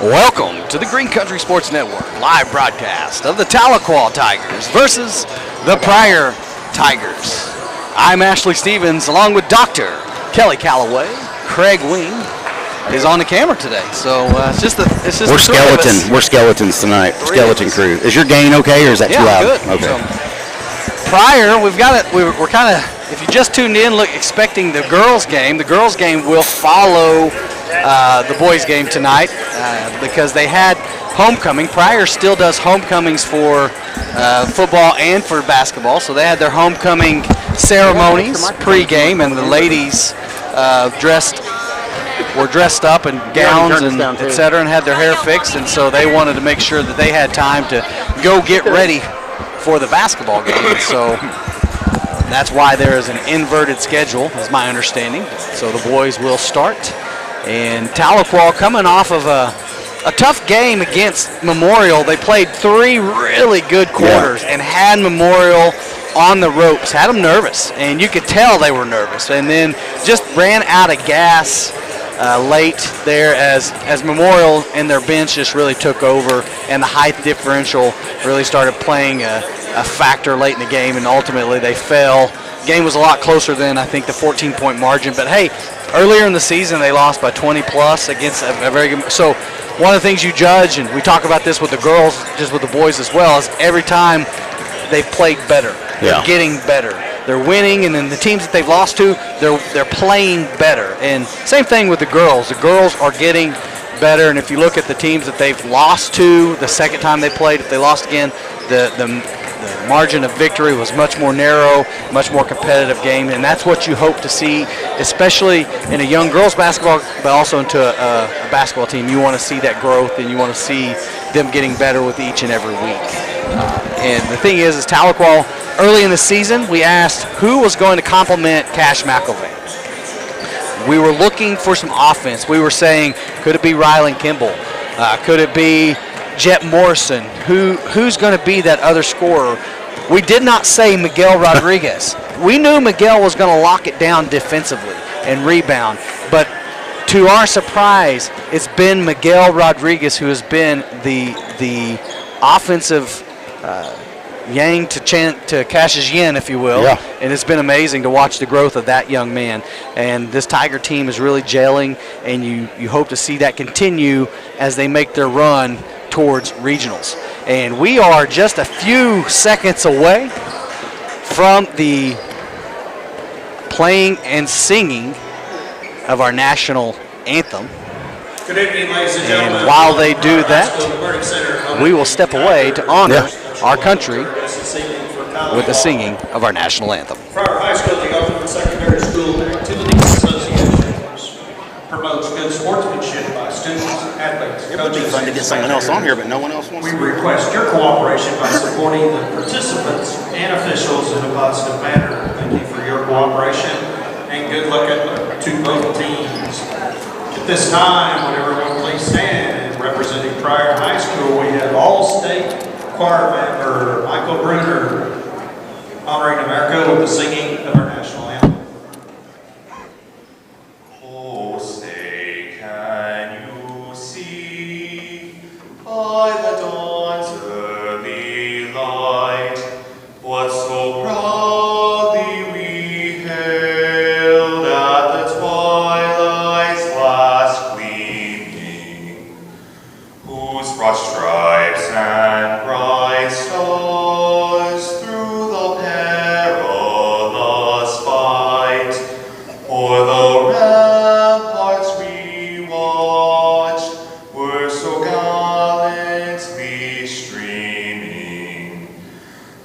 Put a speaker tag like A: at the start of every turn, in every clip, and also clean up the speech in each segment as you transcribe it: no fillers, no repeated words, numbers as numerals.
A: Welcome to the Green Country Sports Network live broadcast of the Tahlequah Tigers versus the Pryor Tigers. I'm Ashley Stevens along with Dr. Kelly Calloway. Craig Wing is on the camera today, so it's just
B: we're skeleton. We're skeletons tonight. Skeleton crew. Is your gain okay, or is that too loud?
A: Good.
B: Okay.
A: So, Pryor, we've got it. We're kind of, if you just tuned in, expecting the girls' game. The girls' game will follow the boys' game tonight because they had homecoming. Pryor still does homecomings for football and for basketball, so they had their homecoming ceremonies pregame, and the ladies were dressed up in gowns and et cetera, and had their hair fixed, and so they wanted to make sure that they had time to go get ready for the basketball game. And so that's why there is an inverted schedule, is my understanding. So the boys will start. And Tahlequah coming off of a tough game against Memorial. They played 3 really good quarters and had Memorial on the ropes, had them nervous. And you could tell they were nervous. And then just ran out of gas late there as Memorial and their bench just really took over, and the height differential really started playing a factor late in the game, and ultimately they fell. The game was a lot closer than, I think, the 14-point margin. But, hey, earlier in the season they lost by 20-plus against a very good – so one of the things you judge, and we talk about this with the girls, just with the boys as well, is every time they've played better. They're getting better. They're winning, and then the teams that they've lost to, they're playing better. And same thing with the girls. The girls are getting better, and if you look at the teams that they've lost to the second time they played, if they lost again, the margin of victory was much more narrow, much more competitive game, and that's what you hope to see, especially in a young girls basketball, but also into a basketball team. You want to see that growth, and you want to see them getting better with each and every week. And the thing is Tahlequah, early in the season, we asked who was going to complement Cash McElvain. We were looking for some offense. We were saying, could it be Rylan Kimball? Could it be Jet Morrison? Who's going to be that other scorer? We did not say Miguel Rodriguez. We knew Miguel was going to lock it down defensively and rebound, but to our surprise, it's been Miguel Rodriguez who has been the offensive yang to Cash's yin, if you will. Yeah. And it's been amazing to watch the growth of that young man. And this Tiger team is really gelling, and you hope to see that continue as they make their run towards regionals. And we are just a few seconds away from the playing and singing of our national anthem.
C: Good evening, ladies and gentlemen.
A: And while they do that, we will step away to honor our country with the singing of our national anthem.
C: Pryor High School, the Ultimate Secondary School Activities Association promotes good sportsmanship by students, athletes,
B: It would be fun to get someone else on here, but no one else wants
C: to.
B: We
C: request your cooperation by supporting the participants and officials in a positive manner. Thank you for your cooperation, and good luck to both teams. At this time, would everyone please stand? And representing Pryor High School, we have All-State Choir member Michael Bruner honoring America with the singing of our national anthem.
D: Oh, say, can you see by the dawn's early light what so proudly we hailed at the twilight's last gleaming, whose broad stripes and bright stars through the perilous fight o'er the ramparts we watched were so gallantly streaming,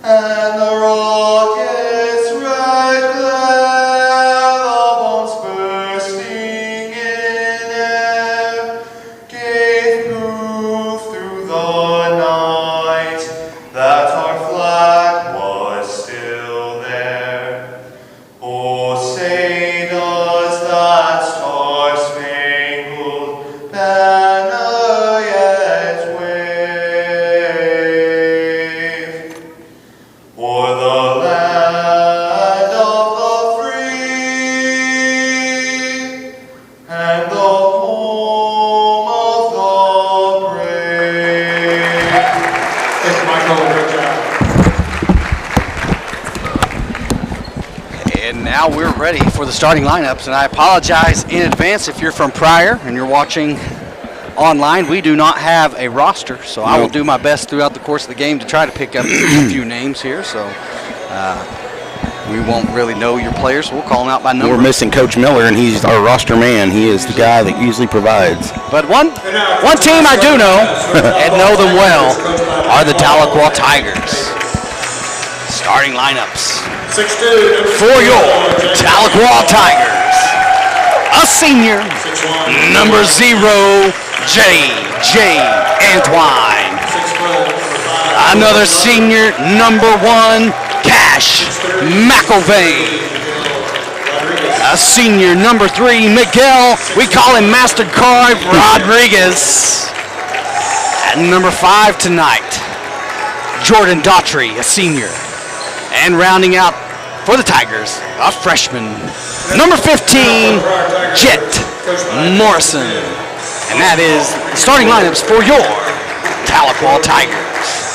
D: and the rocket's red glare, the bombs bursting in air, gave proof through the night that our flag was still there. Oh, say does that star-spangled banner yet wave o'er the land of the free and the home of the
A: now we're ready for the starting lineups, and I apologize in advance if you're from Pryor and you're watching online. We do not have a roster, so I will do my best throughout the course of the game to try to pick up a few names here. So we won't really know your players, so we'll call them out by number.
B: We're missing Coach Miller, and he's our roster man. He is the guy that usually provides.
A: But one team I do know and know them well are the Tahlequah Tigers. Starting lineups for your Tahlequah Tigers. A senior, number 0, J.J. Antwine. Another senior, number 1, Cash McElvain. A senior, number 3, Miguel, we call him MasterCard Rodriguez. And number 5 tonight, Jordan Daughtry, a senior. And rounding out for the Tigers, a freshman, number 15, Jet Morrison. And that is the starting lineups for your Tahlequah Tigers.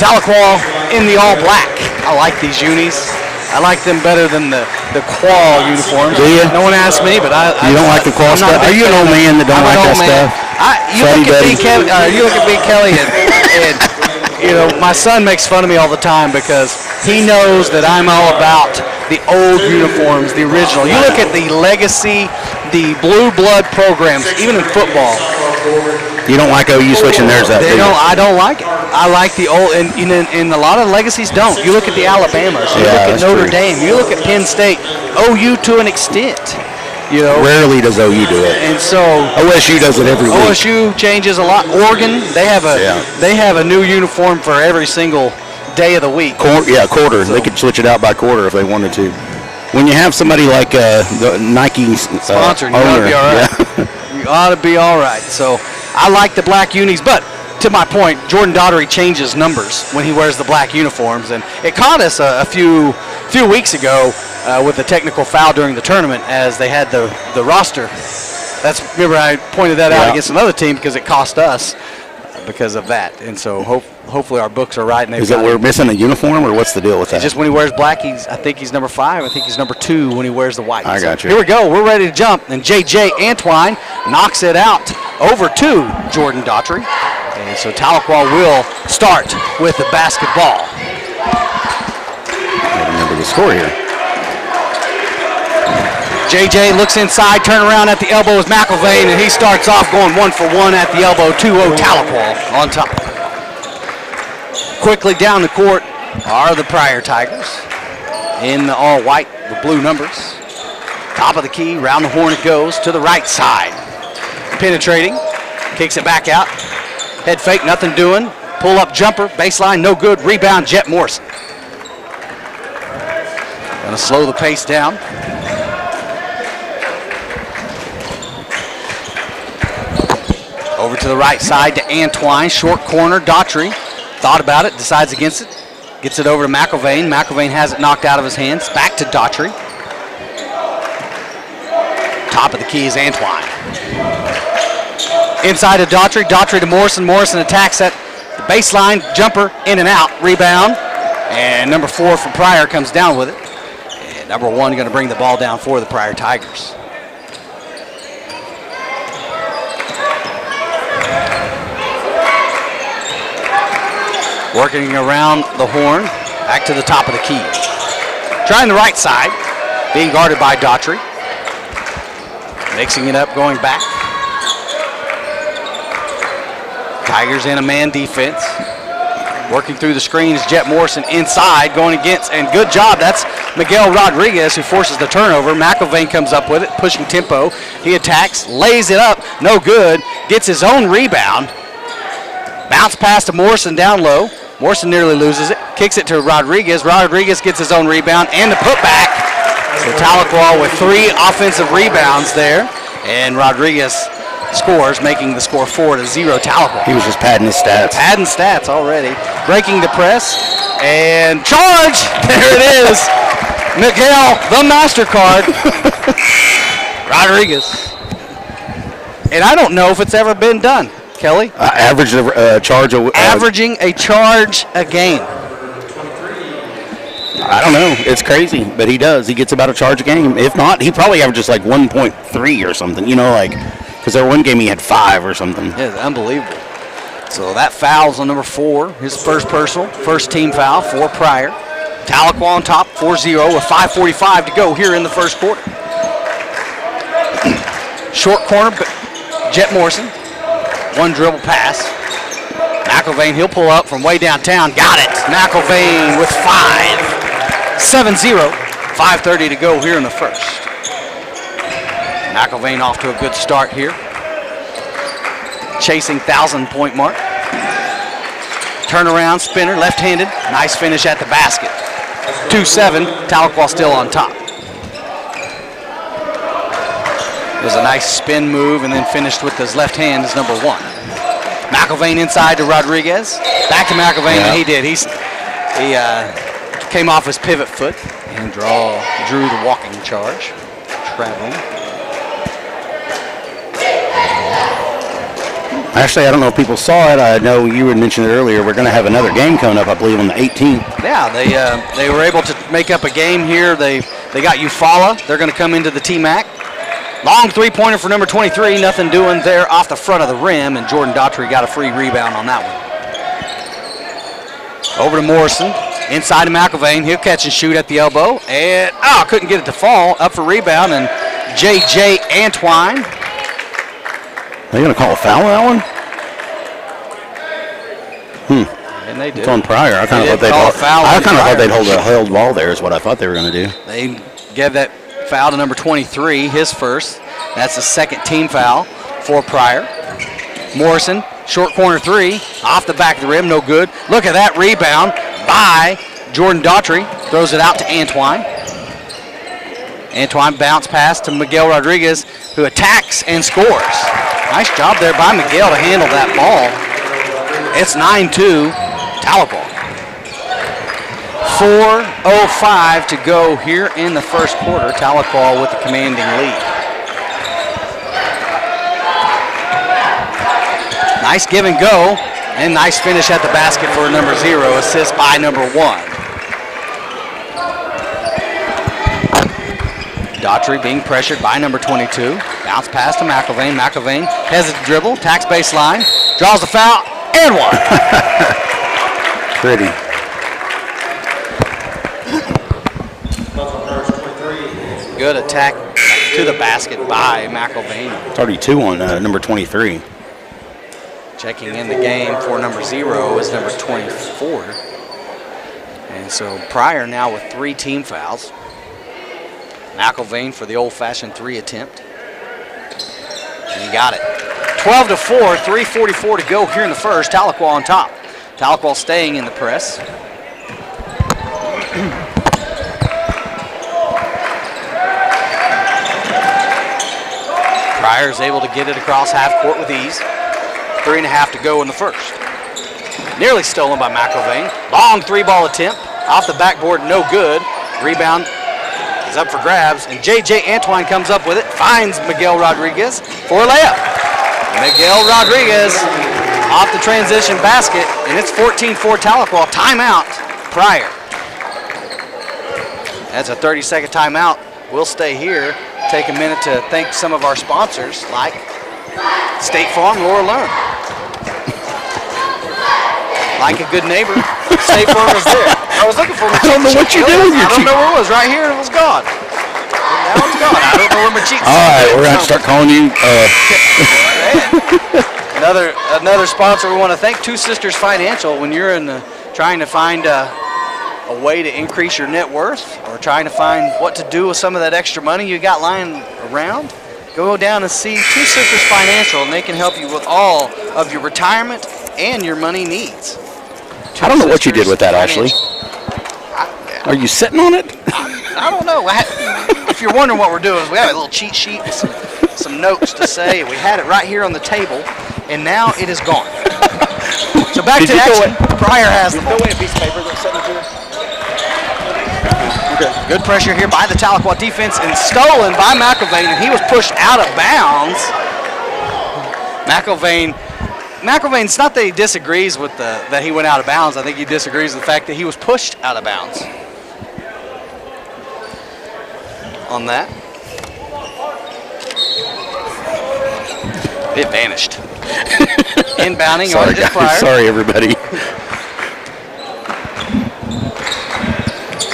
A: Tahlequah in the all black. I like these unis. I like them better than the qual uniforms.
B: Do you?
A: No one asked me, but I
B: You don't like the qual stuff? Are you an old man that don't like that stuff?
A: You look at Big Kelly, and you know, my son makes fun of me all the time because he knows that I'm all about the old uniforms, the original. You look at the legacy, the blue blood programs, even in football.
B: You don't like OU switching theirs up, do you?
A: I don't like it. I like the old, and a lot of legacies don't. You look at the Alabamas, you look at Notre Dame, you look at Penn State, OU to an extent. You know,
B: rarely does OU do it,
A: and so
B: OSU does it every week.
A: OSU changes a lot. Oregon, they have a new uniform for every single day of the week.
B: Quarter. So they could switch it out by quarter if they wanted to. When you have somebody like the Nike
A: sponsor, you
B: owner,
A: ought to be all right. You ought to be all right. So I like the black unis, but to my point, Jordan Daughtry changes numbers when he wears the black uniforms, and it caught us a few weeks ago with the technical foul during the tournament as they had the roster. Remember I pointed that out against another team because it cost us because of that, and so hopefully our books are right. And
B: is it we're missing a uniform, or what's the deal with that?
A: Just when he wears black, I think he's number 5. I think he's number 2 when he wears the white.
B: I got you.
A: Here we go. We're ready to jump, and J.J. Antwine knocks it out over to Jordan Daughtry. And so Tahlequah will start with the basketball.
B: I remember the score here.
A: JJ looks inside, turn around at the elbow with McElvain, and he starts off going 1 for 1 at the elbow. 2-0 Tahlequah on top. Quickly down the court are the Pryor Tigers in the all white with blue numbers. Top of the key, round the horn it goes to the right side. Penetrating, kicks it back out. Head fake, nothing doing. Pull up jumper, baseline, no good. Rebound, Jet Morrison. Gonna slow the pace down. Over to the right side to Antwine, short corner, Daughtry. Thought about it, decides against it. Gets it over to McElvain. McElvain has it knocked out of his hands. Back to Daughtry. Top of the key is Antwine. Inside to Daughtry, Daughtry to Morrison. Morrison attacks at the baseline, jumper, in and out, rebound. And number 4 from Pryor comes down with it. And number 1 going to bring the ball down for the Pryor Tigers. Working around the horn, back to the top of the key. Trying the right side, being guarded by Daughtry. Mixing it up, going back. Tigers in a man defense. Working through the screens, Jet Morrison inside, going against, and good job. That's Miguel Rodriguez who forces the turnover. McElvain comes up with it, pushing tempo. He attacks, lays it up, no good. Gets his own rebound. Bounce pass to Morrison down low. Morrison nearly loses it. Kicks it to Rodriguez. Rodriguez gets his own rebound and the putback. So Tahlequah with 3 offensive rebounds there. And Rodriguez scores, making the score 4-0 Tahlequah.
B: He was just padding his stats.
A: Padding stats already. Breaking the press. And charge! There it is. Miguel, the MasterCard. Rodriguez. And I don't know if it's ever been done. Kelly?
B: Averaging a charge a
A: game.
B: I don't know. It's crazy, but he does. He gets about a charge a game. If not, he probably averages like 1.3 or something, because there one game he had 5 or something.
A: Yeah, it's unbelievable. So that foul's on number 4, his first personal, first team foul for Pryor. Tahlequah on top, 4-0 with 5:45 to go here in the first quarter. Short corner, Jet Morrison. One dribble pass. McIlvain, he'll pull up from way downtown. Got it. McIlvain with 5. 7-0. 5:30 to go here in the first. McIlvain off to a good start here. Chasing 1,000-point mark. Turnaround, spinner, left-handed. Nice finish at the basket. 2-7. Tahlequah still on top. It was a nice spin move and then finished with his left hand as number 1. McIlvain inside to Rodriguez. Back to McIlvain, and he did. He came off his pivot foot and drew the walking charge. Traveling.
B: Actually, I don't know if people saw it. I know you had mentioned it earlier. We're going to have another game coming up, I believe, on the 18th.
A: Yeah, they were able to make up a game here. They got Eufaula. They're going to come into the T-Mac. Long three-pointer for number 23. Nothing doing there off the front of the rim, and Jordan Daughtry got a free rebound on that one. Over to Morrison. Inside to McIlvain. He'll catch and shoot at the elbow. And, couldn't get it to fall. Up for rebound, and J.J. Antwine.
B: Are they going to call a foul on that one?
A: And they did.
B: It's on Pryor. I kind of thought they'd hold a held ball there is what I thought they were going to do.
A: They gave that foul to number 23, his first. That's the second team foul for Pryor. Morrison, short corner 3, off the back of the rim, no good. Look at that rebound by Jordan Daughtry. Throws it out to Antwine. Antwine bounce pass to Miguel Rodriguez, who attacks and scores. Nice job there by Miguel to handle that ball. It's 9-2, Tahlequah. 4:05 to go here in the first quarter. Tahlequah with the commanding lead. Nice give and go, and nice finish at the basket for number 0, assist by number 1. Daughtry being pressured by number 22. Bounce pass to McIlvain. McIlvain has a dribble, attacks baseline, draws the foul, and one.
B: Pretty.
A: Good attack to the basket by McIlvain.
B: 32 on number 23.
A: Checking in the game for number 0 is number 24. And so Pryor now with 3 team fouls. McIlvain for the old-fashioned 3 attempt. And he got it. 12-4, 3:44 to go here in the first. Tahlequah on top. Tahlequah staying in the press. Pryor is able to get it across half court with ease. 3.5 to go in the first. Nearly stolen by McIlvain. Long 3-ball attempt. Off the backboard, no good. Rebound is up for grabs, and J.J. Antwine comes up with it, finds Miguel Rodriguez for a layup. Miguel Rodriguez off the transition basket, and it's 14-4 Tahlequah. Timeout, Pryor. That's a 30-second timeout. We'll stay here. Take a minute to thank some of our sponsors, like State Farm, Laura Learn. Like a good neighbor, State Farm is there. I was looking for my cheeks.
B: I don't know what you're doing.
A: I don't know where it was. Right here, and it was gone. Now it's gone. I don't know where my cheeks are.
B: All right, we're going to start calling you.
A: Another sponsor we want to thank, Two Sisters Financial. When you're trying to find a way to increase your net worth, or trying to find what to do with some of that extra money you got lying around, go down and see Two Sisters Financial, and they can help you with all of your retirement and your money needs.
B: I don't know what you did with that, Ashley. Are you sitting on it?
A: I don't know. If you're wondering what we're doing, we have a little cheat sheet with some notes to say. We had it right here on the table, and now it is gone. So back to action. Pryor has the ball.
E: Throw away a piece of paper that's sitting here.
A: Okay. Good pressure here by the Tahlequah defense, and stolen by McIlvain, and he was pushed out of bounds. McIlvain, it's not that he disagrees with that he went out of bounds. I think he disagrees with the fact that he was pushed out of bounds. on that. It vanished. Inbounding
B: Sorry,
A: on to
B: guys.
A: Pryor.
B: Sorry, everybody.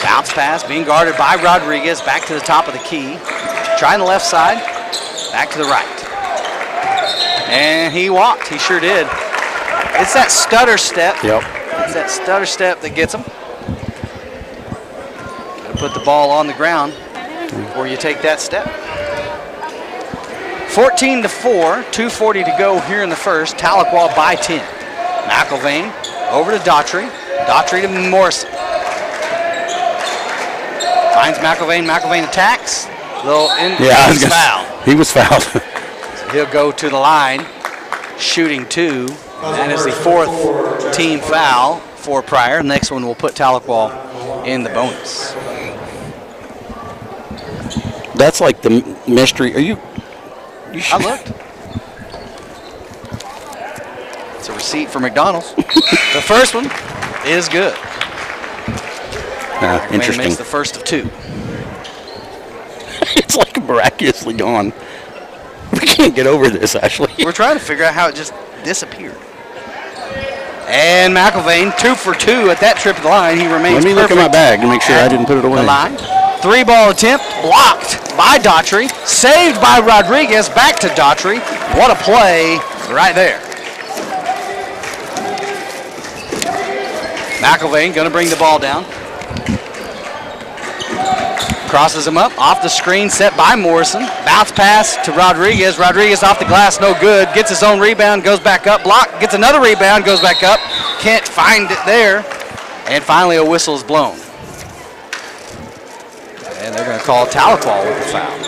A: Bounce pass being guarded by Rodriguez. Back to the top of the key. Trying the left side. Back to the right. And he walked. He sure did. It's that stutter step.
B: Yep.
A: It's that stutter step that gets him. Got to put the ball on the ground before you take that step. 14-4, 2:40 to go here in the first. Tahlequah by 10. McElvain over to Daughtry. Daughtry to Morrison. Finds McElvain. McElvain attacks. Little foul.
B: He was fouled.
A: So he'll go to the line, shooting 2. That is the 4th team foul for Pryor. Next one will put Tahlequah in the bonus.
B: That's like the mystery. Are you?
A: I looked. It's a receipt for McDonald's. The first one is good.
B: Interesting.
A: Makes the first of 2.
B: It's like miraculously gone. We can't get over this, Ashley.
A: We're trying to figure out how it just disappeared. And McElvain, 2 for 2 at that trip of the line. He remains
B: Let me look at my bag to make sure I didn't put it away.
A: The line. 3-ball attempt, blocked by Daughtry, saved by Rodriguez, back to Daughtry. What a play right there. McElvain going to bring the ball down. Crosses him up, off the screen, set by Morrison. Bounce pass to Rodriguez. Rodriguez off the glass, no good. Gets his own rebound, goes back up. Block, gets another rebound, goes back up. Can't find it there. And finally a whistle is blown. And they're going to call Tahlequah with the foul.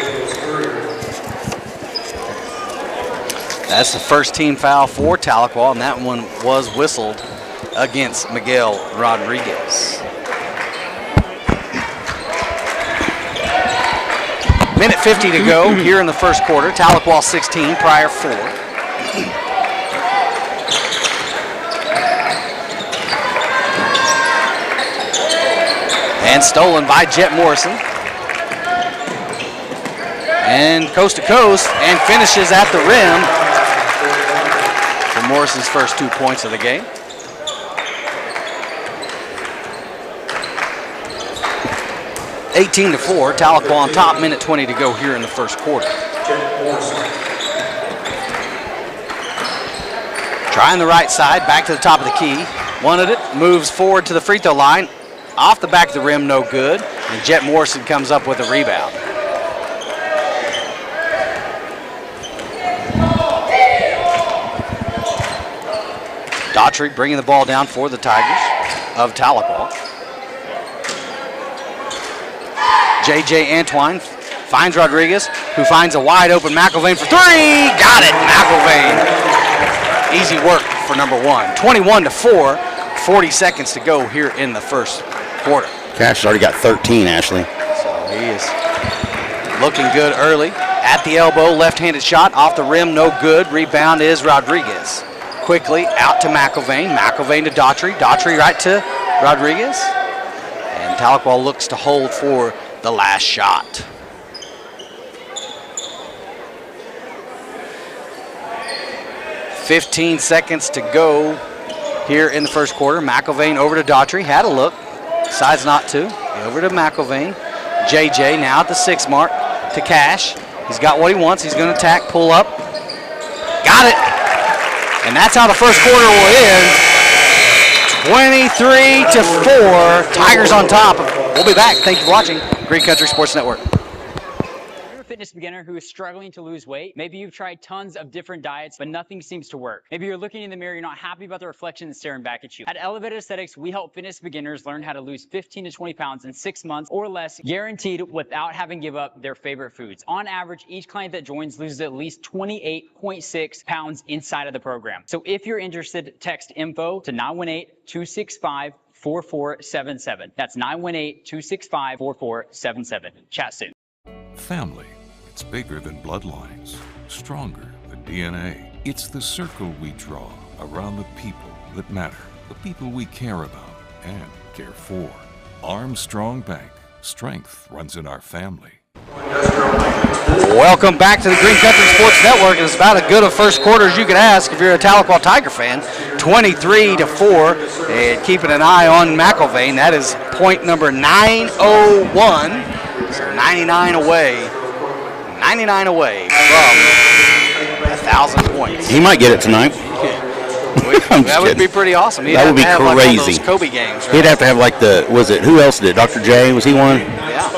A: That's the first team foul for Tahlequah, and that one was whistled against Miguel Rodriguez. Minute 50 to go here in the first quarter. Tahlequah 16, Pryor 4. And stolen by Jet Morrison. And coast to coast, and finishes at the rim for Morrison's first 2 points of the game. (18-4), Tahlequah on top, minute 20 to go here in the first quarter. Trying the right side, back to the top of the key. Wanted it, moves forward to the free throw line. Off the back of the rim, no good. And Jet Morrison comes up with a rebound. Daughtry bringing the ball down for the Tigers of Tahlequah. J.J. Antwine finds Rodriguez, who finds a wide open McElvain for 3. Got it, McElvain. Easy work for number 1. 21-4, 40 seconds to go here in the first quarter.
B: Cash has already got 13, Ashley.
A: So he is looking good early. At the elbow, left-handed shot, off the rim, no good. Rebound is Rodriguez. Quickly out to McElvain. McElvain to Daughtry. Daughtry right to Rodriguez. And Tahlequah looks to hold for the last shot. .15 seconds to go here in the first quarter. McElvain over to Daughtry. Had a look. Decides not to. Over to McElvain. JJ now at the 6 mark to Cash. He's got what he wants. He's going to attack, pull up. Got it. And that's how the first quarter will end. 23-4. Tigers on top. We'll be back. Thank you for watching Green Country Sports Network.
E: You're a fitness beginner who is struggling to lose weight. Maybe you've tried tons of different diets, but nothing seems to work. Maybe you're looking in the mirror, you're not happy about the reflection that's staring back at you. At Elevated Aesthetics, we help fitness beginners learn how to lose 15 to 20 pounds in 6 months or less, guaranteed without having to give up their favorite foods. On average, each client that joins loses at least 28.6 pounds inside of the program. So if you're interested, text info to 918-265-4477. That's 918-265-4477. Chat soon.
F: Family. It's bigger than bloodlines, stronger than DNA. It's the circle we draw around the people that matter, the people we care about and care for. Armstrong Bank. Strength runs in our family.
A: Welcome back to the Green Country Sports Network. It's about as good a first quarter as you could ask if you're a Tahlequah Tiger fan. 23-4, and keeping an eye on McIlvain. That is point number 901. So 99 away. 99 away from 1,000 points.
B: He might get it tonight.
A: That would be pretty awesome.
B: That would be crazy.
A: Like one of those Kobe games, right?
B: He'd have to have like who else did it? Dr. J, was he one?
A: Yeah.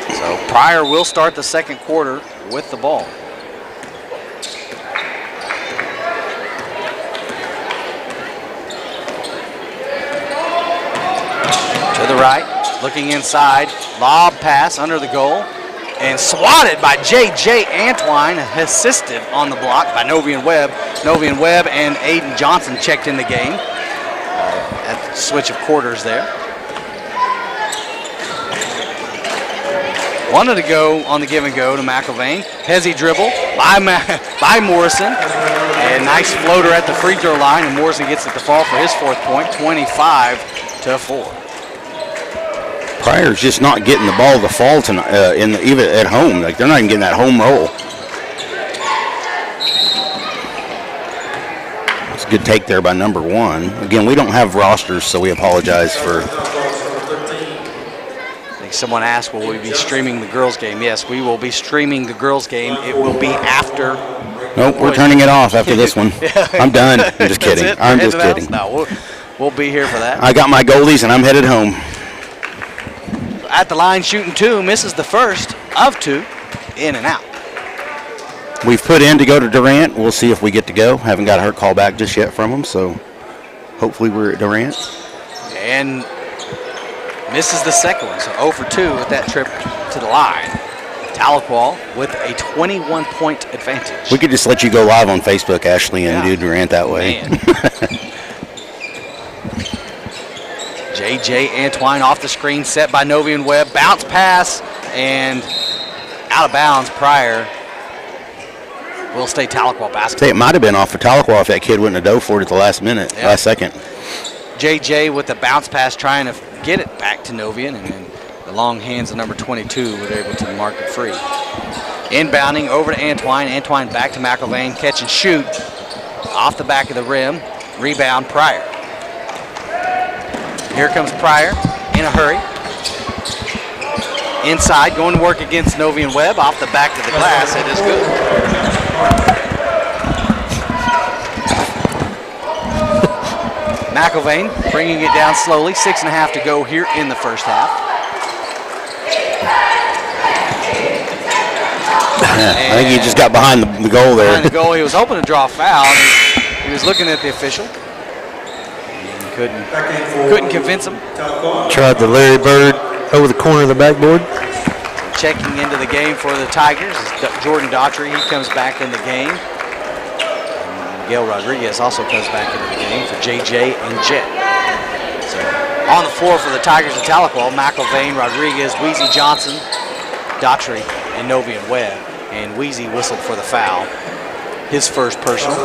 A: So Pryor will start the second quarter with the ball. To the right, looking inside, lob pass under the goal, and swatted by J.J. Antwine, assisted on the block by Novian Webb. Novian Webb and Aiden Johnson checked in the game at the switch of quarters there. Wanted to go on the give and go to McIlvain. Hezzy dribble by Morrison. And nice floater at the free throw line, and Morrison gets it to fall for his fourth point, 25-4.
B: Pryor's just not getting the ball to fall tonight, even at home. Like, they're not even getting that home roll. It's a good take there by number 1. Again, we don't have rosters, so we apologize for.
A: I think someone asked, will we be streaming the girls' game? Yes, we will be streaming the girls' game. It will be after.
B: Nope, we're turning it off after this one. I'm done. I'm just kidding. I'm just kidding.
A: No, we'll be here for that.
B: I got my goldies, and I'm headed home.
A: At the line, shooting 2, misses the first of 2, in and out.
B: We've put in to go to Durant. We'll see if we get to go. Haven't got her call back just yet from them, so hopefully we're at Durant.
A: And misses the second one, so 0 for 2 with that trip to the line. Tahlequah with a 21-point advantage.
B: We could just let you go live on Facebook, Ashley, and do Durant that way.
A: J.J. Antwine off the screen, set by Novian Webb. Bounce pass, and out of bounds. Pryor will stay Tahlequah basketball.
B: It might have been off for Tahlequah if that kid wouldn't have dove for it at the last minute, last second.
A: J.J. with the bounce pass, trying to get it back to Novian, and then the long hands of number 22 were able to mark it free. Inbounding over to Antwine. Antwine back to McIlvain. Catch and shoot off the back of the rim. Rebound, Pryor. Here comes Pryor in a hurry. Inside, going to work against Novian Webb off the back of the glass. It is good. McIlvain bringing it down slowly. 6.5 to go here in the first half.
B: Yeah, I think he just got behind the goal there.
A: Behind the goal, he was hoping to draw a foul. He was looking at the official. Couldn't convince him.
G: Tried the Larry Bird over the corner of the backboard.
A: Checking into the game for the Tigers is Jordan Daughtry. He comes back in the game. And Miguel Rodriguez also comes back into the game for JJ and Jet. So on the floor for the Tigers of Tahlequah, McIlvain, Rodriguez, Weezy Johnson, Daughtry, and Novian Webb. And Weezy whistled for the foul. His first personal.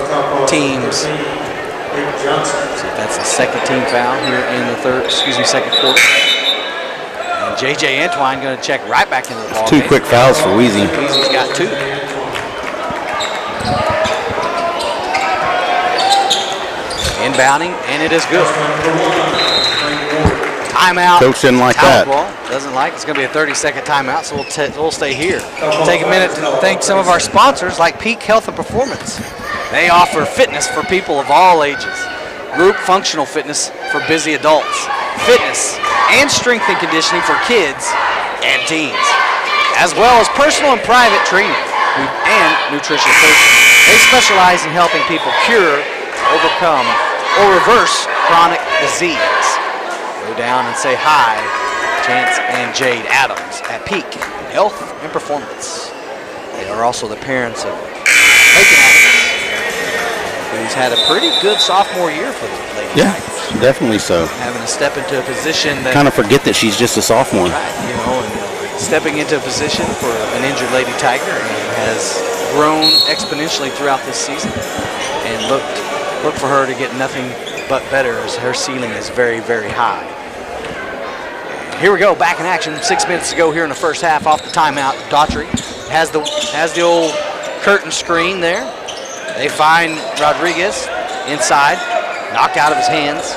A: Teams. So that's the second team foul here in the second quarter. And J.J. Antwine going to check right back into the ball.
B: 2 quick fouls for Weezy.
A: Weezy's got 2. Inbounding, and it is good. Timeout.
B: Coach didn't like that.
A: Doesn't like. It's going to be a 30-second timeout, so we'll stay here. Take a minute to thank some of our sponsors like Peak Health and Performance. They offer fitness for people of all ages. Group functional fitness for busy adults. Fitness and strength and conditioning for kids and teens. As well as personal and private training and nutrition coaching. They specialize in helping people cure, overcome, or reverse chronic disease. Go down and say hi, Chance and Jade Adams at Peak Health and Performance. They are also the parents of Macon Adams, who's had a pretty good sophomore year for the Lady Tigers.
B: Definitely so.
A: Having to step into a position that
B: kind of forget that she's just a sophomore.
A: Right, and stepping into a position for an injured Lady Tiger, and has grown exponentially throughout this season and looked look for her to get nothing but better, as her ceiling is very, very high. Here we go, back in action. 6 minutes to go here in the first half off the timeout. Daughtry has the old curtain screen there. They find Rodriguez inside, knocked out of his hands.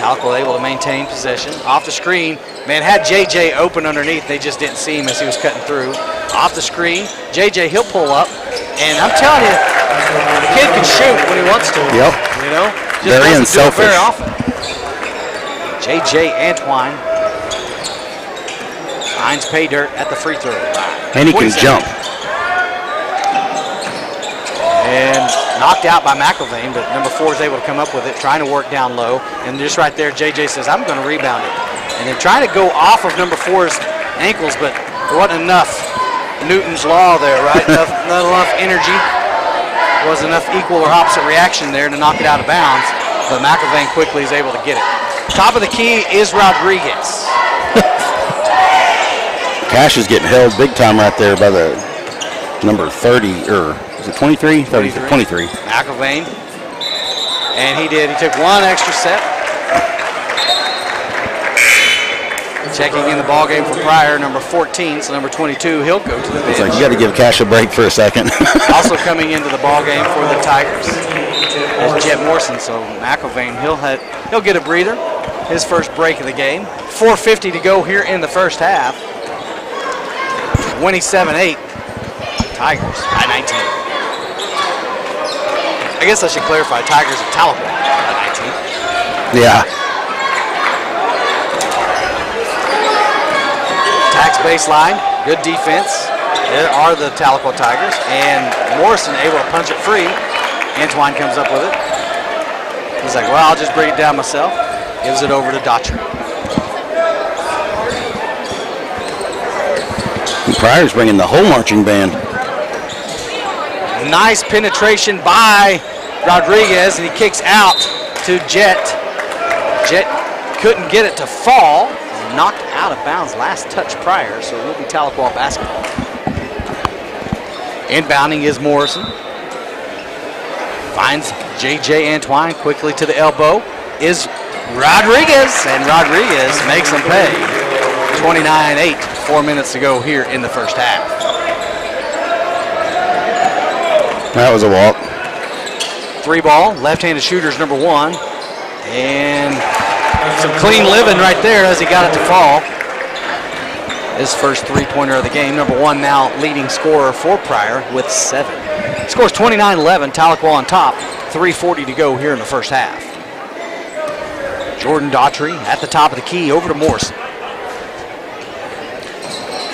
A: Tahlequah able to maintain possession. Off the screen, man, had JJ open underneath. They just didn't see him as he was cutting through. Off the screen, JJ, he'll pull up. And I'm telling you, the kid can shoot when he wants to.
B: Yep.
A: You know? Just
B: Very
A: doesn't
B: unselfish.
A: do it very often. JJ Antwine finds pay dirt at the free throw line.
B: And he can jump.
A: And knocked out by McIlvain, but number 4 is able to come up with it, trying to work down low. And just right there, JJ says, I'm going to rebound it. And then trying to go off of number 4's ankles, but there wasn't enough Newton's law there, right? Not enough energy. There wasn't enough equal or opposite reaction there to knock it out of bounds. But McIlvain quickly is able to get it. Top of the key is Rodriguez.
B: Cash is getting held big time right there by the number 30, or is it 23? 23.
A: McIlvain. And he did. He took one extra step. Checking in the ball game for Pryor, number 14, so number 22, he'll go to the bench.
B: It's like you got to give Cash a break for a second.
A: Also coming into the ball game for the Tigers is Jet Morrison, so McIlvain, he'll get a breather. His first break of the game. 4:50 to go here in the first half. 27-8. Tigers by 19. I guess I should clarify, Tigers of Tahlequah by 19.
B: Yeah.
A: Tax baseline, good defense. There are the Tahlequah Tigers, and Morrison able to punch it free. Antwine comes up with it. He's like, well, I'll just bring it down myself. Gives it over to Daughtry.
B: Pryor's bringing the whole marching band.
A: Nice penetration by Rodriguez, and he kicks out to Jet. Jet couldn't get it to fall. Knocked out of bounds, last touch Pryor, so it will be Tahlequah basketball. Inbounding is Morrison. Finds J.J. Antwine quickly to the elbow. Is Rodriguez, and Rodriguez makes him pay. 29-8, 4 minutes to go here in the first half.
B: That was a walk.
A: 3 ball, left-handed shooters number 1. And some clean living right there as he got it to fall. His first 3-pointer of the game. Number 1 now leading scorer for Pryor with 7. Scores 29-11, Tahlequah on top. 3:40 to go here in the first half. Jordan Daughtry at the top of the key, over to Morrison.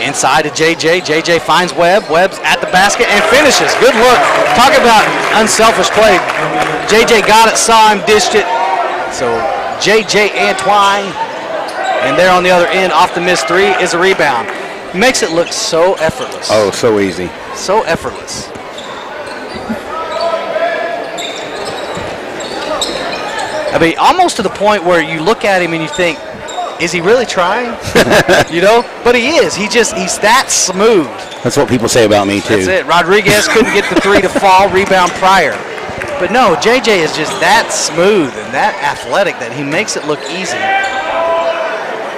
A: Inside to JJ. JJ finds Webb. Webb's at the basket and finishes. Good look. Talk about unselfish play. JJ got it, saw him, dished it. So JJ Antwine, and there on the other end, off the missed 3 is a rebound. Makes it look so effortless.
B: Oh, so easy.
A: So effortless. I mean, almost to the point where you look at him and you think, is he really trying? You know? But he is. He's that smooth.
B: That's what people say about me, too.
A: That's it. Rodriguez couldn't get the 3 to fall, rebound Pryor. But no, JJ is just that smooth and that athletic that he makes it look easy.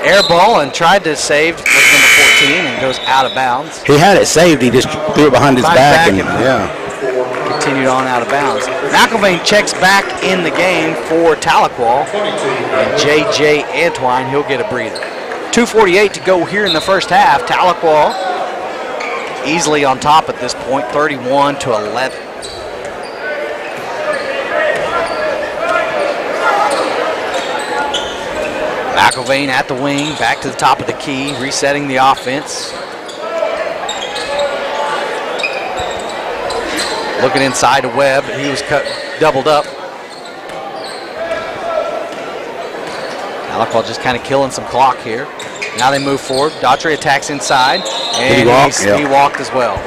A: Air ball and tried to save with number 14 and goes out of bounds.
B: He had it saved. He just threw it behind his back. And
A: continued on out of bounds. McIlvain checks back in the game for Tahlequah. And J.J. Antwine, he'll get a breather. 2:48 to go here in the first half. Tahlequah easily on top at this point, 31-11. McIlvain at the wing, back to the top of the key, resetting the offense. Looking inside to Webb, he was doubled up. Tahlequah just kind of killing some clock here. Now they move forward. Daughtry attacks inside, and he walked as well.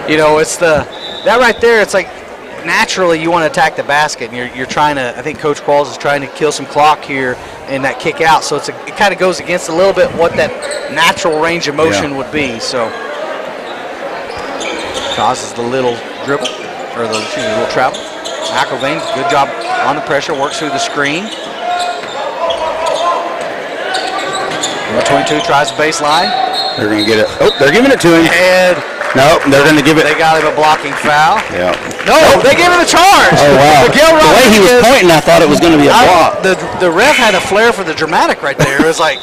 A: You know, it's that right there. It's like naturally you want to attack the basket, and you're trying to. I think Coach Qualls is trying to kill some clock here in that kick out. So it kind of goes against a little bit what that natural range of motion would be. So causes the little dribble. or the little travel. McIlvain, good job on the pressure, works through the screen. Number 22 tries the baseline.
B: They're going to get it. Oh, they're giving it to him.
A: And
B: no, they're going to give it.
A: They got him a blocking foul.
B: Yeah.
A: No, they gave him a charge.
B: Oh, wow. The way he was pointing, I thought it was going to be a block.
A: The ref had a flair for the dramatic right there. It was like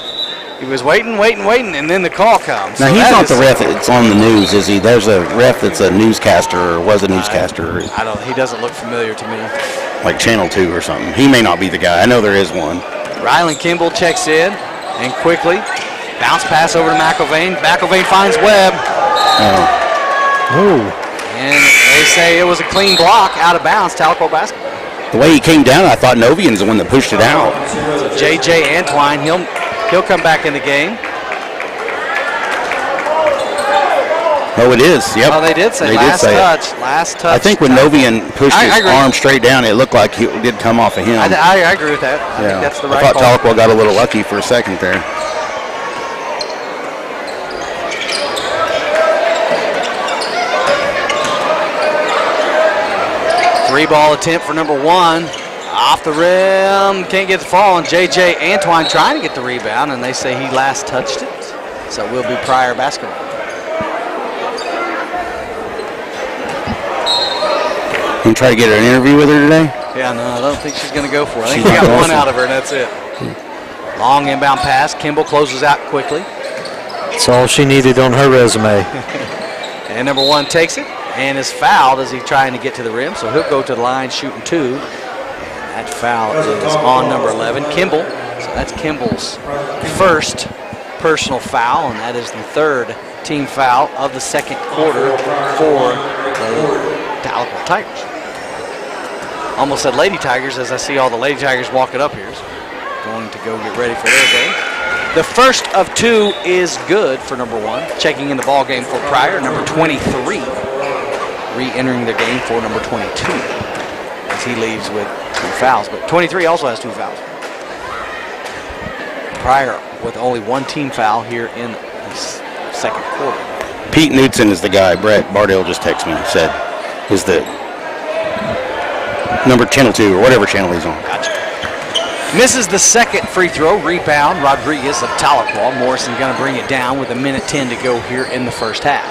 A: he was waiting, and then the call comes.
B: Now, he's not the ref that's on the news, is he? There's a ref that's a newscaster or was a newscaster.
A: I don't. He doesn't look familiar to me.
B: Like Channel 2 or something. He may not be the guy. I know there is one.
A: Rylan Kimball checks in and quickly bounce pass over to McIlvain. McIlvain finds Webb. And they say it was a clean block out of bounds, Tahlequah basketball.
B: The way he came down, I thought Novian's the one that pushed it out.
A: So J.J. Antwine, he'll come back in the game.
B: Oh, it is. Yep.
A: Oh, they did say last touch. Last touch.
B: I think when Novian pushed his arm straight down, it looked like it did come off of him.
A: I agree with that. I think that's the right
B: I
A: call.
B: thought Tahlequah got a little lucky for a second there.
A: Three-ball attempt for number 1. Off the rim, can't get the fall, and J.J. Antwine trying to get the rebound, and they say he last touched it. So it will be Pryor basketball.
B: You try to get an interview with her today?
A: Yeah, no, I don't think she's going to go for it. I think we got one out of her, and that's it. Long inbound pass. Kimball closes out quickly.
G: That's all she needed on her resume.
A: And number 1 takes it and is fouled as he's trying to get to the rim, so he'll go to the line shooting 2. That foul is on number 11, Kimball. So that's Kimball's first personal foul, and that is the 3rd team foul of the 2nd quarter for the Tahlequah Tigers. Almost said Lady Tigers as I see all the Lady Tigers walking up here. So going to go get ready for their game. The first of 2 is good for number 1. Checking in the ball game for Pryor, number 23. Re-entering the game for number 22. As he leaves with 2 fouls. But 23 also has 2 fouls. Pryor with only 1 team foul here in the 2nd quarter.
B: Pete Knudsen is the guy. Brett Bardell just texted me and said is the number channel 2 or whatever channel he's on.
A: Gotcha. Misses the 2nd free throw. Rebound, Rodriguez of Tahlequah. Morrison going to bring it down with 1:10 to go here in the first half.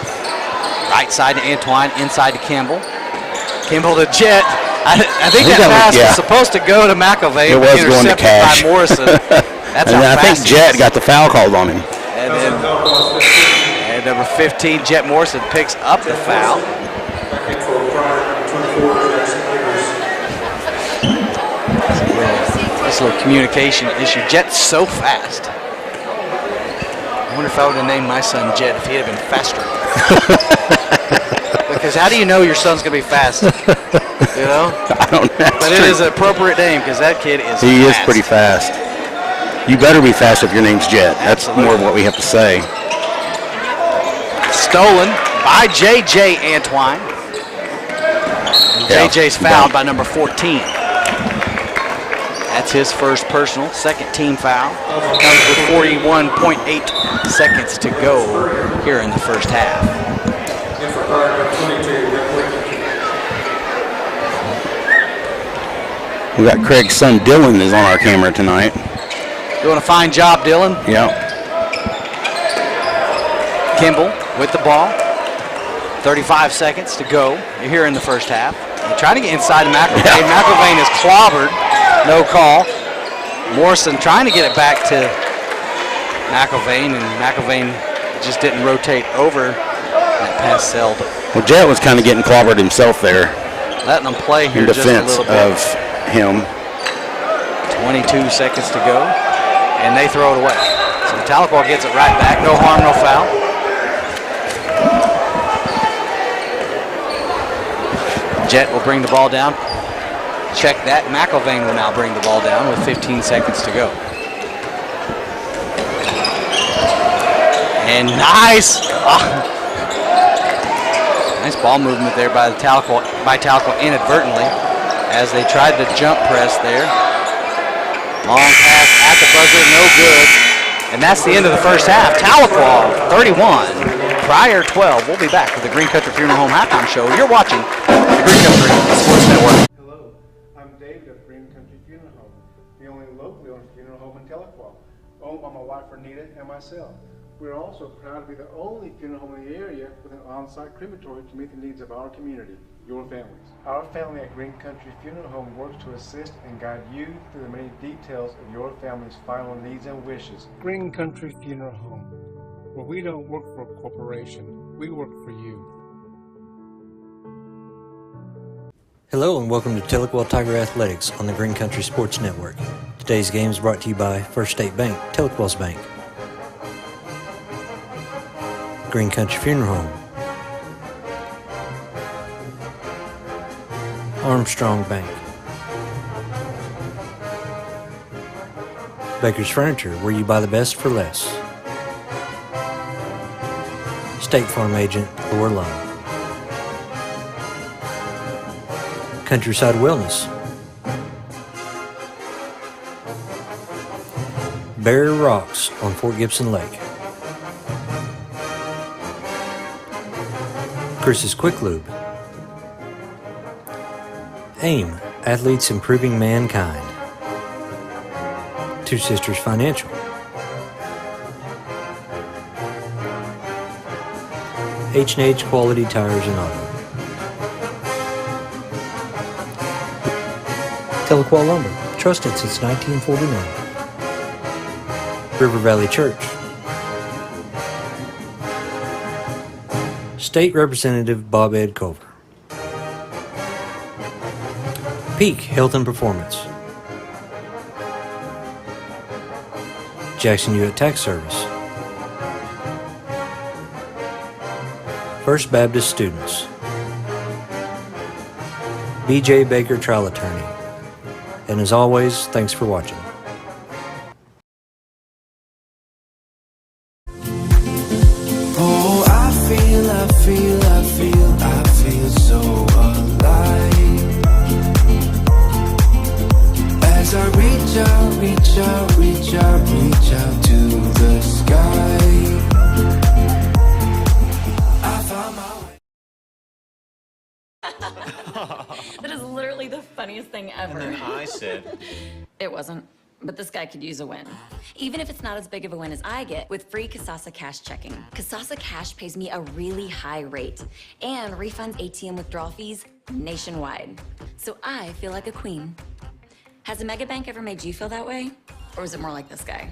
A: Right side to Antwine, inside to Kimball. Kimball to Jet. I think that pass was supposed to go to McIlvain.
B: It was going to Cash.
A: By Morrison. That's
B: and I think Jet got the foul called on him.
A: And then number 15, Jet Morrison, picks up the foul. This little communication issue. Jet's so fast. I wonder if I would have named my son Jet if he had been faster. Because how do you know your son's going to be fast? You know?
B: I don't know.
A: But it is an appropriate name because that kid is
B: He
A: fast.
B: is pretty fast. You better be fast if your name's Jet. That's more of what we have to say.
A: Stolen by J.J. Antwine. And J.J.'s fouled by number 14. That's his first personal, 2nd team foul. Comes with 41.8 seconds to go here in the first half.
B: We got Craig's son Dylan is on our camera tonight.
A: Doing a fine job, Dylan.
B: Yeah.
A: Kimball with the ball. 35 seconds to go here in the first half. They're trying to get inside of McIlvain. Yeah. McIlvain is clobbered. No call. Morrison trying to get it back to McIlvain, and McIlvain just didn't rotate over. That pass sailed.
B: Well, Jet was kind of getting clobbered himself there.
A: Letting them play here
B: in
A: just a
B: defense
A: little bit.
B: Of him.
A: 22 seconds to go, and they throw it away. So Tahlequah gets it right back. No harm, no foul. Jet will bring the ball down. Check that. McIlvain will now bring the ball down with 15 seconds to go. And nice ball movement there by Tahlequah inadvertently as they tried to jump press there. Long pass at the buzzer, no good. And that's the end of the first half. Tahlequah 31, Pryor 12. We'll be back with the Green Country Funeral Home halftime show. You're watching the Green Country Sports Network.
H: Hello, I'm David of Green Country Funeral Home, the only locally owned funeral home in Tahlequah, owned by my wife Renita and myself. We're also proud to be the only funeral home in the area with an on-site crematory to meet the needs of our community, your families. Our family at Green Country Funeral Home works to assist and guide you through the many details of your family's final needs and wishes. Green Country Funeral Home, where we don't work for a corporation, we work for you.
G: Hello and welcome to Tahlequah Tiger Athletics on the Green Country Sports Network. Today's game is brought to you by First State Bank, Tahlequah's Bank. Green Country Funeral Home. Armstrong Bank. Baker's Furniture, where you buy the best for less. State Farm Agent, Laura Lund. Countryside Wellness. Barrier Rocks on Fort Gibson Lake. Chris's Quick Lube. AIM, Athletes Improving Mankind. Two Sisters Financial. H&H Quality Tires and Auto. Tahlequah Lumber, trusted since 1949. River Valley Church. State Representative Bob Ed Culver. Peak Health and Performance. Jackson Hewitt Tax Service. First Baptist Students. B.J. Baker Trial Attorney. And as always, thanks for watching.
I: Oh, I feel so alive as I reach out to the sky. I found my way.
J: That is literally the funniest thing ever.
K: And then I said,
J: It wasn't. But this guy could use a win. Even if it's not as big of a win as I get with free Kasasa Cash checking. Kasasa Cash pays me a really high rate and refunds ATM withdrawal fees nationwide. So I feel like a queen. Has a mega bank ever made you feel that way? Or is it more like this guy?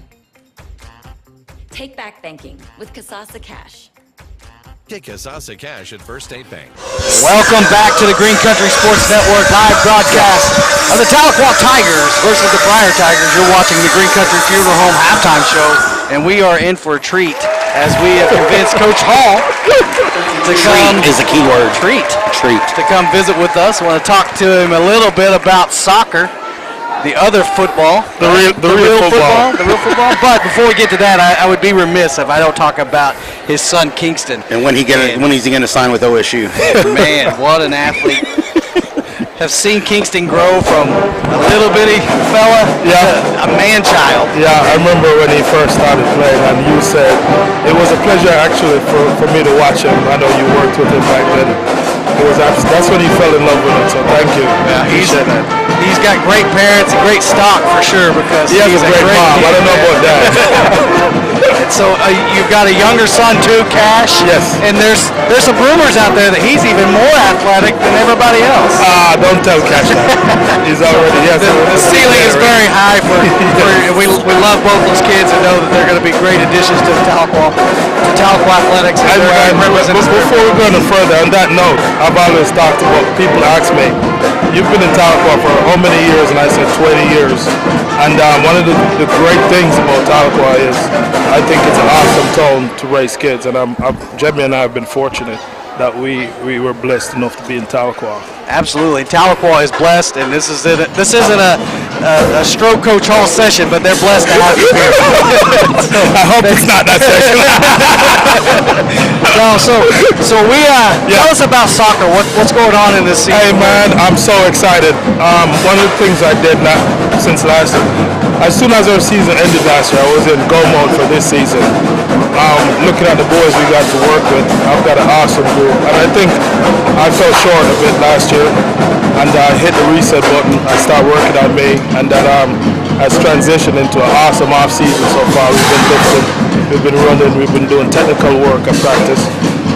J: Take back banking with Kasasa Cash.
L: Get Kasasa Cash at First State Bank.
A: Welcome back to the Green Country Sports Network live broadcast of the Tahlequah Tigers versus the Pryor Tigers. You're watching the Green Country Funeral Home halftime show, and we are in for a treat as we have convinced Coach Hall to come.
B: Treat is a key word.
A: Treat to come visit with us. I want to talk to him a little bit about soccer. The other football, the real football. But before we get to that, I would be remiss if I don't talk about his son Kingston.
B: And when he's going to sign with OSU?
A: Man, what an athlete! Have seen Kingston grow from a little bitty fella to a man-child.
M: Yeah, I remember when he first started playing, and you said it was a pleasure actually for me to watch him. I know you worked with him back then. That's when he fell in love with him. So thank you.
A: Yeah, he's got great parents and great stock for sure because
M: he has a great mom. I don't know about that.
A: And so you've got a younger son too, Cash.
M: Yes.
A: And there's some rumors out there that he's even more athletic than everybody else.
M: Don't tell Cash that. He's already
A: the ceiling is very high for we love both those kids and know that they're going to be great additions to Tahlequah Athletics.
M: And before we go any further, on that note, I've always talked about, people ask me, you've been in Tahlequah for how many years? And I said 20 years. And one of the great things about Tahlequah is I think it's an awesome town to raise kids. And Jemmy and I have been fortunate that we were blessed enough to be in Tahlequah.
A: Absolutely. Tahlequah is blessed, and this isn't a stroke Coach Hall session, but they're blessed to have you here.
M: I hope it's not that session.
A: No, so we tell us about soccer. What's going on in this season?
M: Hey man, I'm so excited. One of the things I did since last as soon as our season ended last year, I was in go mode for this season. Looking at the boys we got to work with, I've got an awesome group, and I think I fell short of it last year, and I hit the reset button. I started working on me, and that has transitioned into an awesome off season so far. We've been lifting, we've been running, we've been doing technical work and practice,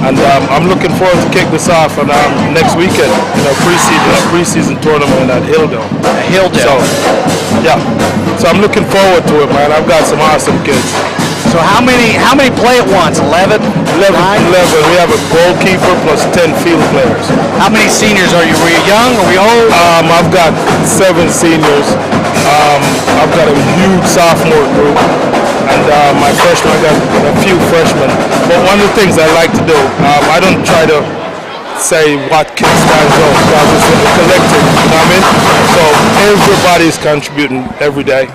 M: and I'm looking forward to kick this off on next weekend in our preseason tournament at Hilldale. So, yeah. So I'm looking forward to it, man. I've got some awesome kids.
A: So how many play at once? 11?
M: 11. We have a goalkeeper plus 10 field players.
A: How many seniors are you? Were you young? Are we old?
M: I've got 7 seniors. I've got a huge sophomore group. And my freshman, I got a few freshmen. But one of the things I like to do, I don't try to say what kid stands out because it's a collective, you know what I mean? So everybody's contributing every day.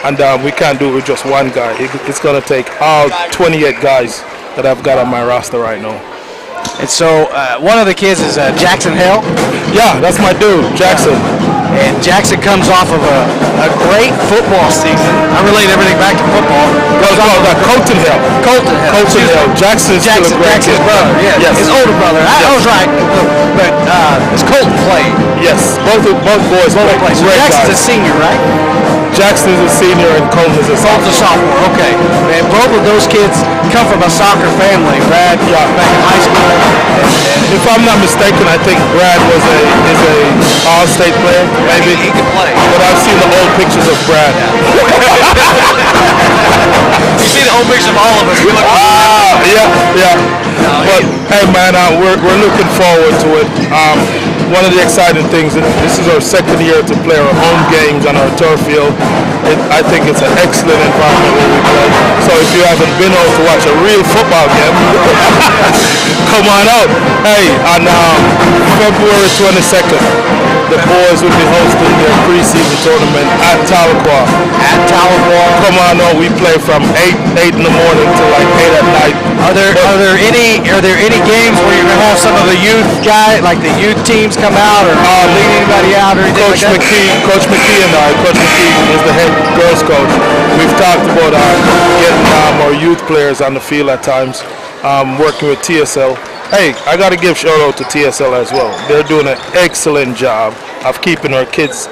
M: And we can't do it with just one guy. It's going to take all 28 guys that I've got on my roster right now.
A: And so one of the kids is Jackson Hill.
M: Yeah, that's my dude, Jackson.
A: And Jackson comes off of a great football season. I relate everything back to football.
M: Colton Hill. Jackson's still a great
A: Jackson's
M: kid.
A: brother, yes. His older brother.
M: Yes.
A: I was right. But it's Colton played.
M: Yes, both boys play.
A: So Jackson's a senior, right?
M: Jackson is a senior and Colton is a sophomore.
A: Okay. And both of those kids come from a soccer family. Brad, back in high school.
M: If I'm not mistaken, I think Brad is a all-state player, maybe.
A: He can play.
M: But I've seen the old pictures of Brad.
A: You see the old pictures of all of us. We look
M: yeah. But hey, man, we're looking forward to it. One of the exciting things, this is our second year to play our home games on our turf field. I think it's an excellent environment where we play. So if you haven't been out to watch a real football game, come on out. Hey, on February 22nd, the boys will be hosting their preseason tournament at Tahlequah. Come on out. We play from 8 in the morning to like 8 at night.
A: Are there any games where you're gonna have some of the youth guys, like the youth teams, come out or lead anybody out or anything
M: Coach
A: like that?
M: Coach McKee is the head girls coach. We've talked about getting our youth players on the field at times, working with TSL. Hey, I got to give shout out to TSL as well. They're doing an excellent job of keeping our kids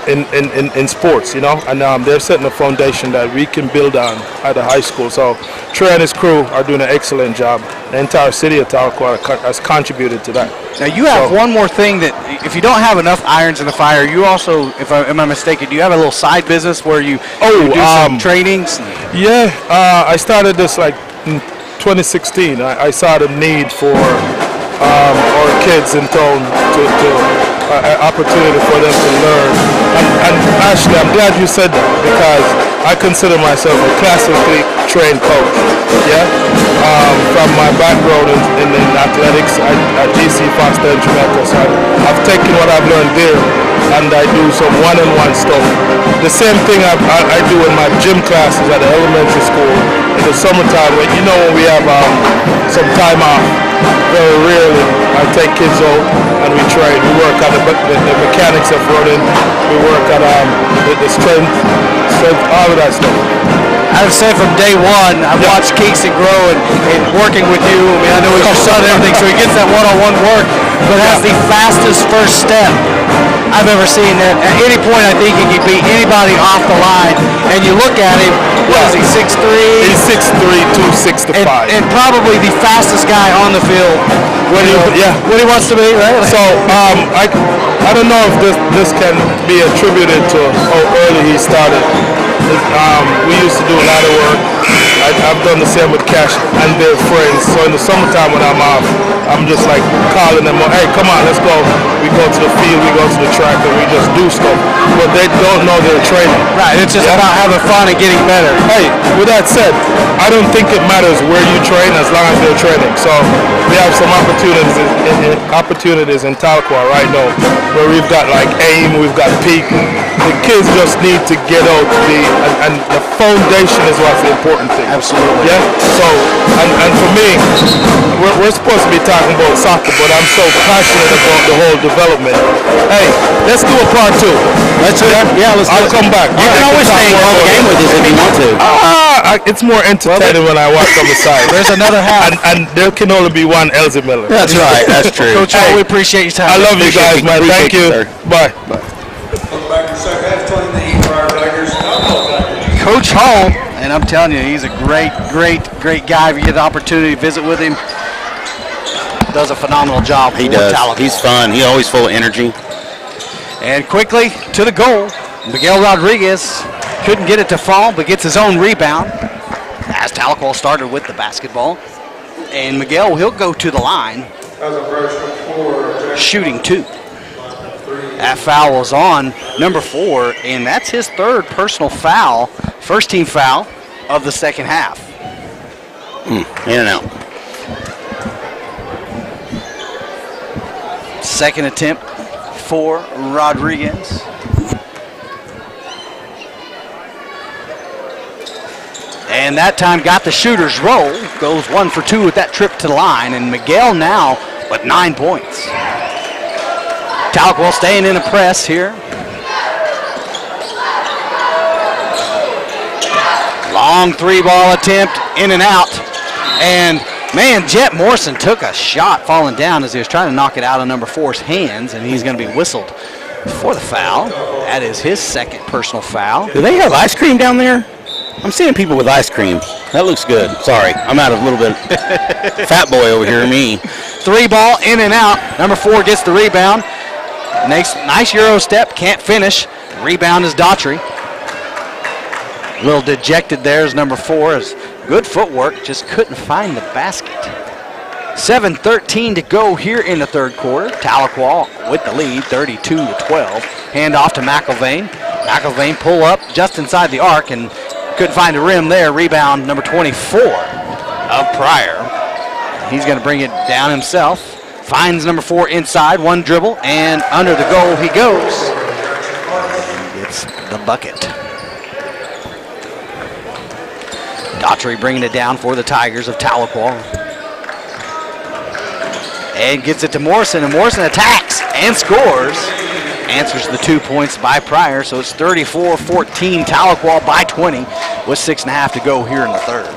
M: in sports, you know, and they're setting a foundation that we can build on at the high school. So Trey and his crew are doing an excellent job. The entire city of Tahlequah has contributed to that.
A: Now you have one more thing that if you don't have enough irons in the fire, you also, am I mistaken, do you have a little side business where you do some trainings?
M: Yeah, I started this like in 2016. I saw the need for our kids in town to an opportunity for them to learn. And Ashley, I'm glad you said that because I consider myself a classically trained coach. Yeah, from my background in athletics at GCSN in Jamaica, so I've taken what I've learned there and I do some one-on-one stuff. The same thing I do in my gym classes at the elementary school in the summertime. When we have some time off, very rarely I take kids out and we train. We work on the mechanics of running. We work on the strength, all of that stuff.
A: I've said from day one, I've watched Kingston grow and working with you. I mean, I know he's your son and everything, so he gets that one-on-one work, but has the fastest first step I've ever seen. At any point, I think he can beat anybody off the line. And you look at him, what is he, 6'3"?
M: He's 6'3", 265.
A: And probably the fastest guy on the field when he wants to be, right?
M: So I don't know if this can be attributed to how early he started. We used to do a lot of work. I've done the same with Cash and their friends. So in the summertime when I'm off, I'm just like calling them, hey, come on, let's go. We go to the field, we go to the track, and we just do stuff. But they don't know they're training.
A: Right, it's just about having fun and getting better.
M: Hey, with that said, I don't think it matters where you train as long as they're training. So we have some opportunities in Tahlequah right now where we've got like AIM, we've got Peak. The kids just need to get out to be, and the foundation is what's the important thing.
A: Absolutely.
M: Yeah. So, and for me, we're supposed to be taught talking about soccer, but I'm so passionate about the whole development. Hey, let's do a part 2.
B: Let's do it. Yeah, let's do it.
M: I'll come back.
B: You can always stay on the game with us if you want to.
M: It's more entertaining when I watch on the side.
A: There's another half.
M: And there can only be one Elsie Miller.
B: That's right. That's true.
A: Coach Hall, we appreciate your time.
M: I love you guys, man. Thank you. Bye.
C: Welcome back to the second half, 20 the Pryor Tigers.
A: Coach Hall, and I'm telling you, he's a great guy. If you get the opportunity to visit with him, does a phenomenal job.
B: He does. He's fun. He's always full of energy.
A: And quickly to the goal, Miguel Rodriguez couldn't get it to fall, but gets his own rebound as Tahlequah started with the basketball. And Miguel, he'll go to the line, shooting 2. That foul was on number 4, and that's his 3rd personal foul, first team foul of the second half.
B: In and out.
A: Second attempt for Rodriguez. And that time got the shooter's roll. Goes 1 for 2 with that trip to the line. And Miguel now with 9 points. Tahlequah staying in a press here. Long 3-ball attempt, in and out. And man, Jet Morrison took a shot falling down as he was trying to knock it out of number 4's hands, and he's going to be whistled for the foul. That is his 2nd personal foul.
B: Do they have ice cream down there? I'm seeing people with ice cream. That looks good. Sorry, I'm out of a little bit. Fat boy over here, me.
A: 3-ball, in and out. Number 4 gets the rebound. Nice Euro step, can't finish. Rebound is Daughtry. A little dejected there is number 4. Is good footwork, just couldn't find the basket. 7:13 to go here in the 3rd quarter. Tahlequah with the lead, 32-12. Hand off to McIlvain. McIlvain pull up just inside the arc and couldn't find a rim there. Rebound number 24 of Pryor. He's going to bring it down himself. Finds number 4 inside, 1 dribble, and under the goal he goes. Gets the bucket. Daughtry bringing it down for the Tigers of Tahlequah. And gets it to Morrison, and Morrison attacks and scores. Answers the 2 points by Pryor, so it's 34-14, Tahlequah by 20 with 6.5 to go here in the 3rd.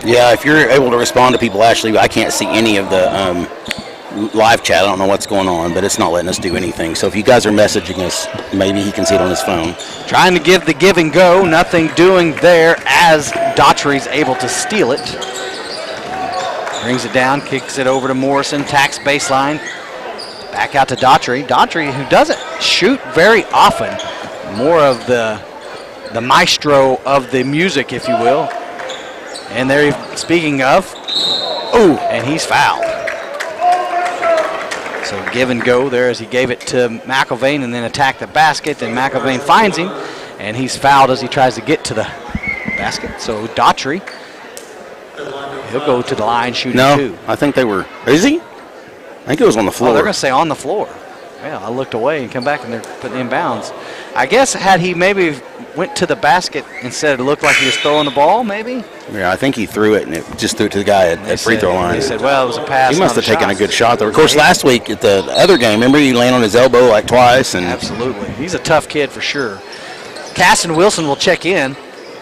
B: Yeah, if you're able to respond to people, Ashley, I can't see any of the live chat. I don't know what's going on, but it's not letting us do anything. So if you guys are messaging us, maybe he can see it on his phone.
A: Trying to give the give and go, nothing doing there as Daughtry's able to steal it. Brings it down, kicks it over to Morrison, tacks baseline. Back out to Daughtry. Daughtry, who doesn't shoot very often, more of the maestro of the music, if you will. And there, speaking of, and he's fouled. So give and go there as he gave it to McIlvain and then attacked the basket. And McIlvain finds him, and he's fouled as he tries to get to the basket. So Daughtry, he'll go to the line shooting 2.
B: I think they were. Is he? I think it was on the floor.
A: Oh, they're going to say on the floor. Yeah, I looked away and come back and they're putting it in bounds. I guess had he maybe went to the basket instead, it looked like he was throwing the ball, maybe?
B: Yeah, I think he threw it and it just threw it to the guy at free throw line.
A: They said, well, it was a pass.
B: He must have taken a good shot, though. Of course, last week at the other game, remember he landed on his elbow like twice? And
A: absolutely. He's a tough kid for sure. Casson Wilson will check in.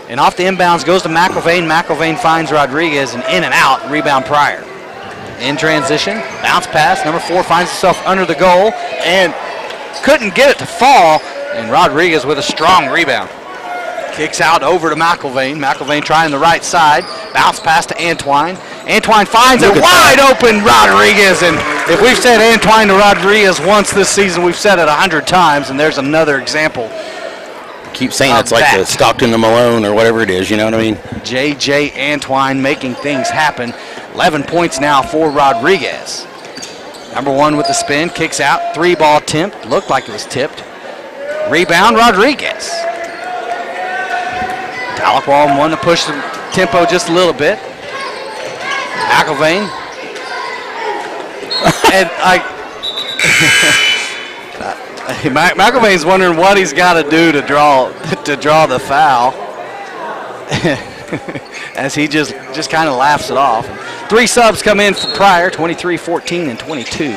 A: And off the inbounds goes to McIlvain. McIlvain finds Rodriguez and in and out. Rebound Pryor. In transition, bounce pass. Number 4 finds himself under the goal and couldn't get it to fall. And Rodriguez with a strong rebound. Kicks out over to McIlvain. McIlvain trying the right side. Bounce pass to Antwine. Antwine finds a wide open Rodriguez. And if we've said Antwine to Rodriguez once this season, we've said it 100 times. And there's another example.
B: Keep saying it's like the Stockton to Malone or whatever it is, you know what I mean?
A: J.J. Antwine making things happen. 11 points now for Rodriguez. Number 1 with the spin, kicks out, 3-ball attempt, looked like it was tipped. Rebound, Rodriguez. Tahlequah wanted to push the tempo just a little bit. McIlvain. And McIlvain's wondering what he's got to do to draw the foul. as he just kind of laughs it off. 3 subs come in for Pryor, 23, 14, and 22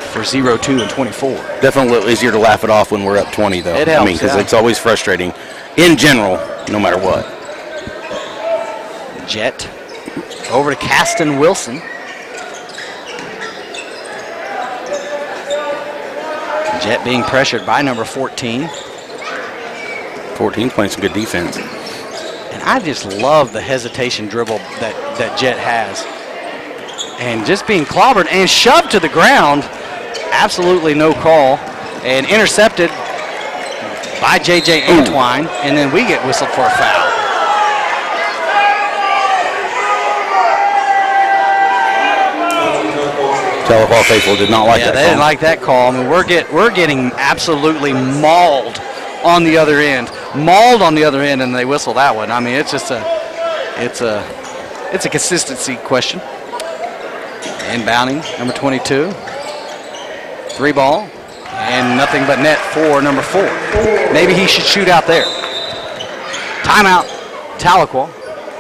A: for 0, 2, and 24.
B: Definitely a little easier to laugh it off when we're up 20, though.
A: It helps,
B: I mean, because
A: yeah.
B: it's always frustrating in general, no matter what.
A: Jet over to Caston Wilson. Jet being pressured by number 14.
B: 14's playing some good defense.
A: And I just love the hesitation dribble that Jet has. And just being clobbered and shoved to the ground. Absolutely no call. And intercepted by J.J. Antwine. And then we get whistled for a foul.
B: Tahlequah faithful did not like that
A: they
B: call.
A: didn't like that call. I mean, we're getting absolutely mauled on the other end. Mauled on the other end, and they whistle that one. I mean, it's just it's a consistency question. Inbounding, number 22. 3 ball, and nothing but net for number 4. Maybe he should shoot out there. Timeout, Tahlequah.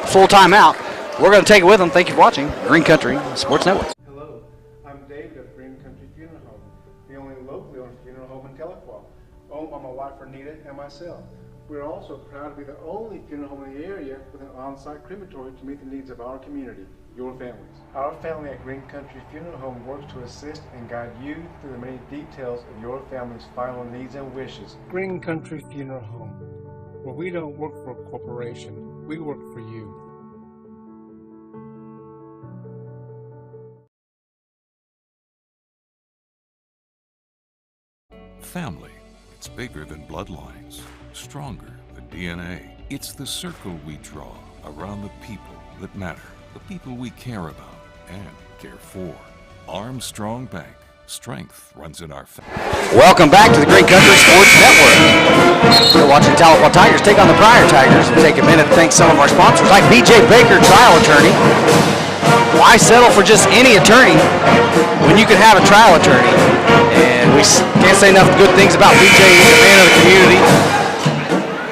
A: Full timeout. We're going to take it with him. Thank you for watching Green Country Sports Network.
H: Hello, I'm David of Green Country Funeral Home, the only locally owned funeral home in Tahlequah, owned by my wife Renita and myself. We're also proud to be the only funeral home in the area with an on-site crematory to meet the needs of our community, your families. Our family at Green Country Funeral Home works to assist and guide you through the many details of your family's final needs and wishes. Green Country Funeral Home, where we don't work for a corporation, we work for you.
F: Family, it's bigger than bloodlines, stronger than DNA. It's the circle we draw around the people that matter, the people we care about and care for. Armstrong Bank, strength runs in our family.
A: Welcome back to the Green Country Sports Network. You're watching Tahlequah Tigers take on the Pryor Tigers. We'll take a minute to thank some of our sponsors, like B.J. Baker, trial attorney. Why settle for just any attorney when you can have a trial attorney? And we can't say enough good things about B.J. He's a man of the community.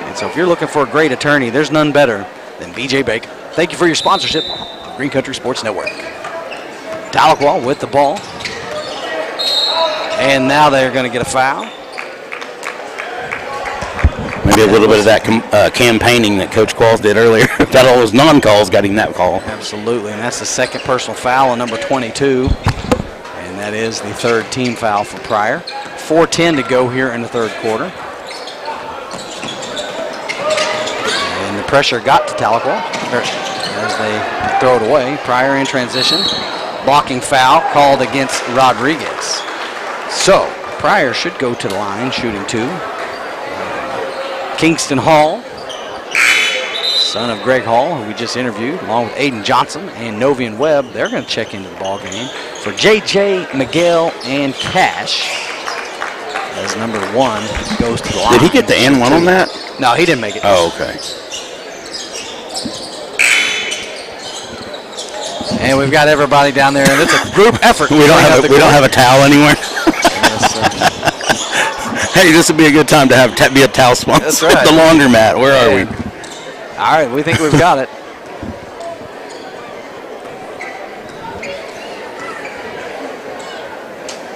A: And so if you're looking for a great attorney, there's none better than B.J. Baker. Thank you for your sponsorship of Green Country Sports Network. Tahlequah with the ball. And now they're going to get a foul.
B: Maybe a little bit of that campaigning that Coach Qualls did earlier. That all those non-calls got him that call.
A: Absolutely, and that's the second personal foul on number 22. And that is the 3rd team foul for Pryor. 4:10 to go here in the 3rd quarter. And the pressure got to Tahlequah as they throw it away. Pryor in transition. Blocking foul called against Rodriguez. So Pryor should go to the line, shooting 2. Kingston Hall, son of Greg Hall, who we just interviewed, along with Aiden Johnson and Novian Webb. They're going to check into the ball game for J.J., Miguel, and Cash as number 1 goes to the line.
B: Did he get the and 1 on that?
A: No, he didn't make it.
B: Oh, okay.
A: And we've got everybody down there, and it's a group effort.
B: We don't have a towel anywhere. Hey, this would be a good time to be a towel sponsor.
A: That's right.
B: The laundromat. Where are we?
A: All right, we think we've got it.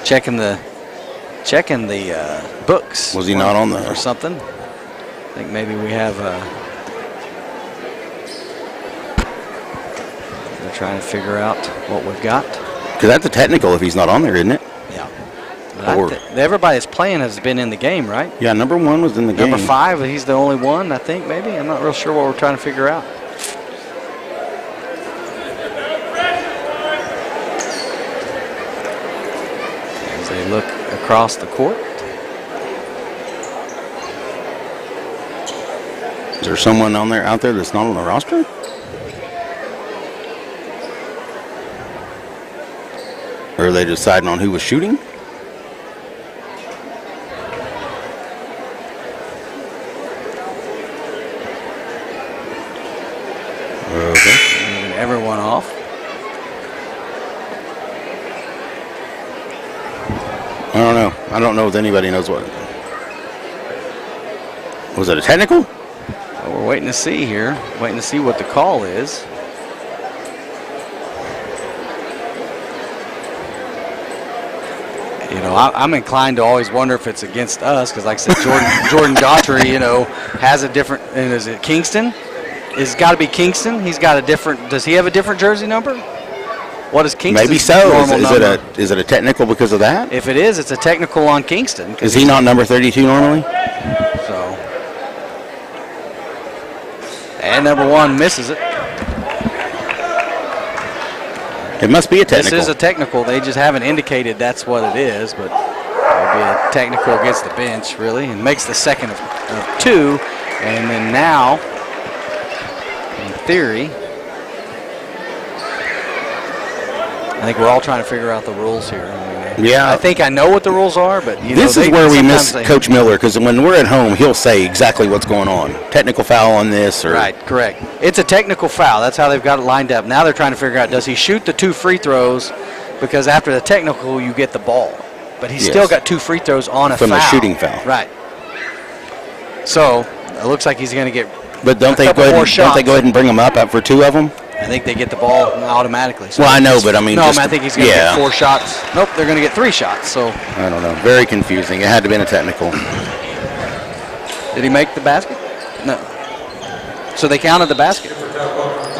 A: Checking the books.
B: Was he not on there
A: or something? I think maybe we have. They're trying to figure out what we've got.
B: Because that's a technical if he's not on there, isn't it?
A: Yeah. Everybody that's playing has been in the game, right?
B: Yeah, number 1 was in the game.
A: Number 5, he's the only one, I think, maybe. I'm not real sure what we're trying to figure out. As they look across the court.
B: Is there someone out there that's not on the roster? Or are they deciding on who was shooting? Okay.
A: Moving everyone off.
B: I don't know. I don't know if anybody knows what. Was it a technical?
A: Well, we're Waiting to see here. Waiting to see what the call is. You know, I'm inclined to always wonder if it's against us because, like I said, Jordan Daughtry, you know, has a different. And is it Kingston? It's got to be Kingston. He's got a different. Does he have a different jersey number? What is Kingston's
B: Maybe so.
A: normal number?
B: Is it a technical because of that?
A: If it is, it's a technical on Kingston.
B: Is he not number 32 normally?
A: So. And number 1 misses it.
B: It must be a technical.
A: This is a technical. They just haven't indicated that's what it is, but it'll be a technical against the bench, really, and makes the second of 2. And then now, in theory, I think we're all trying to figure out the rules here. I think I know what the rules are, but
B: this is where we miss Coach Miller, because when we're at home, he'll say exactly what's going on. Technical foul on this, or
A: right, correct. It's a technical foul. That's how they've got it lined up. Now they're trying to figure out, does he shoot the 2 free throws? Because after the technical, you get the ball, but he's still got 2 free throws on a
B: from
A: foul.
B: a shooting foul.
A: Right. So it looks like he's going to get.
B: But don't they go ahead and bring him up for 2 of them?
A: I think they get the ball automatically. So
B: well, I know, but I mean,
A: I think he's going to get 4 shots. Nope, they're going to get 3 shots. So
B: I don't know. Very confusing. It had to have been a technical.
A: Did he make the basket? No. So they counted the basket.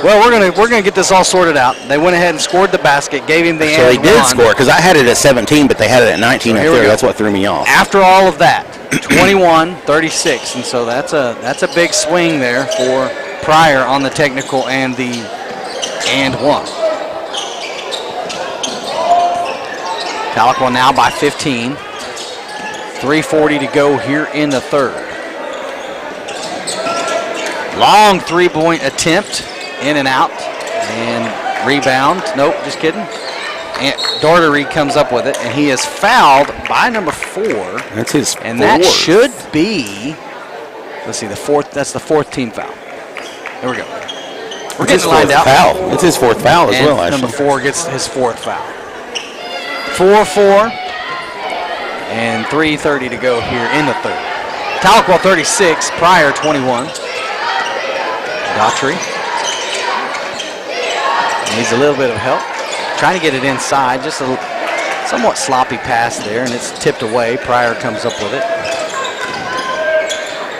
A: Well, we're gonna get this all sorted out. They went ahead and scored the basket, gave him the
B: So they did score, because I had it at 17, but they had it at 19 up there. That's what threw me off.
A: After all of that, 21-36, and so that's a big swing there for Pryor on the technical and the and 1. Tahlequah now by 15. 3:40 to go here in the third. Long 3-point attempt, in and out, and rebound. Nope, just kidding. And Daughtry comes up with it, and he is fouled by number 4.
B: That's his
A: and
B: fourth.
A: That should be, let's see, the 4th. That's the 4th team foul. There we go. We're getting lined out.
B: Foul. It's his 4th foul as well, actually.
A: Number 4 gets his 4th foul. 4-4, and 3:30 to go here in the third. Tahlequah 36, Pryor 21. Daughtry needs a little bit of help. Trying to get it inside, just a somewhat sloppy pass there, and it's tipped away. Pryor comes up with it.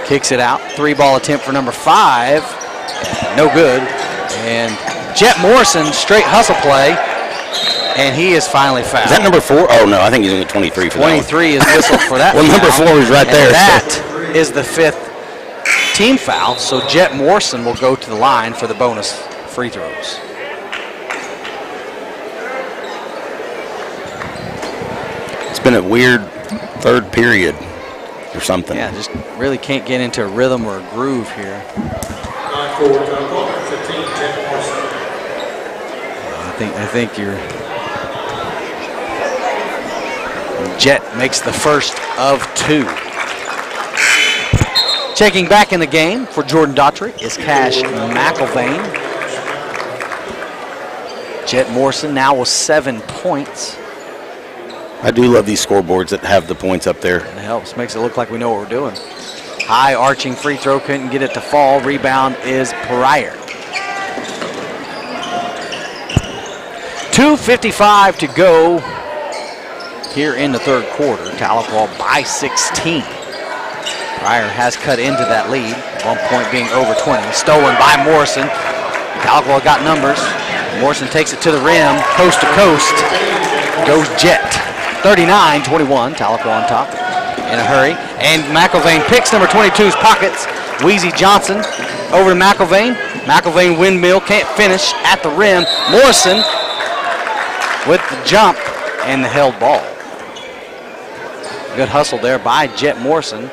A: Kicks it out. 3-ball attempt for number 5. No good. And Jet Morrison, straight hustle play, and he is finally fouled.
B: Is that number 4? Oh, no, I think he's in 23 for that
A: 23 is whistled for that.
B: Well, number 4 is right there.
A: That is the 5th team foul, so Jet Morrison will go to the line for the bonus free throws.
B: It's been a weird third period or something.
A: Yeah, just really can't get into a rhythm or a groove here.
C: 9-4, Tahlequah, 15, Jet Morrison.
A: I think your Jet makes the first of 2. Checking back in the game for Jordan Daughtry is Cash McElvain. Jet Morrison now with 7 points.
B: I do love these scoreboards that have the points up there.
A: It helps, makes it look like we know what we're doing. High arching free throw, couldn't get it to fall. Rebound is Pryor. 2:55 to go here in the third quarter. Tahlequah by 16. Pryor has cut into that lead. 1 point being over 20. Stolen by Morrison. Tahlequah got numbers. Morrison takes it to the rim, coast to coast. Goes Jet. 39-21. Tahlequah on top in a hurry. And McElvain picks number 22's pockets. Wheezy Johnson over to McElvain. McElvain windmill, can't finish at the rim. Morrison with the jump and the held ball. Good hustle there by Jet Morrison.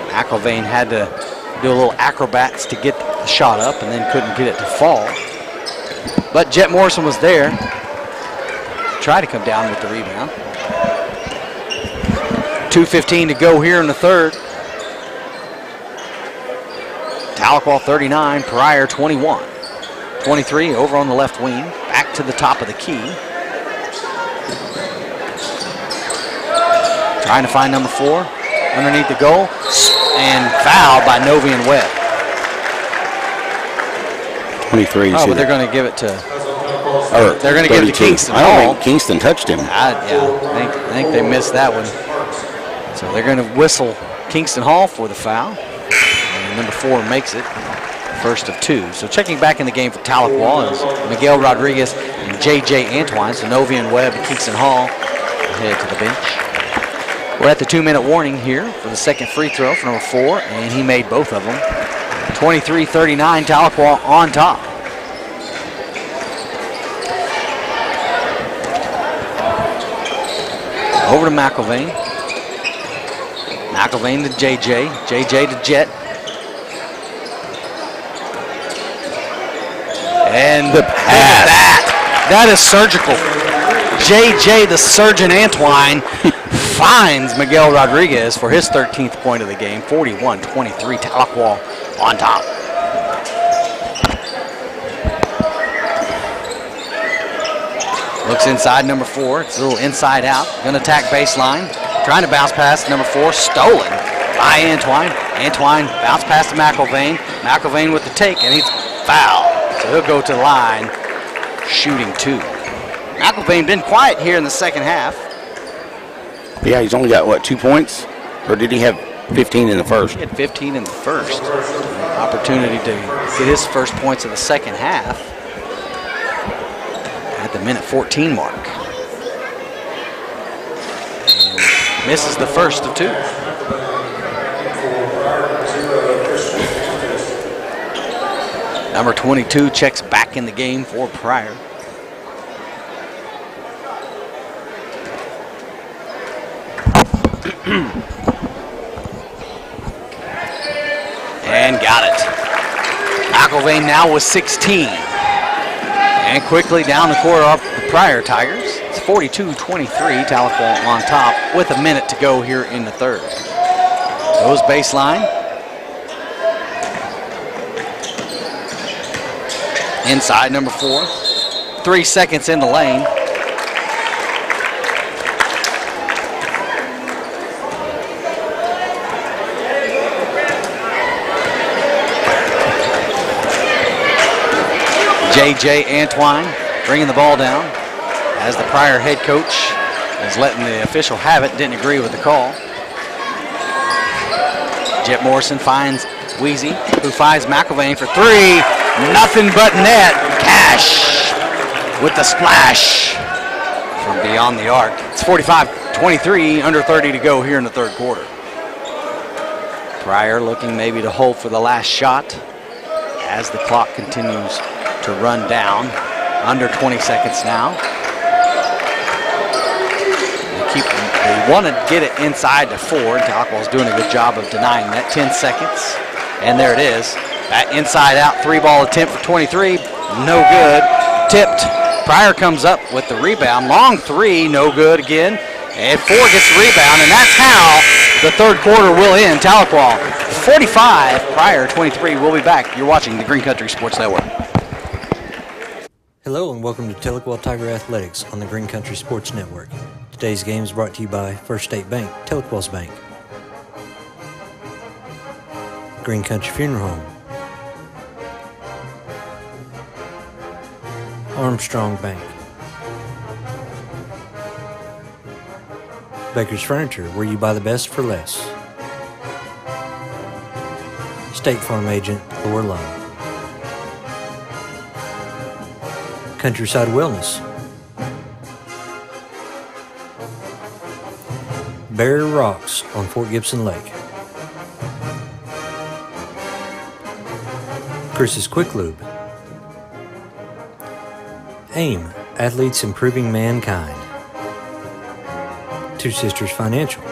A: McElvain had to do a little acrobats to get the shot up and then couldn't get it to fall. But Jet Morrison was there. Tried to come down with the rebound. 2:15 to go here in the third. Tahlequah 39, Pryor 21. 23 over on the left wing. Back to the top of the key. Trying to find number 4 underneath the goal. And fouled by Novian Webb.
B: 23.
A: Oh, but they're going to give it to.
B: Or
A: they're going to give it to Kingston
B: I don't
A: Hall.
B: think Kingston touched him.
A: I think they missed that one. So they're going to whistle Kingston Hall for the foul. And number 4 makes it. First of 2. So checking back in the game for Tahlequah is Miguel Rodriguez and J.J. Antoine. So Novian Webb and Kingston Hall head to the bench. We're at the 2-minute warning here for the second free throw for number 4, and he made both of them. 23-39, Tahlequah on top. Over to McIlvain. McIlvain to JJ. JJ to Jet. And the pass. That is surgical. JJ, the surgeon Antoine, finds Miguel Rodriguez for his 13th point of the game. 41-23, Tahlequah on top. Looks inside number 4. It's a little inside out. Going to attack baseline. Trying to bounce past number 4. Stolen by Antoine. Antoine bounce pass to McIlvain. McIlvain with the take, and he's fouled. So he'll go to the line, shooting 2. McIlvain been quiet here in the second half.
B: Yeah, he's only got, what, 2 points? Or did he have 15 in the first?
A: He had 15 in the first. Opportunity to get his first points of the second half at the minute 14 mark. And misses the first of 2. Number 22 checks back in the game for Pryor. And got it. McIlvain now with 16. And quickly down the court up the Pryor Tigers. It's 42-23, Tahlequah on top with a minute to go here in the third. Goes baseline. Inside number 4. 3 seconds in the lane. J.J. Antoine bringing the ball down as the Pryor head coach is letting the official have it, didn't agree with the call. Jet Morrison finds Wheezy, who finds McIlvain for 3. Nothing but net. Cash with the splash from beyond the arc. It's 45-23, under 30 to go here in the third quarter. Pryor looking maybe to hold for the last shot as the clock continues to run down. Under 20 seconds now. They want to get it inside to 4. Tahlequah's doing a good job of denying that. 10 seconds. And there it is. That inside out 3-ball attempt for 23. No good. Tipped. Pryor comes up with the rebound. Long 3. No good again. And 4 gets the rebound. And that's how the third quarter will end. Tahlequah 45. Pryor 23. We'll be back. You're watching the Green Country Sports Network.
G: Hello and welcome to Tahlequah Tiger Athletics on the Green Country Sports Network. Today's game is brought to you by First State Bank, Tahlequah's Bank. Green Country Funeral Home. Armstrong Bank. Baker's Furniture, where you buy the best for less. State Farm Agent, Laura Love. Countryside Wellness. Barrier Rocks on Fort Gibson Lake. Chris's Quick Lube. AIM, Athletes Improving Mankind. Two Sisters Financial.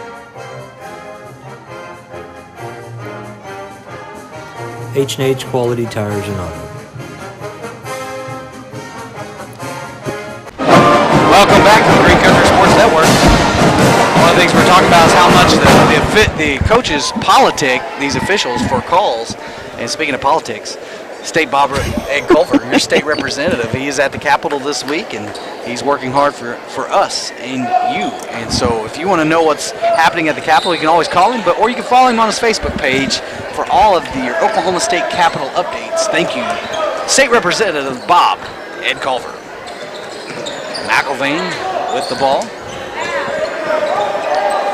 G: H&H Quality Tires and Auto.
A: Welcome back to the Green Country Sports Network. One of the things we're talking about is how much the coaches politic these officials for calls. And speaking of politics, State Bob Ed Culver, your state representative, he is at the Capitol this week, and he's working hard for us and you. And so if you want to know what's happening at the Capitol, you can always call him, or you can follow him on his Facebook page for all of the Oklahoma State Capitol updates. Thank you, State Representative Bob Ed Culver. McIlvain with the ball.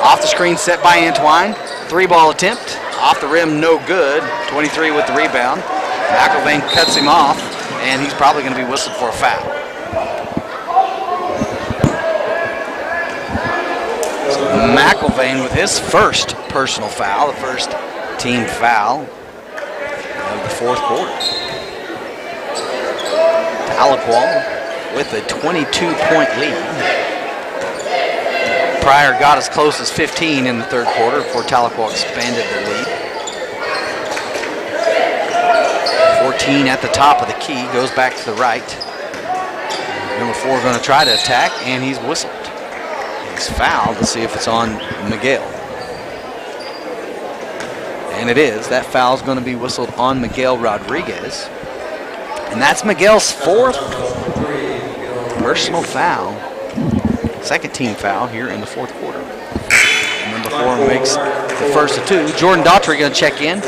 A: Off the screen set by Antwine. 3-ball attempt. Off the rim, no good. 23 with the rebound. McIlvain cuts him off, and he's probably going to be whistled for a foul. So McIlvain with his first personal foul, the first team foul of the fourth quarter. Tahlequah with a 22-point lead. Pryor got as close as 15 in the third quarter before Tahlequah expanded their lead. 14 at the top of the key, goes back to the right. Number 4 going to try to attack, and he's whistled. He's fouled. Let's see if it's on Miguel. And it is. That foul's going to be whistled on Miguel Rodriguez. And that's Miguel's 4th personal foul. Second team foul here in the fourth quarter. And number 4 makes the first of 2. Jordan Daughtry going to check in.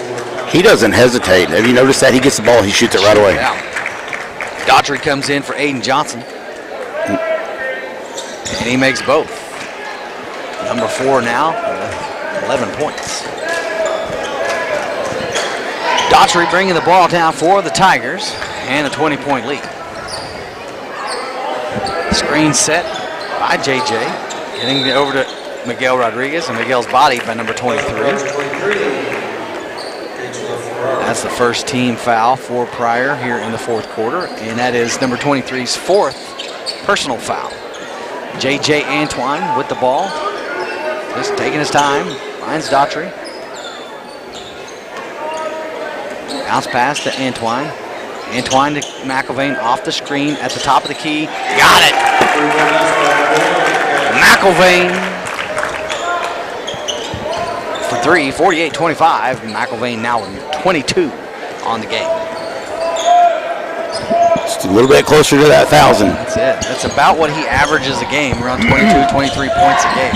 B: He doesn't hesitate. Have you noticed that? He gets the ball, he shoots it right away.
A: Yeah. Daughtry comes in for Aiden Johnson. And he makes both. Number 4 now, 11 points. Daughtry bringing the ball down for the Tigers and a 20-point lead. Screen set by JJ, getting it over to Miguel Rodriguez, and Miguel's bodied by number 23. That's the first team foul for Pryor here in the fourth quarter, and that is number 23's 4th personal foul. JJ Antwine with the ball, just taking his time, finds Daughtry. Bounce pass to Antwine. Antwine to McIlvain off the screen at the top of the key. Got it! McIlvain for 3, 48-25. McIlvain now with 22 on the game.
B: Just a little bit closer to that 1,000.
A: That's it. That's about what he averages a game, around 22, 23 points a game.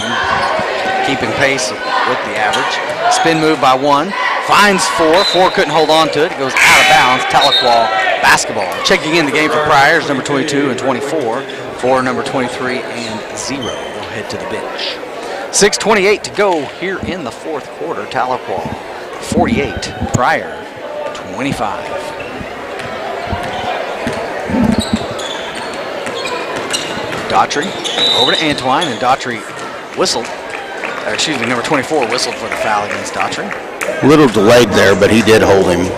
A: Keeping pace with the average. Spin move by 1. Finds 4. 4 couldn't hold on to it. It goes out of bounds. Tahlequah basketball. Checking in the game for Pryor is number 22 and 24. For number 23 and 0. They'll head to the bench. 6:28 to go here in the fourth quarter. Tahlequah 48. Pryor 25. Daughtry over to Antwine, and Daughtry whistled. Number 24 whistled for the foul against Daughtry.
B: A little delayed there, but he did hold him.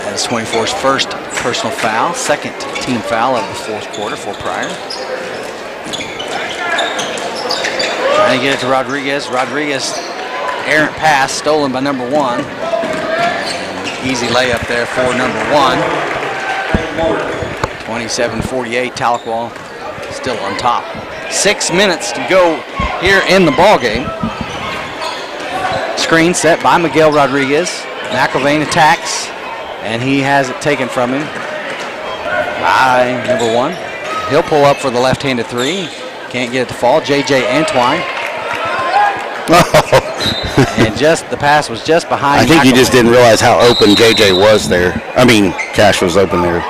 A: That is 24's first personal foul, second team foul of the fourth quarter for Pryor. Trying to get it to Rodriguez. Rodriguez, errant pass, stolen by number 1. Easy layup there for number 1. 27-48, Tahlequah still on top. 6 minutes to go here in the ball game. Screen set by Miguel Rodriguez. McIlvain attacks, and he has it taken from him by number 1. He'll pull up for the left-handed 3. Can't get it to fall. JJ Antwine. And just the pass was just behind.
B: I think
A: McIlvain.
B: he just didn't realize how open JJ was there. I mean, Cash was open there.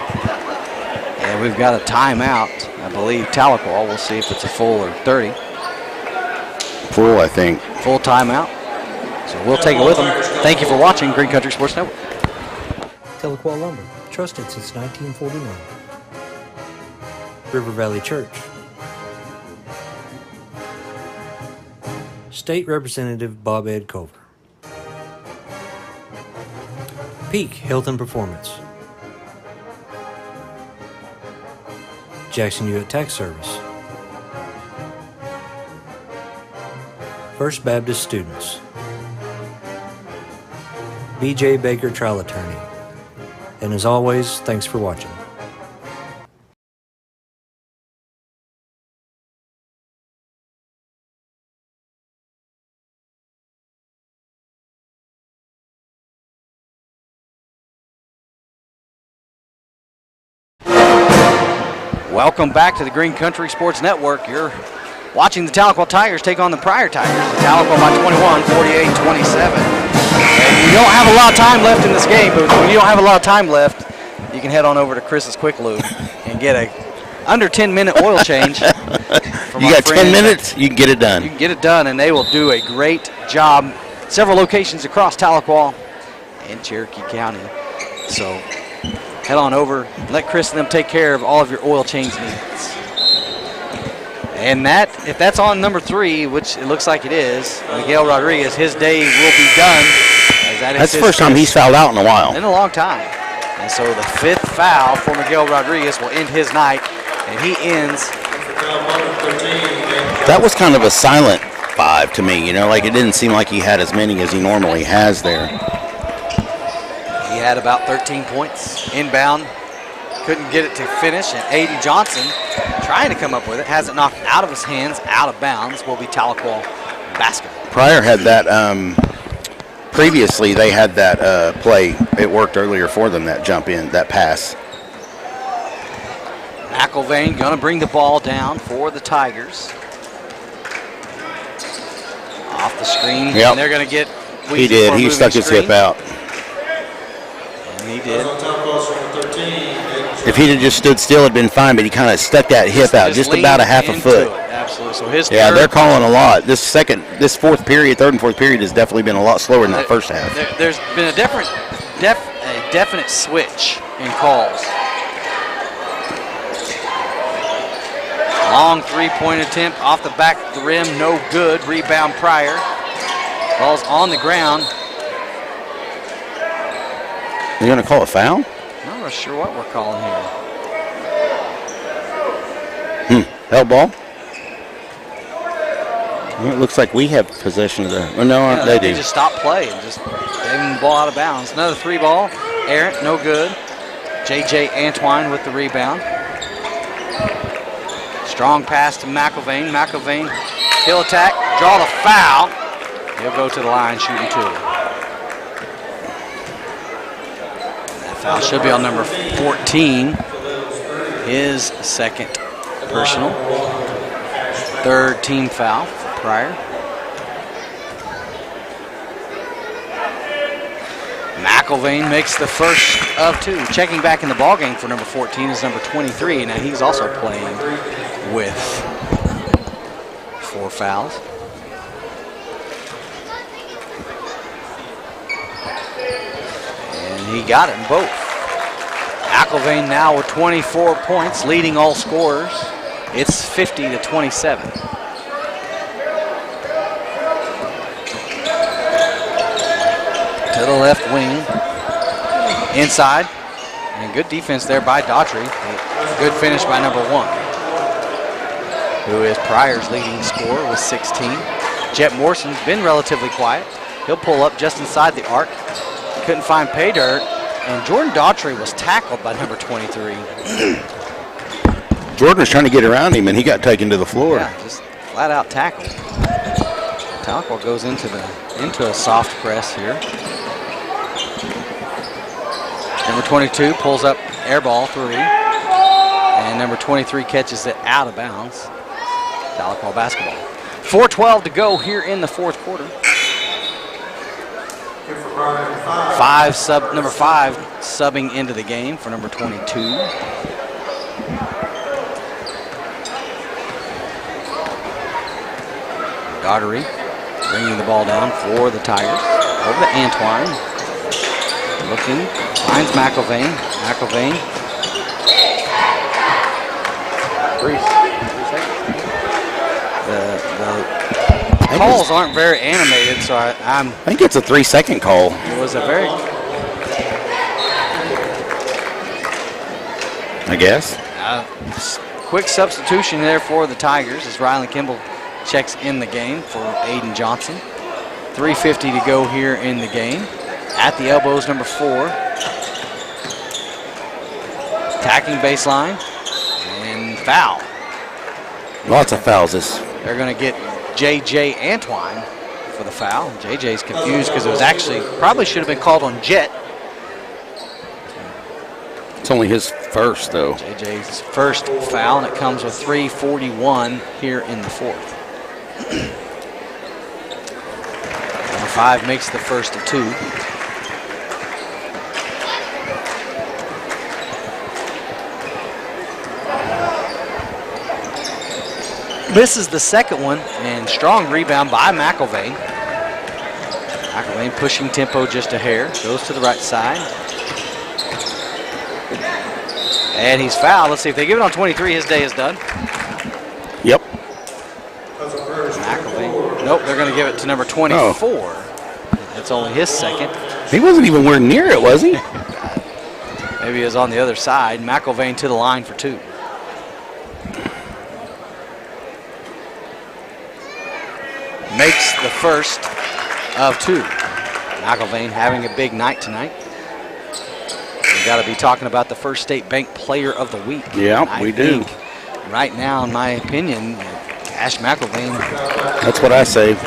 A: And we've got a timeout. I believe Tahlequah. We'll see if it's a full or 30.
B: Full, I think.
A: Full timeout. So we'll take it with them. Thank you for watching Green Country Sports Network.
G: Tahlequah Lumber, trusted since 1949. River Valley Church. State Representative Bob Ed Culver. Peak Health and Performance. Jackson Hewitt Tax Service. First Baptist Students. B.J. Baker Trial Attorney. And as always, thanks for watching.
A: Welcome back to the Green Country Sports Network, your watching the Tahlequah Tigers take on the Pryor Tigers. The Tahlequah by 21, 48-27. And you don't have a lot of time left in this game, but when you don't have a lot of time left, you can head on over to Chris's Quick Lube and get a under 10-minute oil change.
B: You got 10 minutes, you can get it done.
A: You can get it done, and they will do a great job. Several locations across Tahlequah and Cherokee County. So head on over, let Chris and them take care of all of your oil change needs. And that, if that's on number 3, which it looks like it is, Miguel Rodriguez, his day will be done.
B: That's the first time he's fouled out in a while.
A: In a long time. And so the 5th foul for Miguel Rodriguez will end his night, and he ends.
B: That was kind of a silent 5 to me, you know, like it didn't seem like he had as many as he normally has there.
A: He had about 13 points inbound. Couldn't get it to finish, and Aiden Johnson trying to come up with it, has it knocked out of his hands, out of bounds, will be Tahlequah basketball.
B: Pryor had that, previously they had that play, it worked earlier for them, that jump in, that pass.
A: McElvain gonna bring the ball down for the Tigers. Off the screen, and they're gonna get.
B: He did, he stuck his hip out.
A: And he did.
B: If he'd have just stood still, it'd been fine, but he kind of stuck that hip out, just about a half a foot.
A: Absolutely. So his
B: they're calling a lot. This third and fourth period has definitely been a lot slower than that first half.
A: There's been a definite switch in calls. Long 3-point attempt off the back of the rim, no good. Rebound Pryor. Ball's on the ground.
B: You gonna call a foul?
A: I'm not sure what we're calling here.
B: Hell ball. Well, it looks like we have possession of the. Oh, no, they do.
A: They just stopped play and just gave him the ball out of bounds. Another 3 ball. Errant, no good. J.J. Antwine with the rebound. Strong pass to McElvain. McElvain, he'll attack, draw the foul. He'll go to the line shooting 2. That foul should be on number 14. His second personal. 3rd team foul for Pryor. McElvain makes the first of 2. Checking back in the ballgame for number 14 is number 23. Now he's also playing with 4 fouls. And he got it in both. McElvain now with 24 points, leading all scorers. It's 50-27. To the left wing, inside, and good defense there by Daughtry. Good finish by number 1, who is Pryor's leading scorer with 16. Jet Morrison's been relatively quiet. He'll pull up just inside the arc. Couldn't find pay dirt, and Jordan Daughtry was tackled by number 23.
B: Jordan was trying to get around him, and he got taken to the floor.
A: Yeah, just flat out tackled. Tahlequah goes into a soft press here. Number 22 pulls up air ball 3, and number 23 catches it out of bounds. Tahlequah basketball. 4:12 to go here in the 4th quarter. Number 5 subbing into the game for number 22. Daughtry bringing the ball down for the Tigers. Over to Antwine. Looking, finds McElvain. McElvain. 3 seconds. The calls aren't very animated, so I
B: think it's a 3-second call.
A: It was a very.
B: I guess.
A: Quick substitution there for the Tigers as Rylan Kimball checks in the game for Aiden Johnson. 3:50 to go here in the game. At the elbows, number 4. Attacking baseline and foul.
B: Lots of fouls.
A: They're going to get J.J. Antwine for the foul. J.J.'s confused because it was actually probably should have been called on Jet.
B: It's only his first, though.
A: JJ's first foul, and it comes with 3:41 here in the fourth. Number 5 makes the first of 2. Misses the second one, and strong rebound by McIlvain. McIlvain pushing tempo just a hair, goes to the right side. And he's fouled. Let's see if they give it on 23, his day is done.
B: Yep.
A: McIlvain. Nope, they're going to give it to number 24. Oh. That's only his second.
B: He wasn't even where near it, was he?
A: Maybe he was on the other side. McIlvain to the line for 2. Makes the first of 2. McIlvain having a big night tonight. We've got to be talking about the First State Bank Player of the Week.
B: Yeah, we do.
A: Right now, in my opinion, Cash McIlvain.
B: That's what I say.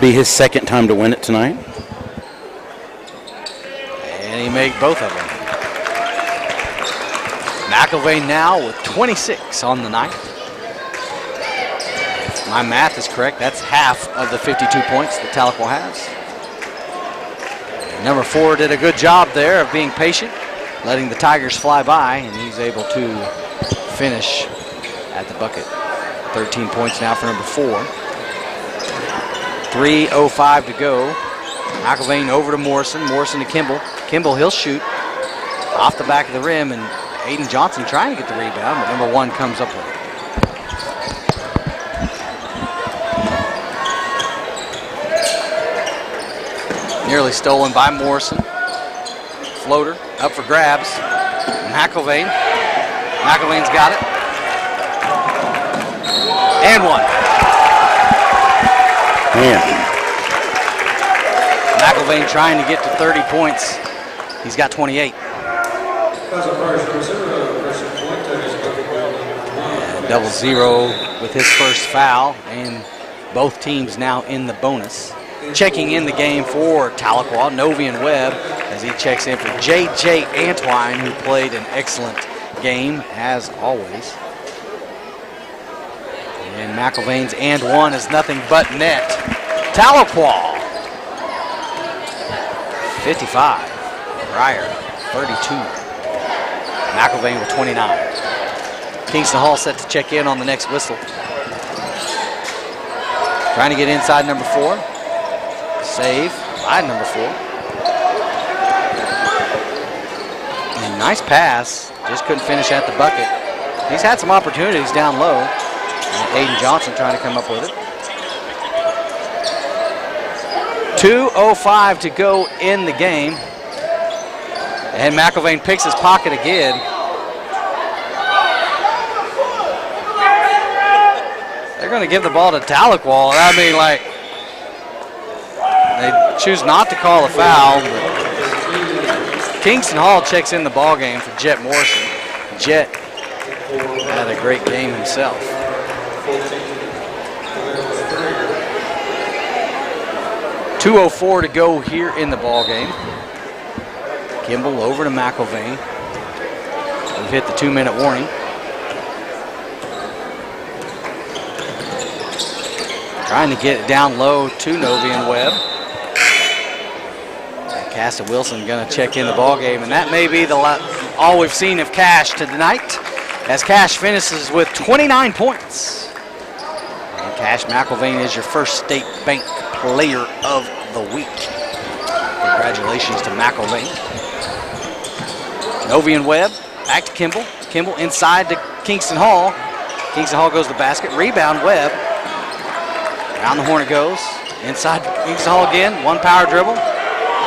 B: Be his second time to win it tonight.
A: And he made both of them. McIlvain now with 26 on the night. If my math is correct, that's half of the 52 points that Tahlequah has. Number 4 did a good job there of being patient, letting the Tigers fly by, and he's able to finish at the bucket. 13 points now for number 4. 3:05 to go. McIlvain over to Morrison. Morrison to Kimball. Kimball, he'll shoot off the back of the rim, and Aiden Johnson trying to get the rebound, but number 1 comes up with it. Nearly stolen by Morrison. Floater up for grabs. McIlvain. McIlvain's got it. And 1.
B: Man.
A: McIlvain trying to get to 30 points. He's got 28. And double zero with his first foul, and both teams now in the bonus. Checking in the game for Tahlequah, Novian Webb, as he checks in for J.J. Antwine, who played an excellent game, as always. And McIlvain's and 1 is nothing but net. Tahlequah, 55. Pryor, 32. McIlvain with 29. Kingston Hall set to check in on the next whistle. Trying to get inside number 4. Save by number 4. And nice pass. Just couldn't finish at the bucket. He's had some opportunities down low. And Aiden Johnson trying to come up with it. 2:05 to go in the game. And McIlvain picks his pocket again. They're going to give the ball to Tahlequah. I mean, like, they choose not to call a foul, but Kingston Hall checks in the ball game for Jet Morrison. Jet had a great game himself. .204 to go here in the ball game. Kimball over to McIlvain. We've hit the 2-minute warning. Trying to get it down low to Novian Webb. Cassie Wilson going to check in the ball game, and that may be all we've seen of Cash tonight, as Cash finishes with 29 points. And Cash McIlvain is your First State Bank Player of the Week. Congratulations to McIlvain. Novian Webb back to Kimball. Kimball inside to Kingston Hall. Kingston Hall goes to the basket. Rebound Webb. Around the horn it goes. Inside to Kingston Hall again. 1 power dribble.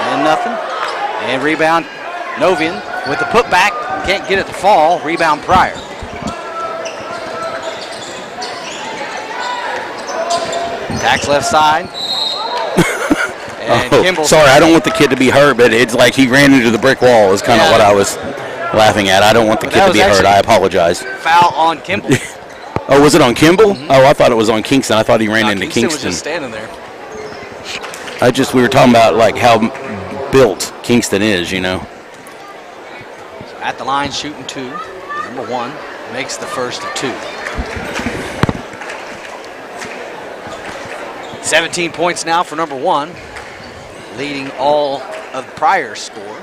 A: And nothing. And rebound Novian with the putback. Can't get it to fall. Rebound Pryor. Attacks left side. And Kimball.
B: Sorry, I don't want the kid to be hurt, but it's like he ran into the brick wall is kind of what I was laughing at. I don't want the kid to be hurt. I apologize.
A: Foul on Kimball.
B: Oh, was it on Kimball? Mm-hmm. Oh, I thought it was on Kingston. I thought he ran into Kingston.
A: Was just standing there.
B: We were talking about like how built Kingston is, you know.
A: At the line, shooting 2. Number 1 makes the first of 2. 17 points now for number 1, leading all of Pryor's score.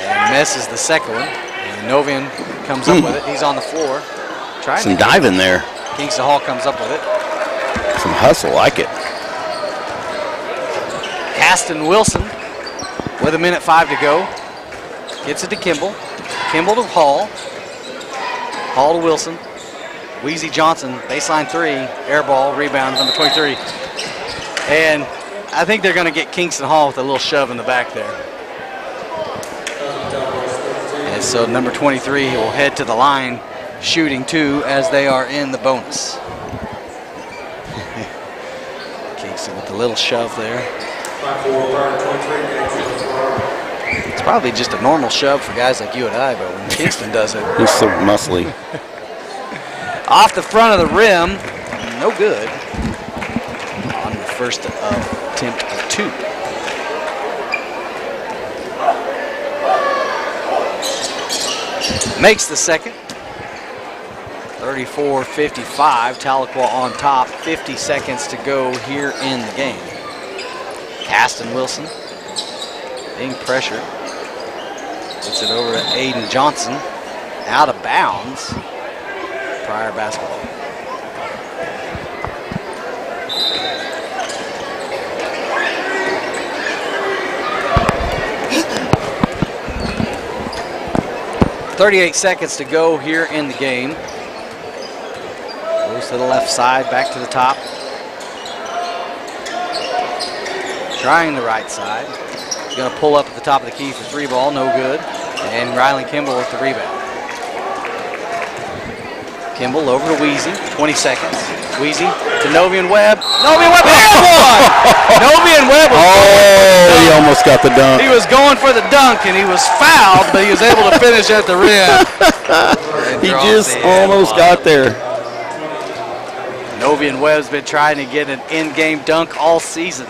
A: And misses the second one. And Novian comes up with it. He's on the floor.
B: Some diving there.
A: Kingston Hall comes up with it.
B: Some hustle, like it.
A: Caston Wilson with 1:05 to go. Gets it to Kimball. Kimball to Hall. Hall to Wilson. Weezy Johnson, baseline 3, air ball, rebound, number 23. And I think they're going to get Kingston Hall with a little shove in the back there. And so number 23 will head to the line, shooting 2 as they are in the bonus. Kingston with a little shove there. It's probably just a normal shove for guys like you and I, but when Kingston does it.
B: He's so muscly.
A: Off the front of the rim, no good. On the first attempt of 2. Makes the second. 34-55, Tahlequah on top. 50 seconds to go here in the game. Caston Wilson being pressured. Gets it over to Aiden Johnson. Out of bounds. Pryor basketball. .38 seconds to go here in the game. Goes to the left side, back to the top. Trying the right side. He's going to pull up at the top of the key for 3 ball, no good. And Rylan Kimball with the rebound. Kimball over to Weezy, 20 seconds. Weezy to Novian Webb. Novian Webb and one! Novian Webb was
B: he almost got the dunk.
A: He was going for the dunk and he was fouled, but he was able to finish at the rim.
B: He just almost got there.
A: Novian Webb's been trying to get an in-game dunk all season.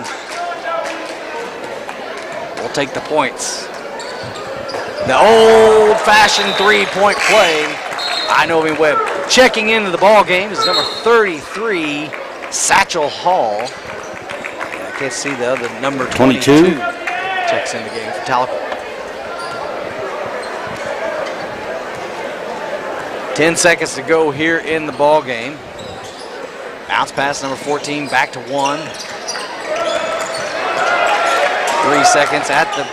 A: We'll take the points. The old-fashioned three-point play by Novian Webb. Checking into the ball game is number 33, Satchel Hall. I can't see the other number 22. Checks in the game for Tahlequah. 10 seconds to go here in the ball game. Bounce pass number 14 back to 1. 3 seconds at the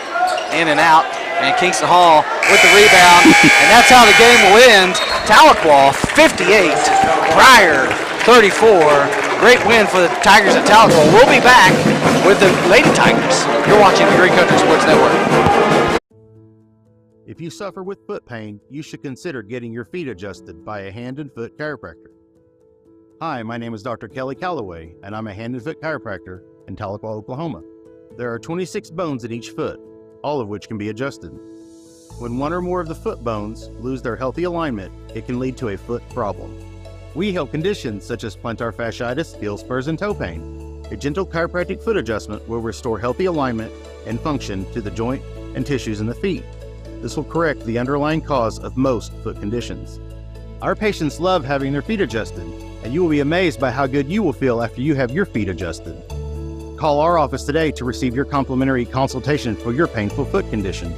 A: in and out. And Kingston Hall with the rebound. And that's how the game will end. Tahlequah 58, Pryor 34. Great win for the Tigers at Tahlequah. We'll be back with the Lady Tigers. You're watching the Green Country Sports Network.
K: If you suffer with foot pain, you should consider getting your feet adjusted by a hand and foot chiropractor. Hi, my name is Dr. Kelly Calloway, and I'm a hand and foot chiropractor in Tahlequah, Oklahoma. There are 26 bones in each foot, all of which can be adjusted. When one or more of the foot bones lose their healthy alignment, it can lead to a foot problem. We help conditions such as plantar fasciitis, heel spurs, and toe pain. A gentle chiropractic foot adjustment will restore healthy alignment and function to the joint and tissues in the feet. This will correct the underlying cause of most foot conditions. Our patients love having their feet adjusted, and you will be amazed by how good you will feel after you have your feet adjusted. Call our office today to receive your complimentary consultation for your painful foot condition.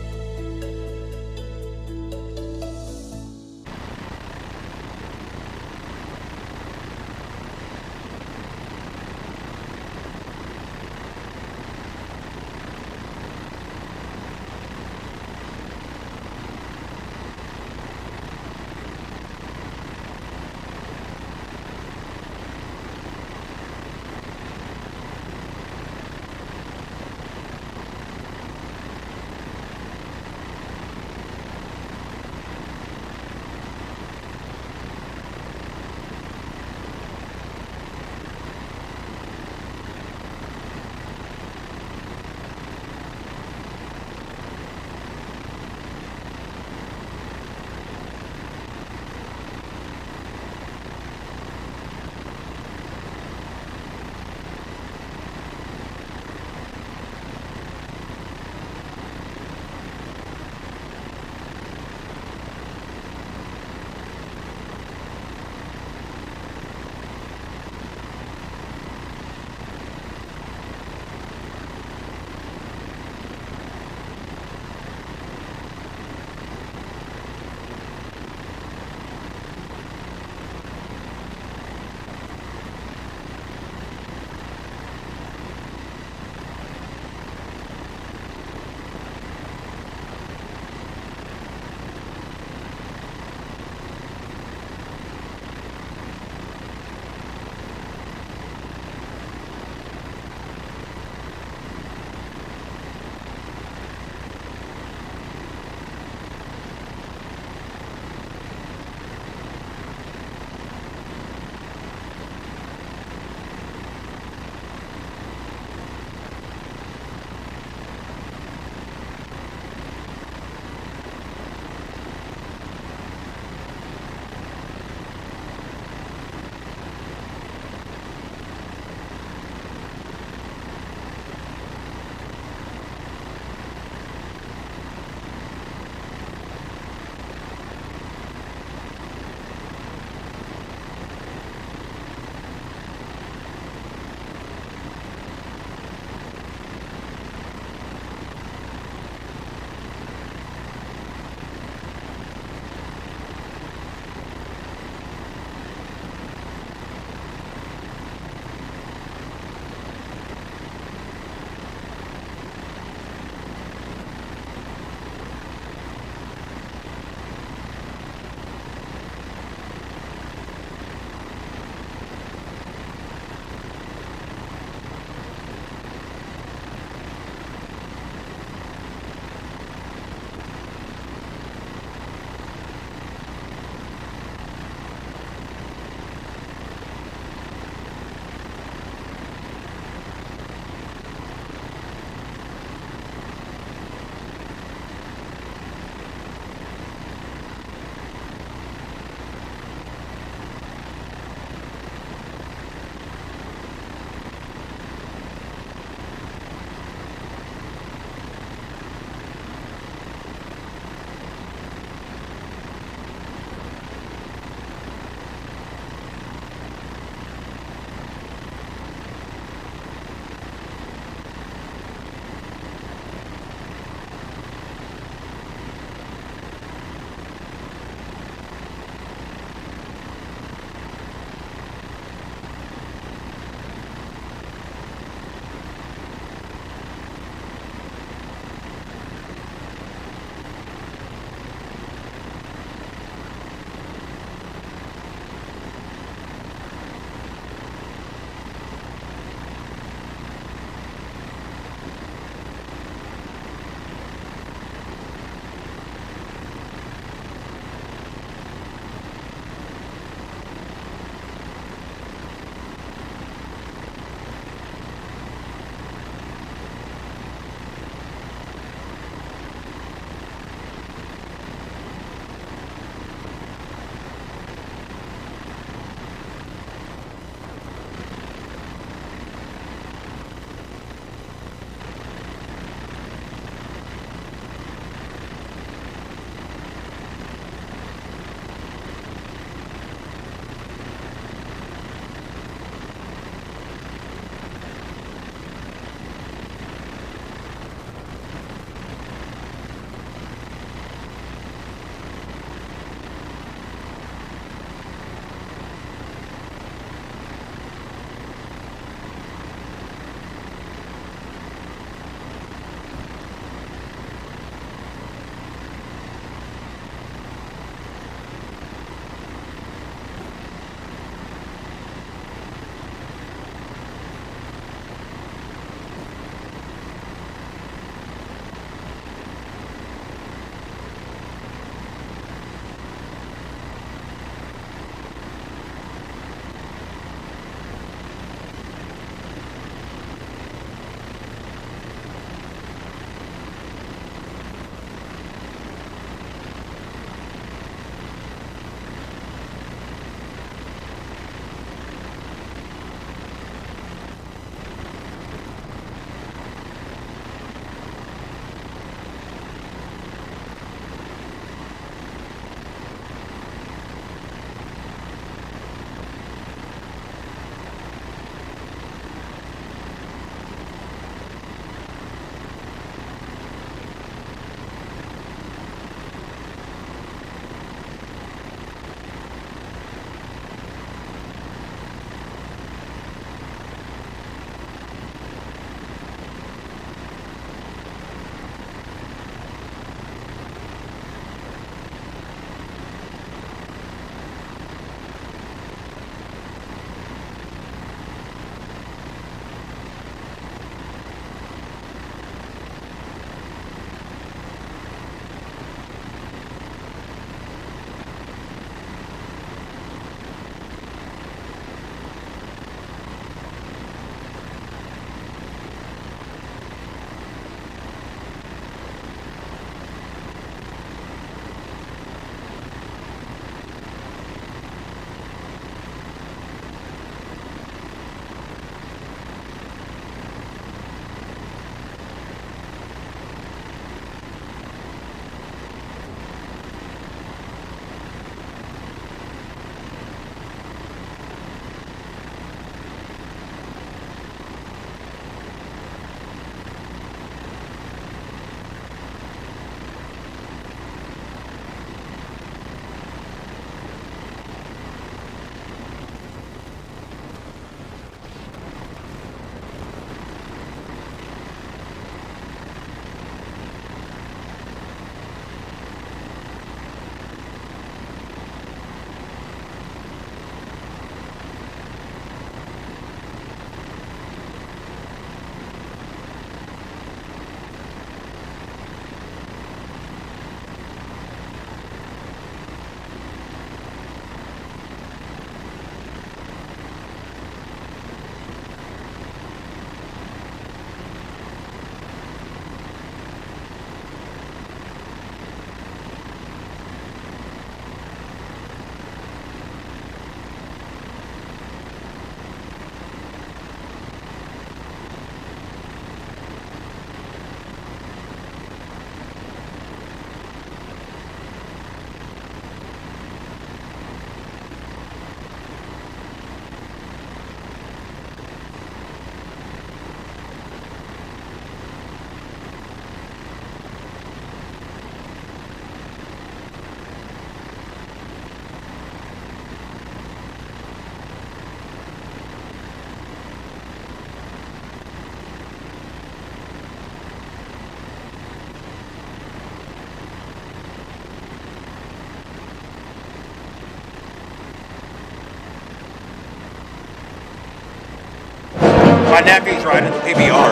N: My nephew's riding the PBR.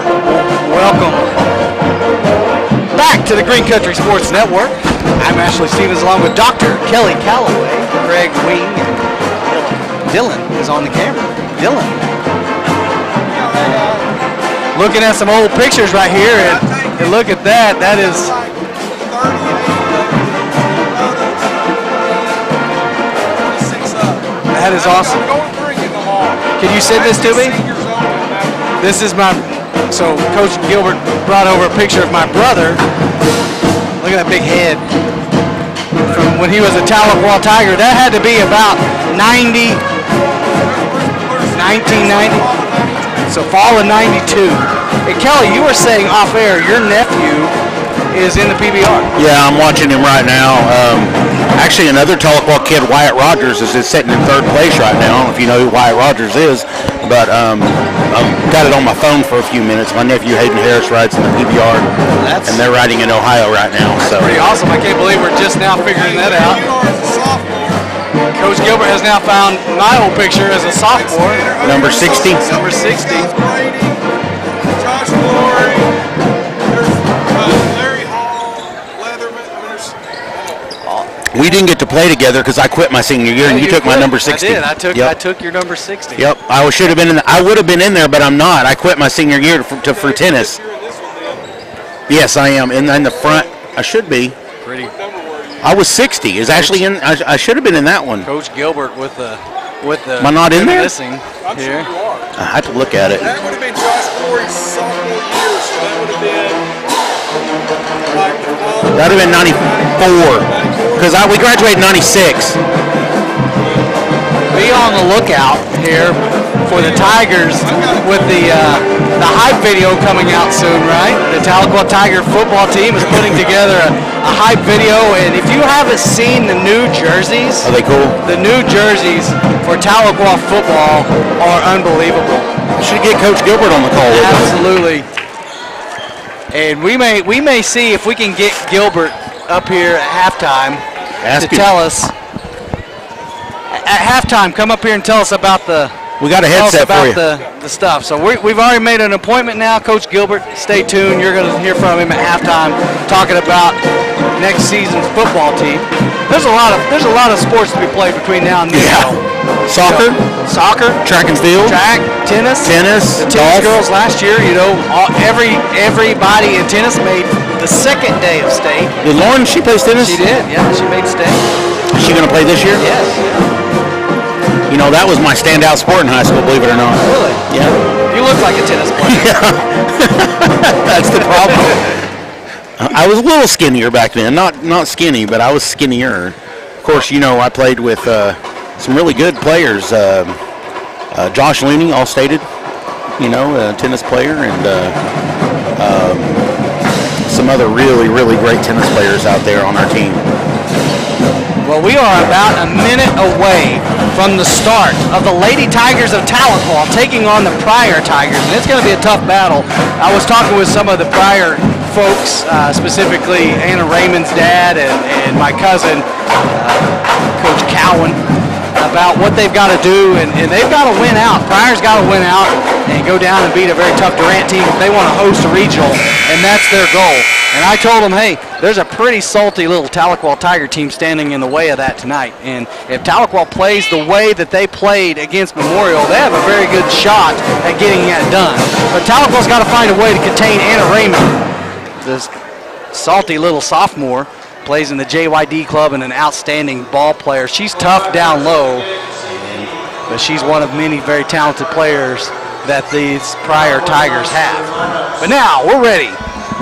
A: Welcome back to the Green Country Sports Network. I'm Ashley Stevens along with Dr. Kelly Calloway, Craig Wing, and Dylan is on the camera. Dylan. Looking at some old pictures right here, and look at that. That is... That is awesome. Can you send this to me? This is my, so Coach Gilbert brought over a picture of my brother. Look at that big head. From when he was a Tahlequah Tiger. That had to be about 1990. So fall of 92. Hey Kelly, you were saying off air, your nephew is in the PBR.
B: Yeah, I'm watching him right now. Actually, another Tahlequah kid, Wyatt Rogers, is sitting in third place right now. I don't know if you know who Wyatt Rogers is, but I've got it on my phone for a few minutes. My nephew Hayden Harris rides in the PBR, and they're riding in Ohio right now. So
A: pretty awesome. I can't believe we're just now figuring that out. Coach Gilbert has now found my old picture as a sophomore.
B: Number 60.
A: Number 60.
D: Josh Glory. Larry Hall, Leatherman.
B: We didn't get to play together because I quit my senior year, and you took my number 60.
A: I did. I took your number 60.
B: Yep. I should have been in. I would have been in there, but I'm not. I quit my senior year for tennis. Yes, I am in the front. I should be.
A: Pretty.
B: I was 60. Is actually in. I should have been in that one.
A: Coach Gilbert with the.
B: Am I not in there?
A: Here.
D: Sure you are.
B: I have to look at it.
D: That would have been Josh Glory's sophomore year, so that would have been like
B: That would have been 94, because we graduated in 96.
A: Be on the lookout here for the Tigers with the hype video coming out soon, right? The Tahlequah Tiger football team is putting together a hype video, and if you haven't seen the new jerseys,
B: are they cool?
A: The new jerseys for Tahlequah football are unbelievable.
B: Should get Coach Gilbert on the call.
A: Absolutely. And we may see if we can get Gilbert up here at halftime to tell us. At halftime, come up here and tell us about the.
B: We got a headset for you.
A: The stuff. So we've already made an appointment now. Coach Gilbert, stay tuned. You're going to hear from him at halftime, talking about next season's football team. There's a lot of sports to be played between now and then.
B: Yeah. Soccer, track and field,
A: tennis. The tennis
B: golf.
A: girls last year, everybody in tennis made the second day of state.
B: Did Lauren? She plays tennis.
A: She did. Yeah, she made state.
B: Is she going to play this year?
A: Yes.
B: You know, that was my standout sport in high school, believe it or not.
A: Really?
B: Yeah.
A: You look like a tennis player.
B: That's the problem. I was a little skinnier back then. Not skinny, but I was skinnier. Of course, I played with some really good players. Josh Looney, all-stated, tennis player, and some other really, really great tennis players out there on our team.
A: Well, we are about a minute away from the start of the Lady Tigers of Tahlequah taking on the Pryor Tigers, and it's going to be a tough battle. I was talking with some of the Pryor folks, specifically Anna Raymond's dad and my cousin, Coach Cowan, about what they've got to do, and they've got to win out. Pryor's got to win out and go down and beat a very tough Durant team if they want to host a regional, and that's their goal. And I told them, hey, there's a pretty salty little Tahlequah Tiger team standing in the way of that tonight. And if Tahlequah plays the way that they played against Memorial, they have a very good shot at getting that done. But Tahlequah's got to find a way to contain Anna Raymond. This salty little sophomore plays in the JYD club and an outstanding ball player. She's tough down low, but she's one of many very talented players that these Pryor Tigers have. But now we're ready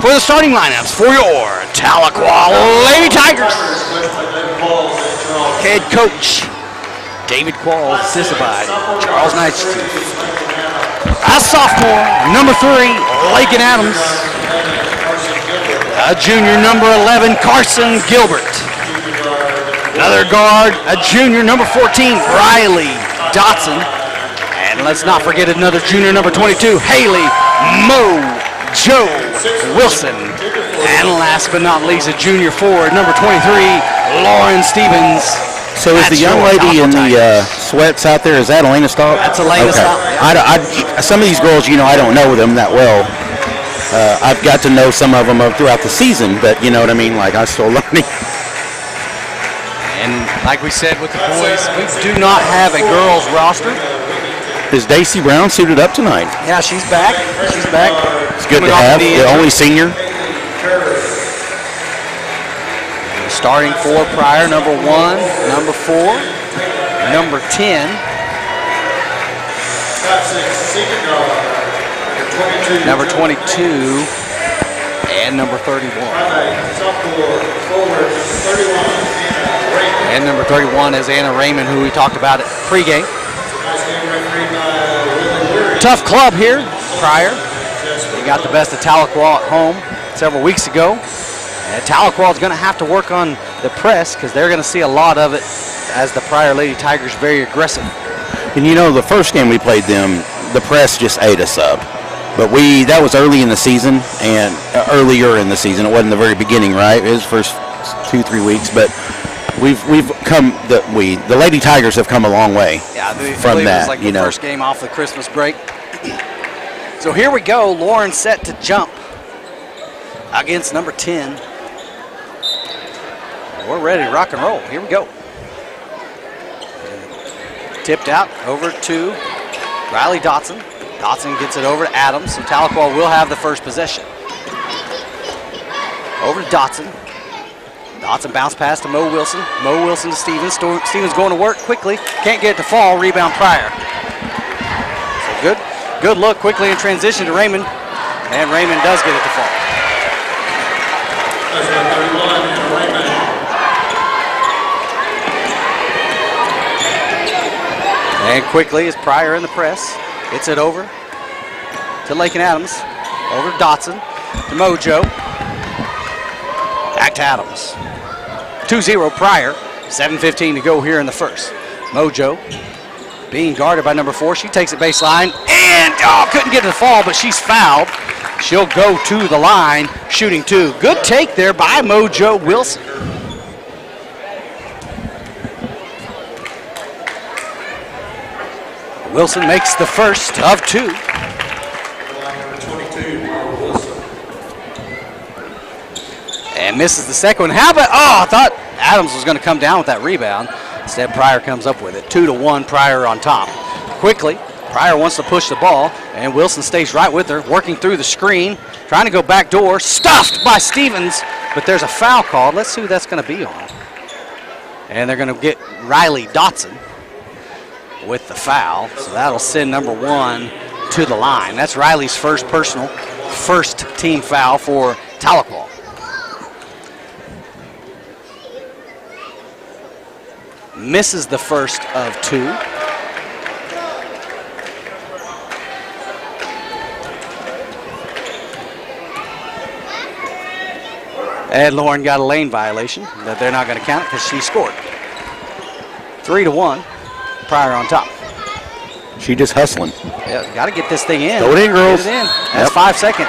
A: for the starting lineups for your Tahlequah Lady Tigers. Head coach David Qualls, assisted by Charles Knights. As sophomore, number 3, Lakin Adams. A junior, number 11, Carson Gilbert. Another guard, a junior, number 14, Riley Dotson. And let's not forget another junior, number 22, Haley Joe Wilson. And last but not least, a junior forward, number 23, Lauren Stevens.
B: So is the young lady in the sweats out there, is that Elena Stock?
A: That's Elena Stock.
B: Some of these girls, I don't know them that well. I've got to know some of them throughout the season, but you know what I mean? Like, I'm still learning.
A: And like we said with the boys, we do not have a girls roster.
B: Is Daisy Brown suited up tonight?
A: Yeah, she's back. She's back.
B: It's good to have. The only senior.
A: Starting for Pryor, number 1, number 4, number 10. Number 22 and number 31. And number 31 is Anna Raymond, who we talked about at pregame. Tough club here, Pryor. They got the best of Tahlequah at home several weeks ago. And Tahlequah is going to have to work on the press because they're going to see a lot of it as the Pryor Lady Tigers very aggressive.
B: And the first game we played them, the press just ate us up. But that was early in the season, and earlier in the season. It wasn't the very beginning, right? It was first 2-3 weeks, but we've come. The Lady Tigers have come a long way from that.
A: It was like the first game off the Christmas break. So here we go. Lauren set to jump against number 10. We're ready to rock and roll. Here we go. Tipped out over to Riley Dotson. Dotson gets it over to Adams, so Tahlequah will have the first possession. Over to Dotson. Dotson bounce pass to Mo Wilson. Mo Wilson to Stevens. Stevens going to work quickly. Can't get it to fall. Rebound Pryor. So good look quickly in transition to Raymond. And Raymond does get it to fall. And quickly is Pryor in the press. Gets it over to Lakin Adams. Over to Dotson. To Mojo. Back to Adams. 2-0 Pryor. 7:15 to go here in the first. Mojo being guarded by number 4. She takes it baseline and couldn't get it to fall, but she's fouled. She'll go to the line, shooting 2. Good take there by Mojo Wilson. Wilson makes the first of 2. And misses the second one. How about, I thought Adams was going to come down with that rebound. Instead, Pryor comes up with it. 2-1, Pryor on top. Quickly, Pryor wants to push the ball, and Wilson stays right with her, working through the screen, trying to go back door, stuffed by Stevens, but there's a foul called. Let's see who that's going to be on. And they're going to get Riley Dotson with the foul, so that'll send number 1 to the line. That's Riley's first team foul for Tahlequah. Misses the first of 2. And Lauren got a lane violation that they're not going to count because she scored. 3-1. Pryor on top.
B: She just hustling.
A: Yeah, got to get this thing in.
B: Throw it in, girls.
A: Get it in. That's 5 seconds.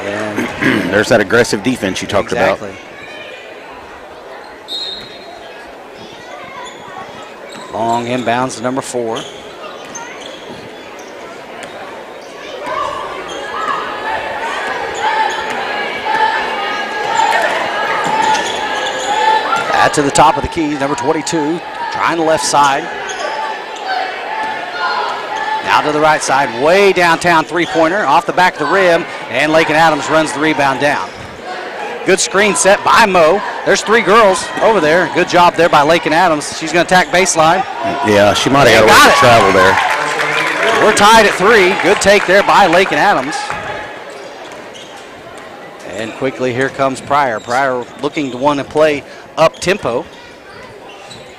A: And
B: there's that aggressive defense you talked about.
A: Long inbounds to number 4. To the top of the key, number 22, trying the left side. Now to the right side, way downtown three-pointer, off the back of the rim, and Lakin Adams runs the rebound down. Good screen set by Mo. There's 3 girls over there. Good job there by Lakin Adams. She's going to attack baseline.
B: Yeah, she might have got a little travel there.
A: We're tied at 3. Good take there by Lakin Adams. And quickly, here comes Pryor. Pryor looking to want to play up-tempo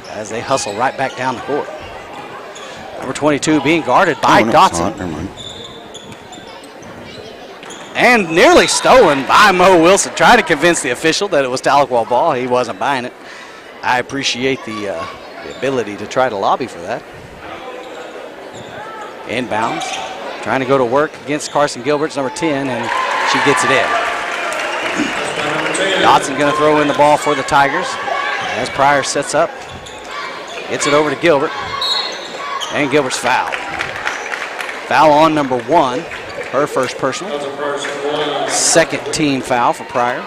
A: as they hustle right back down the court. Number 22 being guarded by Dotson.
B: Never mind.
A: And nearly stolen by Mo Wilson. Trying to convince the official that it was Tahlequah ball. He wasn't buying it. I appreciate the ability to try to lobby for that. Inbounds. Trying to go to work against Carson Gilbert's number 10, and she gets it in. Dotson going to throw in the ball for the Tigers as Pryor sets up. Gets it over to Gilbert. And Gilbert's foul. Foul on number 1. Her first personal. Second team foul for Pryor.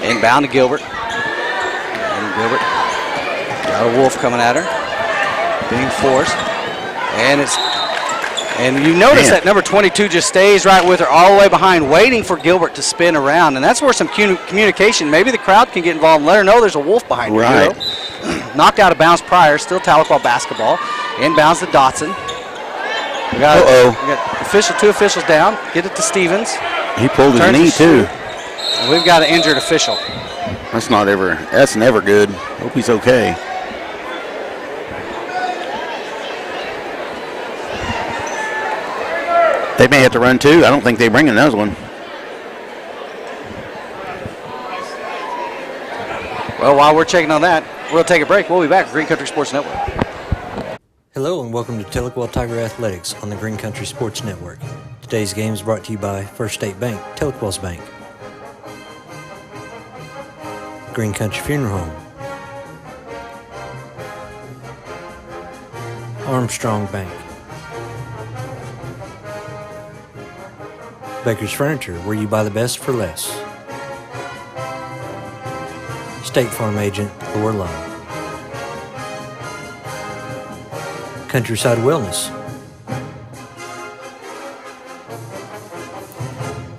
A: Inbound to Gilbert. And Gilbert got a Wolf coming at her. Being forced. And you notice that number 22 just stays right with her all the way behind, waiting for Gilbert to spin around. And that's where some communication, maybe the crowd can get involved and let her know there's a Wolf behind her.
B: Right.
A: Knocked out of bounds Pryor, still Tahlequah basketball. Inbounds to Dotson. We got two officials down. Get it to Stevens.
B: He pulled his knee too.
A: And we've got an injured official.
B: That's never good. Hope he's okay. They may have to run too. I don't think they bring another one.
A: Well, while we're checking on that, we'll take a break. We'll be back with Green Country Sports Network.
G: Hello and welcome to Tahlequah Tiger Athletics on the Green Country Sports Network. Today's game is brought to you by First State Bank, Tahlequah's Bank. Green Country Funeral Home. Armstrong Bank. Baker's Furniture, where you buy the best for less. State Farm Agent Laura Love. Countryside Wellness.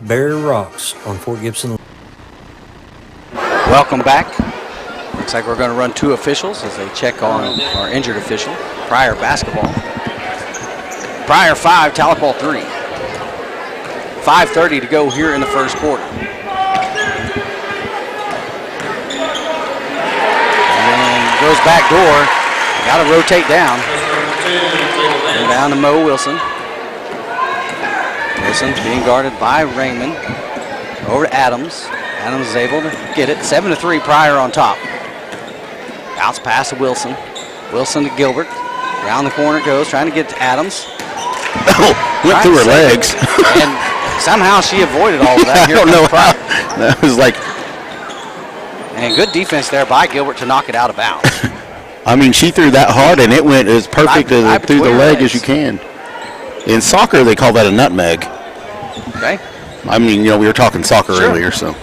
G: Barrier Rocks on Fort Gibson.
A: Welcome back. Looks like we're going to run 2 officials as they check on our injured official. Pryor basketball. Pryor 5, Tahlequah 3. 5:30 to go here in the first quarter. And goes back door. Got to rotate down. And down to Mo Wilson. Wilson being guarded by Raymond. Over to Adams. Adams is able to get it. 7-3, Pryor on top. Bounce pass to Wilson. Wilson to Gilbert. Around the corner goes, trying to get to Adams.
B: Went through her legs.
A: And somehow she avoided all of that.
B: I don't know how. That was like.
A: And good defense there by Gilbert to knock it out of bounds.
B: I mean, she threw that hard, and it went as perfect through the leg as you can. In soccer, they call that a nutmeg.
A: Okay.
B: I mean, we were talking soccer earlier, so.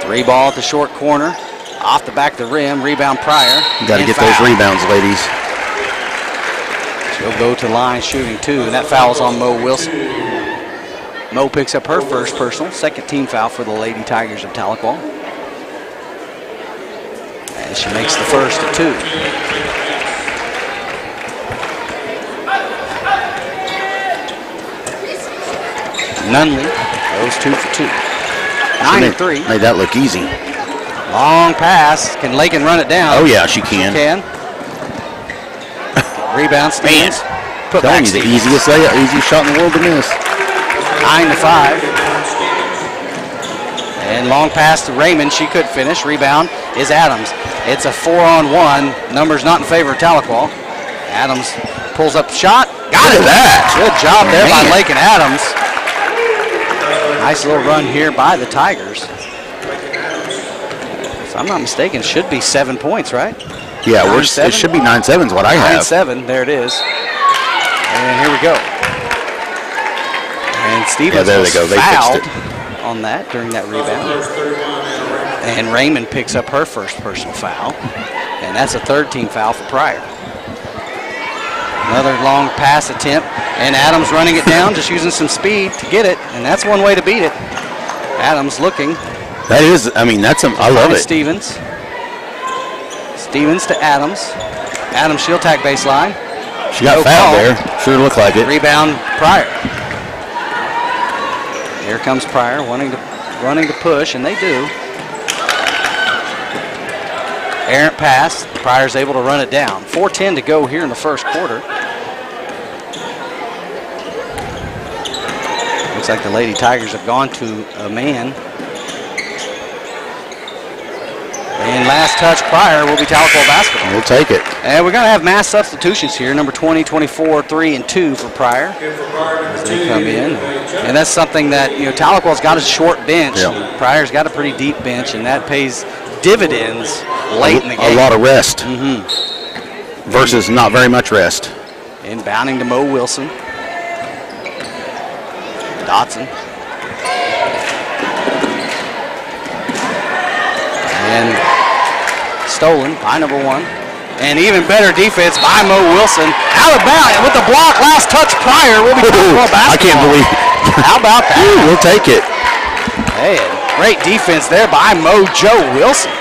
A: 3 ball at the short corner. Off the back of the rim. Rebound Pryor.
B: You got to get those rebounds, ladies.
A: She'll go to line shooting 2, and that foul's on Mo Wilson. Mo picks up her first personal. Second team foul for the Lady Tigers of Tahlequah. And she makes the first of 2. Nunley goes 2 for 2. 9-3.
B: Made that look easy.
A: Long pass. Can Lakin run it down?
B: Oh, yeah, she can.
A: Rebound, Stevens.
B: Put back the easiest shot in the world to miss.
A: 9-5. And long pass to Raymond. She could finish. Rebound is Adams. It's a 4-on-1. Numbers not in favor of Tahlequah. Adams pulls up the shot. Got it. Good job there by Lakin Adams. Nice little run here by the Tigers. If I'm not mistaken, should be 7 points, right?
B: Yeah, it should be 9-7 is what I have.
A: 9-7, there it is. And here we go. And Stevens was fouled on that during that rebound. And Raymond picks up her first personal foul. And that's a third team foul for Pryor. Another long pass attempt. And Adams running it down, just using some speed to get it. And that's one way to beat it. Adams looking.
B: That is, I mean, I love it.
A: Stevens. Stevens to Adams. Adams shield tack baseline.
B: She got fouled there. Sure looked like it.
A: Rebound Pryor. Here comes Pryor running to push, and they do. Errant pass. Pryor's able to run it down. 4:10 to go here in the first quarter. Looks like the Lady Tigers have gone to a man. And touch Pryor will be Tahlequah basketball.
B: We'll take it.
A: And we're going to have mass substitutions here. Number 20, 24, 3, and 2 for Pryor as they come in. And that's something that, Tahlequah's got a short bench.
B: Yeah.
A: Pryor's got a pretty deep bench, and that pays dividends late in the game.
B: A lot of rest versus not very much rest.
A: Inbounding to Mo Wilson. Dotson. And stolen by number 1. And even better defense by Mo Wilson. Out of bounds with the block. Last touch Pryor will be Tahlequah basketball.
B: I can't believe
A: How about that?
B: We'll take it.
A: Hey, great defense there by Mojo Wilson.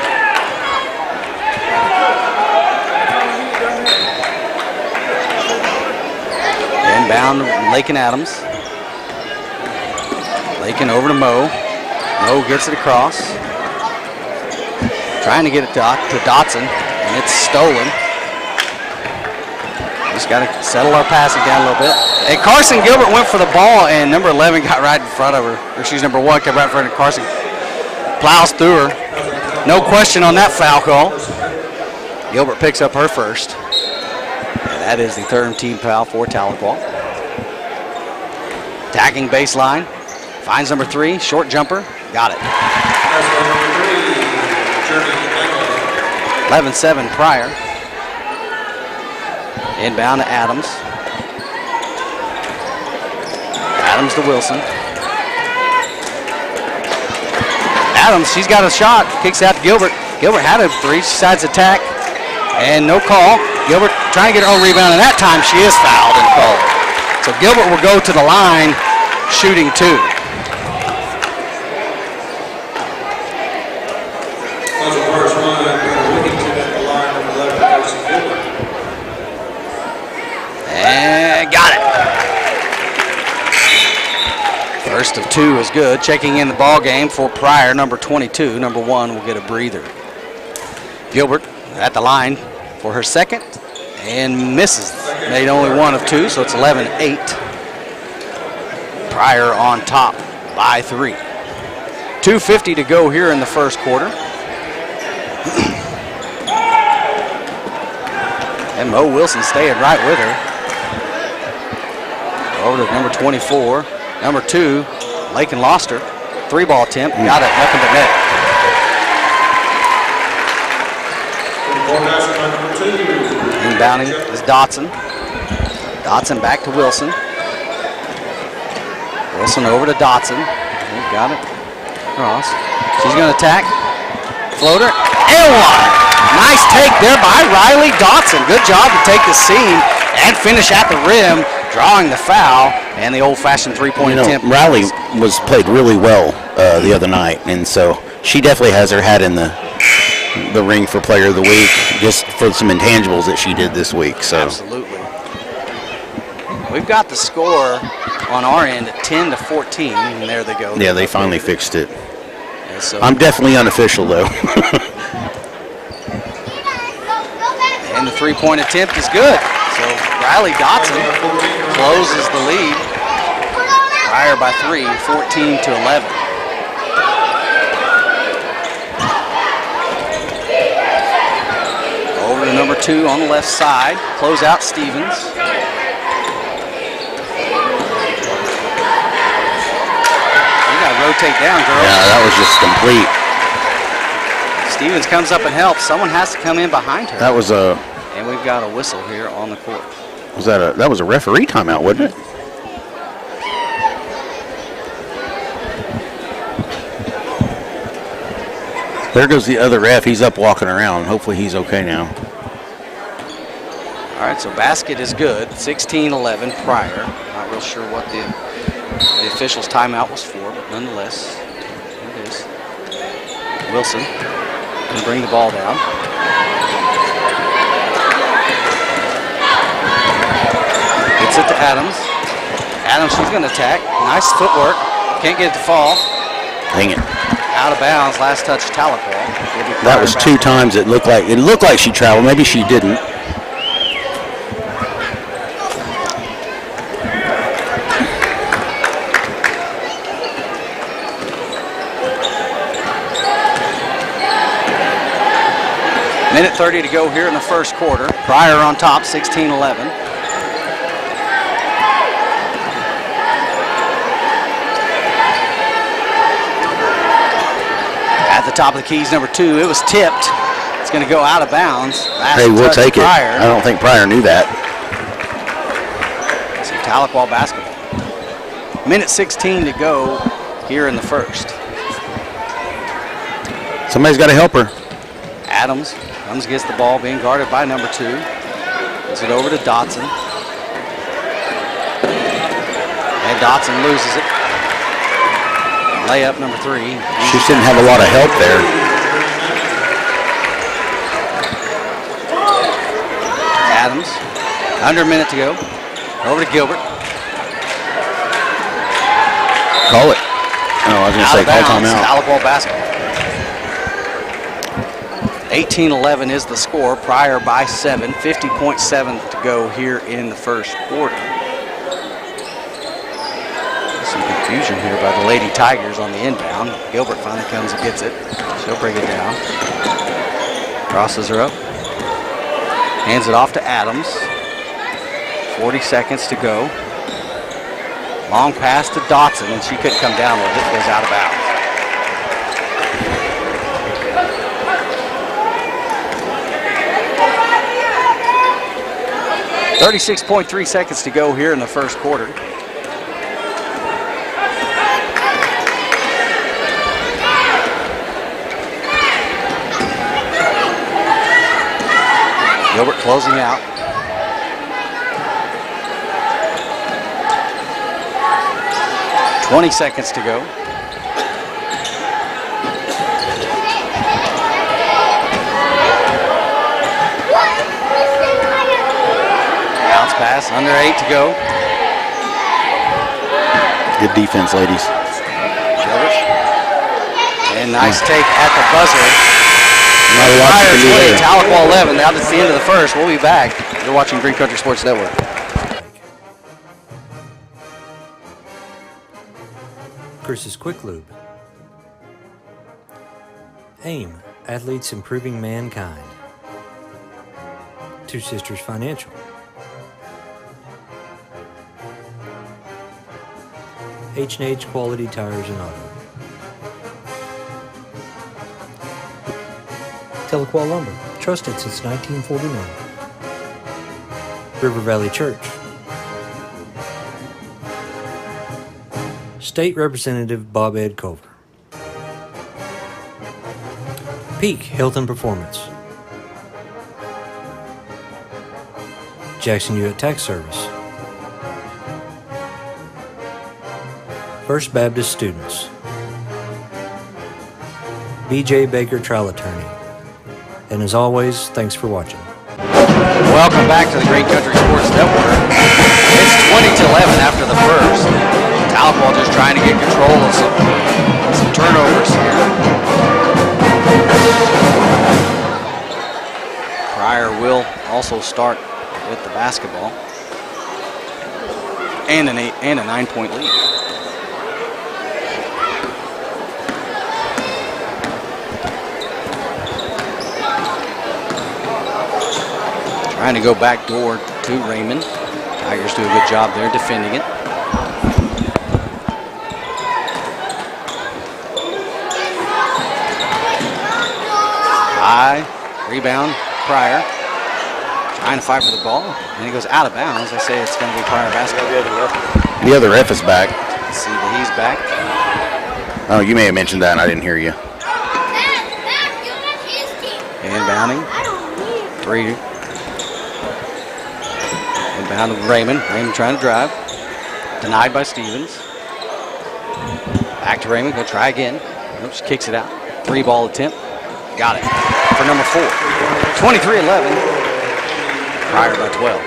A: Inbound Lakin Adams. Lakin over to Mo. Mo gets it across. Trying to get it to Dotson, and it's stolen. Just got to settle our passing down a little bit. And Carson Gilbert went for the ball, and number 11 got right in front of her. Or she's number 1, got right in front of Carson. Plows through her. No question on that foul call. Gilbert picks up her first. And that is the third team foul for Tahlequah. Attacking baseline. Finds number 3, short jumper. Got it. 11-7 Pryor. Inbound to Adams. Adams to Wilson. Adams, she's got a shot. Kicks out to Gilbert. Gilbert had a 3. She decides to attack. And no call. Gilbert trying to get her own rebound, and that time she is fouled and called. So Gilbert will go to the line shooting 2. And got it. First of 2 is good. Checking in the ball game for Pryor, number 22. Number 1 will get a breather. Gilbert at the line for her second and misses. Made only 1 of 2, so it's 11-8. Pryor on top by 3. 2:50 to go here in the first quarter. And Mo Wilson staying right with her. Over to number 24. Number 2, Lakin lost her. 3-ball attempt. Got it. Nothing but net. Inbounding is Dotson. Dotson back to Wilson. Wilson over to Dotson. Got it. Cross. She's going to attack. Floater. And 1. Nice take there by Riley Dotson. Good job to take the seam and finish at the rim, drawing the foul and the old-fashioned 3-point attempt.
B: Riley was played really well the other night, and so she definitely has her hat in the ring for Player of the Week, just for some intangibles that she did this week. So
A: absolutely. We've got the score on our end at 10-14, and there they go.
B: Yeah, they finally fixed it.
A: And so
B: I'm definitely unofficial, though.
A: And the 3-point attempt is good. So Riley Dotson closes the lead. Pryor by 3, 14-11. Over to number 2 on the left side. Close out Stevens. You got to rotate down, girls.
B: Yeah, that was just complete.
A: Stevens comes up and helps. Someone has to come in behind her.
B: That was a.
A: And we've got a whistle here on the court.
B: That was a referee timeout, wasn't it? There goes the other ref. He's up walking around. Hopefully he's okay now.
A: All right, so basket is good. 16-11 Pryor. Not real sure what the official's timeout was for, but nonetheless, here it is. Wilson can bring the ball down. Gets it to Adams. Adams, she's going to attack. Nice footwork. Can't get it to fall.
B: Dang it.
A: Out of bounds. Last touch, Tahlequah.
B: That was 2 times. It looked like she traveled. Maybe she didn't.
A: Minute 30 to go here in the first quarter. Pryor on top, 16-11. At the top of the keys, number 2. It was tipped. It's going to go out of bounds.
B: Hey, we'll take it. I don't think Pryor knew that.
A: Some Tahlequah basketball. Minute 16 to go here in the first.
B: Somebody's got to help her.
A: Adams gets the ball, being guarded by number 2. Gets it over to Dotson. And Dotson loses it. Layup number 3.
B: She didn't have a lot of help there.
A: Adams, under a minute to go. Over to Gilbert.
B: Call it. Oh, I was going to say call timeout.
A: Tahlequah basketball. 18-11 is the score. Pryor by 7. 50.7 to go here in the first quarter. Some confusion here by the Lady Tigers on the inbound. Gilbert finally comes and gets it. She'll bring it down. Crosses her up. Hands it off to Adams. 40 seconds to go. Long pass to Dotson, and she couldn't come down with it. It goes out of bounds. .36 seconds to go here in the first quarter. Gilbert closing out. .20 seconds to go. Bounce pass, under 8 to go.
B: Good defense, ladies.
A: Gilbert. And nice take at the buzzer.
B: Not a lot
A: Pryor
B: to do
A: 20,
B: there.
A: Tahlequah 11. Now that's the end of the first. We'll be back. You're watching Green Country Sports Network.
G: Chris's Quick Lube. AIM, Athletes Improving Mankind. Two Sisters Financial. H&H Quality Tires and Auto. Tahlequah Lumber, trusted since 1949. River Valley Church. State Representative Bob Ed Culver. Peak Health and Performance. Jackson Hewitt Tax Service. First Baptist Students. B.J. Baker Trial Attorney. And as always, thanks for watching.
A: Welcome back to the Green Country Sports Network. It's 20-11 after the first. Tahlequah just trying to get control of some turnovers here. Pryor will also start with the basketball. And a 9-point lead. Trying to go back door to Raymond. Tigers do a good job there defending it. High rebound, Pryor. Trying to fight for the ball, and he goes out of bounds. I say it's going to be Pryor basketball.
B: The other ref is back.
A: Let's see that he's back.
B: Oh, you may have mentioned that and I didn't hear you.
A: Inbounding. 3. Inbound to Raymond. Raymond trying to drive. Denied by Stevens. Back to Raymond. Go try again. Oops, kicks it out. 3-ball attempt. Got it. For number 4. 23-11. Pryor by 12.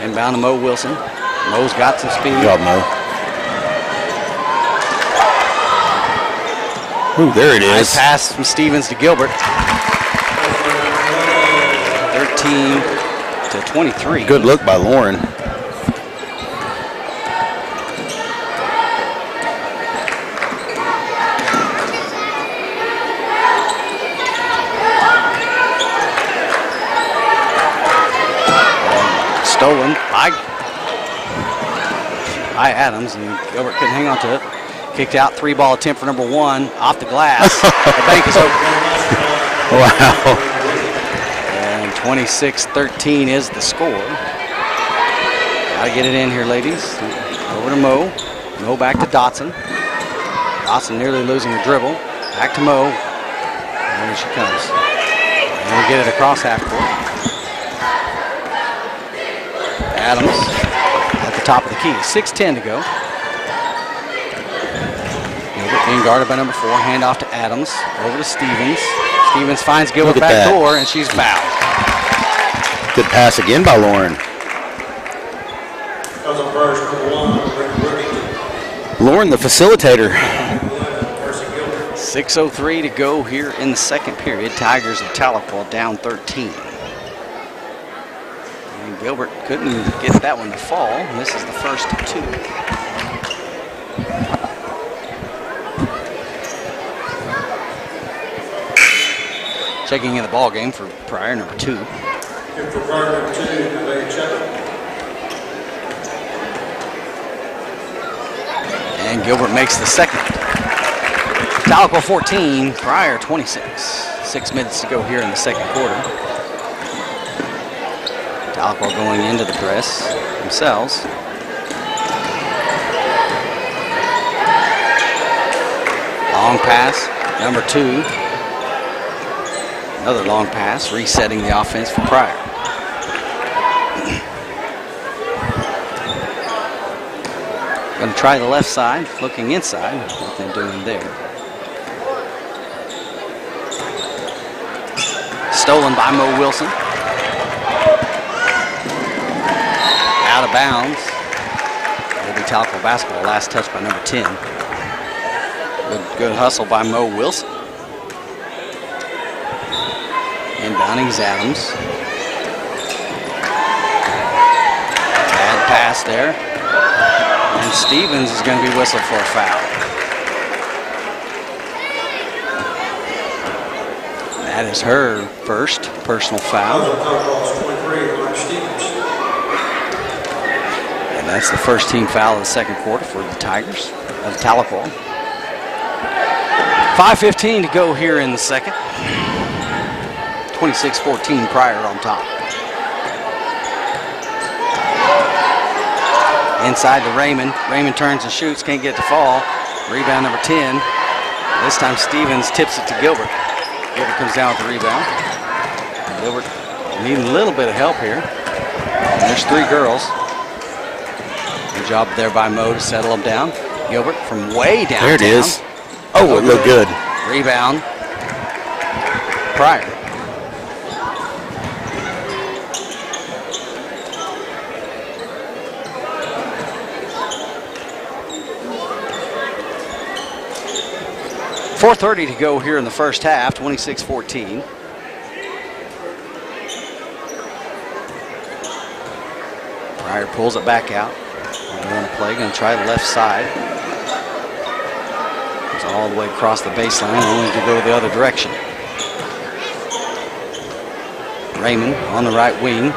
A: Inbound to Mo Wilson. Mo's got some speed.
B: Good job, Mo. Ooh, there it is.
A: Nice pass from Stevens to Gilbert. 13-23.
B: Good look by Lauren.
A: by Adams, and Gilbert couldn't hang on to it. Kicked out, 3-ball attempt for number 1 off the glass. The bank is open.
B: Wow.
A: And 26-13 is the score. Got to get it in here, ladies. Over to Mo. Mo back to Dotson. Dotson nearly losing the dribble. Back to Mo. And here she comes. And we get it across half court. Adams at the top of the key. 6:10 to go. Gilbert being guarded by number 4. Handoff to Adams. Over to Stevens. Stevens finds Gilbert back door, and she's fouled.
B: Good pass again by Lauren. Lauren, the facilitator.
A: 6:03 to go here in the second period. Tigers of Tahlequah down 13. And Gilbert couldn't get that one to fall. And this is the first of 2. Checking in the ball game for Pryor, number 2.
C: For Pryor, number 2, they check.
A: And Gilbert makes the second. Tahlequah 14, Pryor 26. 6 minutes to go here in the second quarter. Tahlequah going into the press themselves. Long pass, number 2. Another long pass, resetting the offense for Pryor. Going to try the left side, looking inside. Nothing doing there. Stolen by Mo Wilson. Out of bounds. It'll be Tahlequah basketball. Last touch by number 10. Good hustle by Mo Wilson. Inbounding is Adams. Bad pass there. And Stevens is going to be whistled for a foul. That is her first personal foul. And that's the first team foul of the second quarter for the Tigers of Tahlequah. 5:15 to go here in the second. 26-14 Pryor on top. Inside to Raymond. Raymond turns and shoots, can't get to fall. Rebound number 10. This time Stevens tips it to Gilbert. Gilbert comes down with the rebound. Gilbert needing a little bit of help here. And there's 3 girls. Good job there by Mo to settle them down. Gilbert from way downtown.
B: There it is. Oh, it looked good.
A: Rebound. Pryor. .430 to go here in the first half, 26-14. Pryor pulls it back out. They want to play, going to try the left side. It's all the way across the baseline, only to go the other direction. Raymond on the right wing.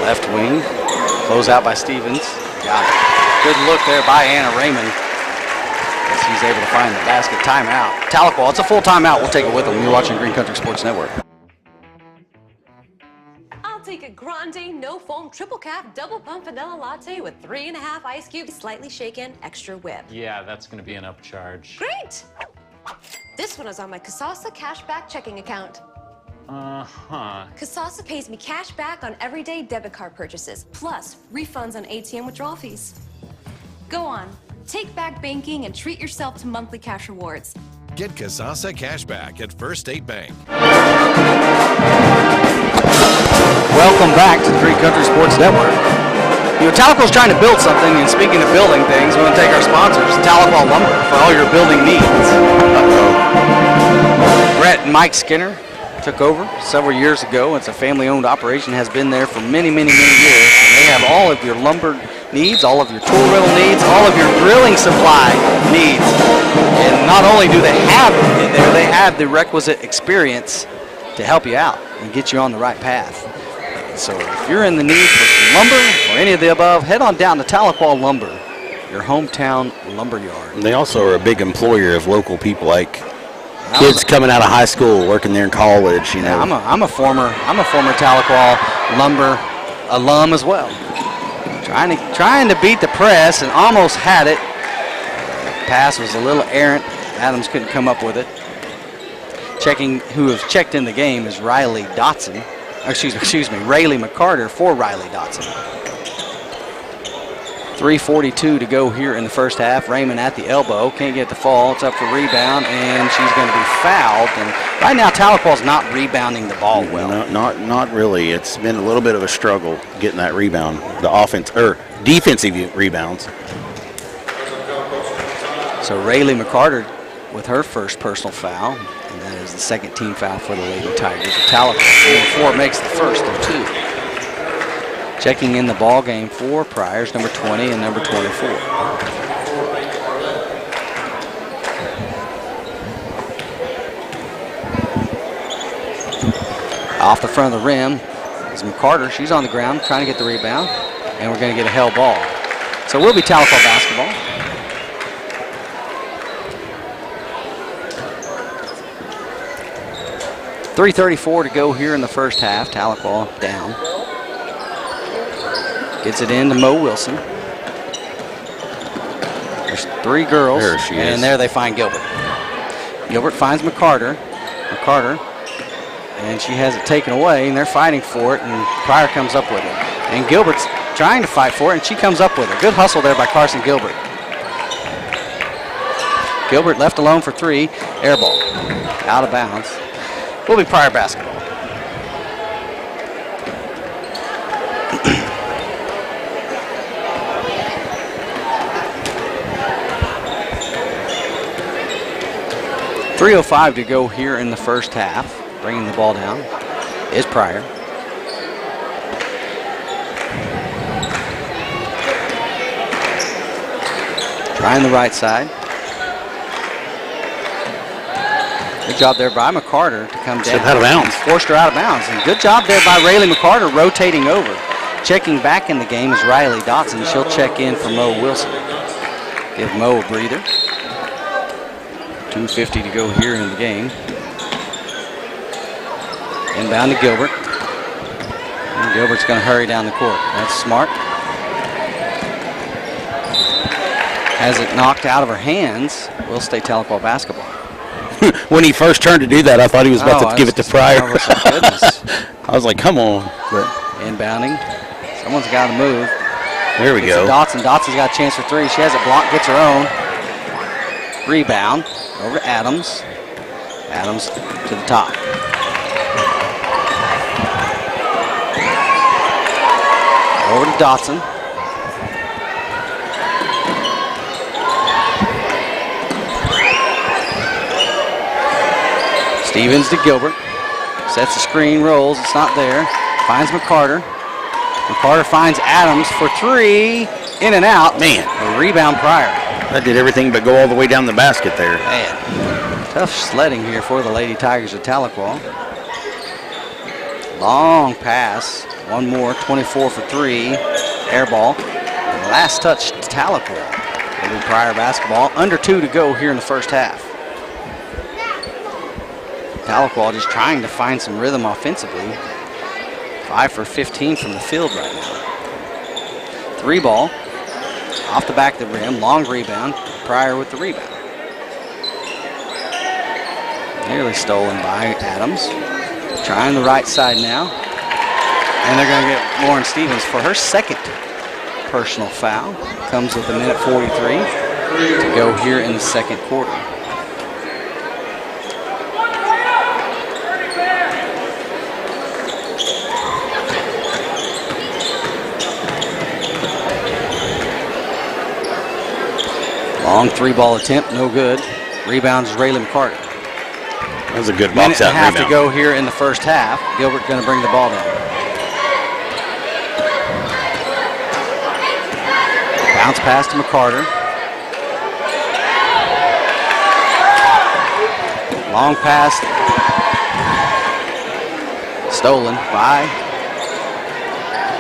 A: Left wing, close out by Stevens. Got it. Good look there by Anna Raymond. As he's able to find the basket. Timeout. Tahlequah, it's a full timeout. We'll take it with them. You're watching Green Country Sports Network.
N: I'll take a grande, no foam, triple cap, double pump vanilla latte with 3.5 ice cubes, slightly shaken, extra whip.
O: Yeah, that's going to be an upcharge.
N: Great! This one is on my Kasasa cashback checking account. Kasasa pays me cash back on everyday debit card purchases, plus refunds on ATM withdrawal fees. Go on, take back banking and treat yourself to monthly cash rewards.
L: Get Kasasa cashback at First State Bank.
A: Welcome back to the Green Country Sports Network. You know, Tahlequah's trying to build something, and speaking of building things, we want to take our sponsors, Tahlequah Lumber, for all your building needs. Brett and Mike Skinner took over several years ago. It's a family-owned operation, has been there for many, many, many years. And they have all of your lumber needs, all of your tool rental needs, all of your drilling supply needs. And not only do they have it there, they have the requisite experience to help you out and get you on the right path. So if you're in the need for some lumber or any of the above, head on down to Tahlequah Lumber, your hometown lumber yard.
B: And they also are a big employer of local people, like kids coming out of high school, working there in college. You know,
A: I'm a former Tahlequah Lumber alum as well. Trying to beat the press and almost had it. Pass was a little errant. Adams couldn't come up with it. Who has checked in the game is Riley Dotson. Excuse me, Rayleigh McCarter for Riley Dotson. 3:42 to go here in the first half. Raymond at the elbow, can't get the fall. It's up for rebound, and she's going to be fouled. And right now, Tahlequah's not rebounding the ball well.
B: No, not really. It's been a little bit of a struggle getting that rebound, the defensive rebounds.
A: So Rayleigh McCarter with her first personal foul, and that is the second team foul for the Lady Tigers of Tahlequah. Number 4 makes the first of 2. Checking in the ball game for Pryor's number 20 and number 24. Off the front of the rim is McCarter. She's on the ground trying to get the rebound, and we're going to get a held ball. So it will be Tahlequah basketball. .334 to go here in the first half. Tahlequah down. Gets it in to Mo Wilson. There's 3 girls.
B: There she is.
A: And there they find Gilbert. Gilbert finds McCarter. And she has it taken away, and they're fighting for it, and Pryor comes up with it. And Gilbert's trying to fight for it, and she comes up with it. Good hustle there by Carson Gilbert. Gilbert left alone for 3. Air ball. Out of bounds. Will be Pryor basketball. .305 to go here in the first half. Bringing the ball down is Pryor. Trying the right side. Good job there by McCarter to come down.
B: Out of bounds.
A: Forced her out of bounds. And good job there by Rayleigh McCarter rotating over. Checking back in the game is Riley Dotson. She'll check in for Mo Wilson. Give Mo a breather. 2:50 to go here in the game. Inbound to Gilbert. And Gilbert's going to hurry down the court. That's smart. Has it knocked out of her hands. Will stay Tahlequah basketball.
B: When he first turned to do that, I thought he was about to give it to Pryor.
A: Oh, goodness.
B: I was like, come on. But
A: inbounding. Someone's got to move.
B: There we go.
A: Dotson's got a chance for 3. She has it blocked, gets her own. Rebound over to Adams. Adams to the top. Over to Dotson. Stevens to Gilbert. Sets the screen, rolls, it's not there. Finds McCarter. McCarter finds Adams for 3. In and out.
B: Man.
A: A rebound Pryor.
B: That did everything but go all the way down the basket there.
A: Man. Tough sledding here for the Lady Tigers of Tahlequah. Long pass. One more. 24 for 3. Air ball. And last touch to Tahlequah. It'll be Pryor basketball. Under 2 to go here in the first half. Tahlequah just trying to find some rhythm offensively. 5 for 15 from the field right now. 3 ball. Off the back of the rim. Long rebound. Pryor with the rebound. Nearly stolen by Adams. Trying the right side now. And they're going to get Lauren Stevens for her second personal foul. Comes with a minute 43 to go here in the second quarter. Long 3-ball attempt, no good. Rebounds Rayleigh McCarter.
B: That was a good box out rebound.
A: Minute and a half to go here in the first half. Gilbert going to bring the ball down. Bounce pass to McCarter. Long pass. Stolen by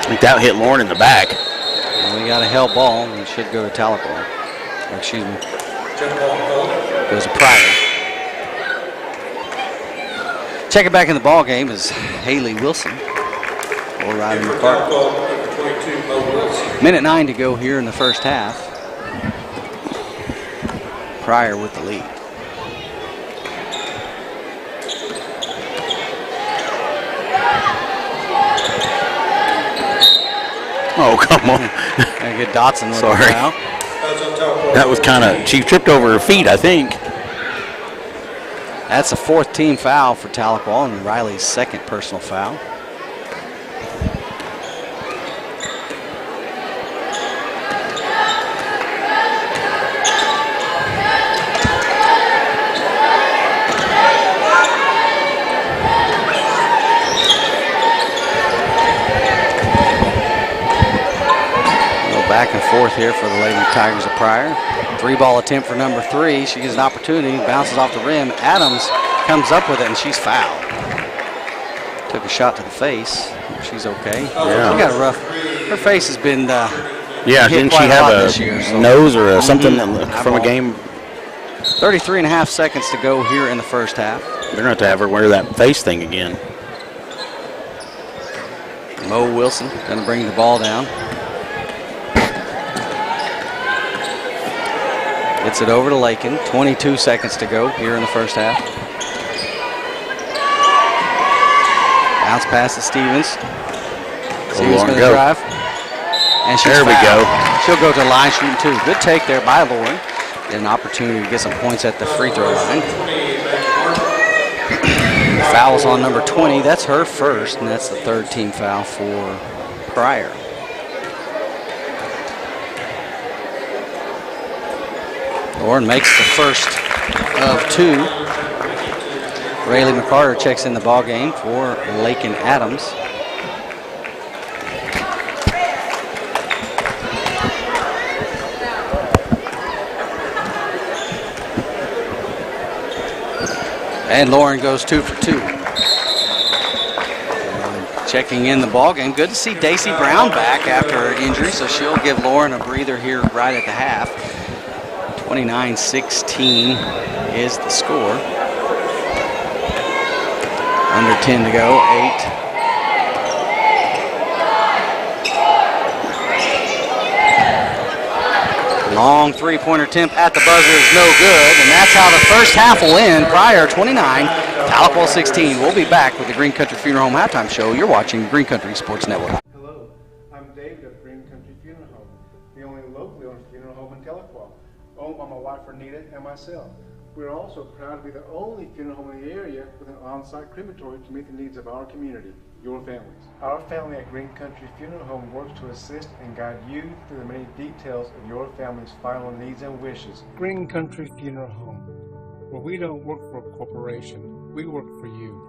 B: I think that hit Lauren in the back.
A: Well, we got a held ball, and it should go to Tahlequah. Or excuse me, goes to Pryor. Checking back in the ball game is Haley Wilson. Or Riley McCarter. Minute 9 to go here in the first half. Pryor with the lead.
B: Oh, come on.
A: I get Dotson with
B: Sorry.
A: the foul.
B: That was kind of, she tripped over her feet, I think.
A: That's a 4th team foul for Tahlequah and Riley's 2nd personal foul. Back and forth here for the Lady Tigers of Pryor. 3-ball attempt for number 3. She gets an opportunity, bounces off the rim. Adams comes up with it, and she's fouled. Took a shot to the face. She's okay.
B: Yeah.
A: She got a rough. Her face has been
B: yeah,
A: hit
B: didn't
A: quite
B: she
A: a lot
B: have
A: this year, so.
B: nose or something from a game?
A: 33.5 seconds to go here in the first half.
B: They're going to have to have her wear that face thing again.
A: Mo Wilson going to bring the ball down. Gets it over to Lakin. 22 seconds to go here in the first half. Bounce pass to Stevens. Stevens going to drive. And she's fouled.
B: We go.
A: She'll go to the line shooting 2. Good take there by Lauren. Get an opportunity to get some points at the free throw line. Fouls on number 20. That's her first, and that's the 3rd team foul for Pryor. Lauren makes the first of 2. Rayleigh McCarter checks in the ball game for Lakin Adams. And Lauren goes 2 for 2. And checking in the ball game. Good to see Daisy Brown back after her injury, so she'll give Lauren a breather here right at the half. 29-16 is the score. Under 10 to go, 8. Long 3-pointer attempt at the buzzer is no good, and that's how the first half will end. Pryor 29, Tahlequah 16. We'll be back with the Green Country Funeral Home Halftime Show. You're watching Green Country Sports Network.
H: Hello, I'm David of Green Country Funeral Home, the only locally owned funeral home in Tahlequah, owned by my wife Renita and myself. We're also proud to be the only funeral home in the area with an on-site crematory to meet the needs of our community, your families. Our family at Green Country Funeral Home works to assist and guide you through the many details of your family's final needs and wishes. Green Country Funeral Home, where we don't work for a corporation, we work for you.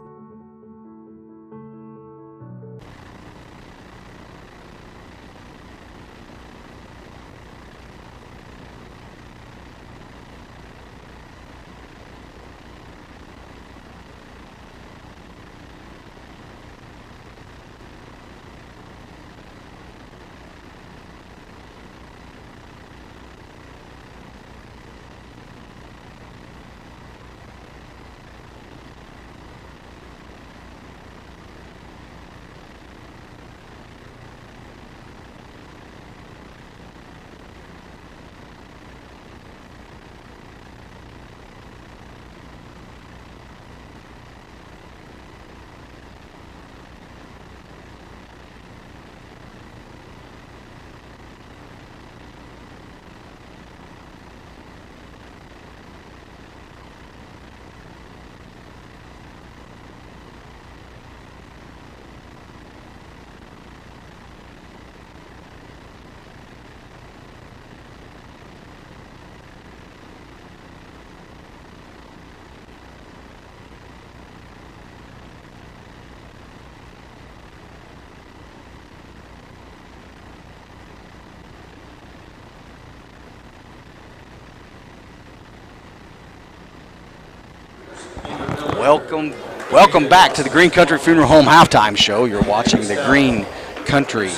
H: Welcome back to the Green Country Funeral Home Halftime Show. You're watching the Green
A: Country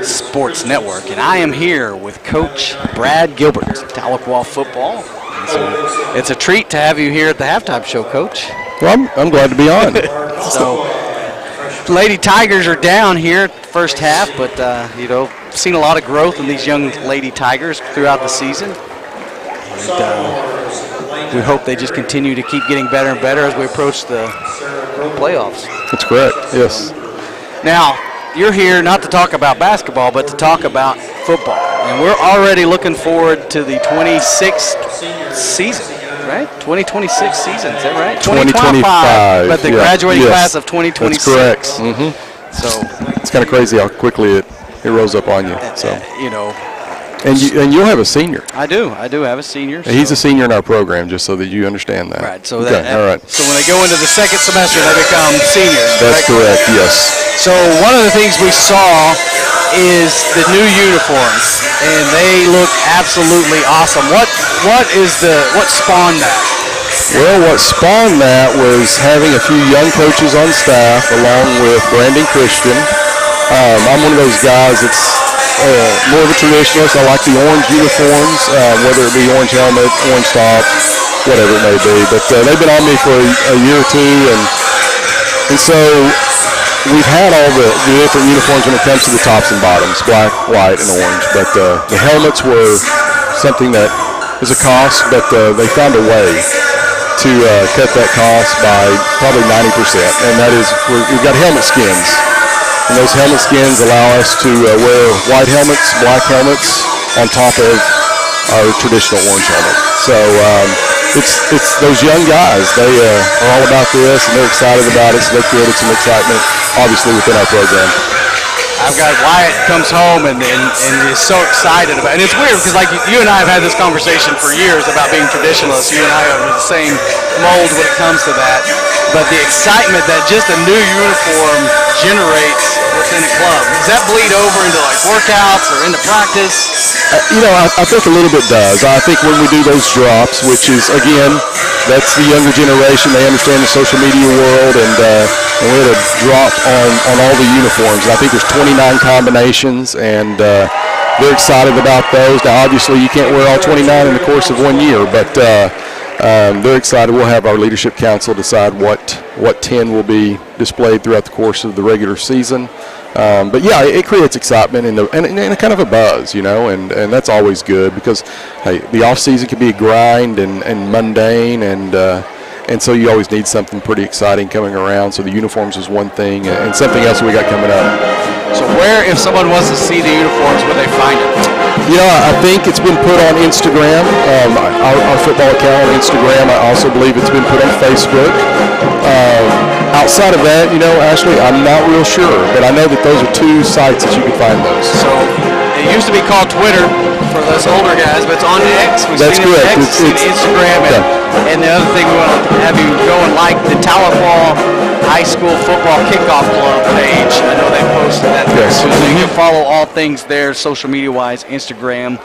A: Sports Network, and I am here with Coach Brad Gilbert, Tahlequah football. And so it's a treat to have you here at the halftime show, Coach.
P: Well, I'm glad to be on.
A: So, Lady Tigers are down here first half, but seen a lot of growth in these young Lady Tigers throughout the season. And we hope they just continue to keep getting better and better as we approach the playoffs.
P: That's correct, yes.
A: Now, you're here not to talk about basketball, but to talk about football. And we're already looking forward to the 26th season, right? 2026 season, is that right?
P: 2025.
A: But the graduating class of 2026.
P: That's correct. Mm-hmm.
A: So
P: it's kind of crazy how quickly it rolls up on you. So And you'll have a senior.
A: I do have a senior.
P: He's a senior in our program, just so that you understand that.
A: Right. So
P: all right.
A: So when they go into the second semester, they become seniors.
P: That's correct. Yes.
A: So one of the things we saw is the new uniforms, and they look absolutely awesome. What spawned that?
P: Well, what spawned that was having a few young coaches on staff, along with Brandon Christian. I'm one of those guys that's more of a traditionalist. I like the orange uniforms, whether it be orange helmet, orange top, whatever it may be. But they've been on me for a year or two, and so we've had all the different uniforms when it comes to the tops and bottoms, black, white, and orange. But the helmets were something that is a cost, but they found a way to cut that cost by probably 90%, and that is we've got helmet skins. And those helmet skins allow us to wear white helmets, black helmets on top of our traditional orange helmet. So it's those young guys. They are all about this, and they're excited about it. So they created some excitement, obviously, within our program.
A: I've got Wyatt comes home and is so excited about it. And it's weird because like you and I have had this conversation for years about being traditionalists. You and I are in the same mold when it comes to that. But the excitement that just a new uniform generates within a club, does that bleed over into like workouts or into practice?
P: I think a little bit does. I think when we do those drops, which is, again, that's the younger generation. They understand the social media world, and we had a drop on all the uniforms. And I think there's 29 combinations, and they're excited about those. Now, obviously, you can't wear all 29 in the course of 1 year, but they're excited. We'll have our leadership council decide what 10 will be displayed throughout the course of the regular season. But yeah, it creates excitement and a kind of a buzz, and that's always good because, hey, the off season can be a grind and mundane, and so you always need something pretty exciting coming around. So the uniforms is one thing, and something else we got coming up.
A: So where, if someone wants to see the uniforms, would they find it?
P: I think it's been put on Instagram, our football account on Instagram. I also believe it's been put on Facebook. Outside of that, Ashley, I'm not real sure, but I know that those are two sites that you can find those.
A: So it used to be called Twitter for those older guys, but it's on X.
P: That's correct.
A: It's Instagram, and the other thing we want to have you go and like the Tahlequah High School Football Kickoff Club page. I know they posted that there, so you can follow all things there, social media-wise, Instagram,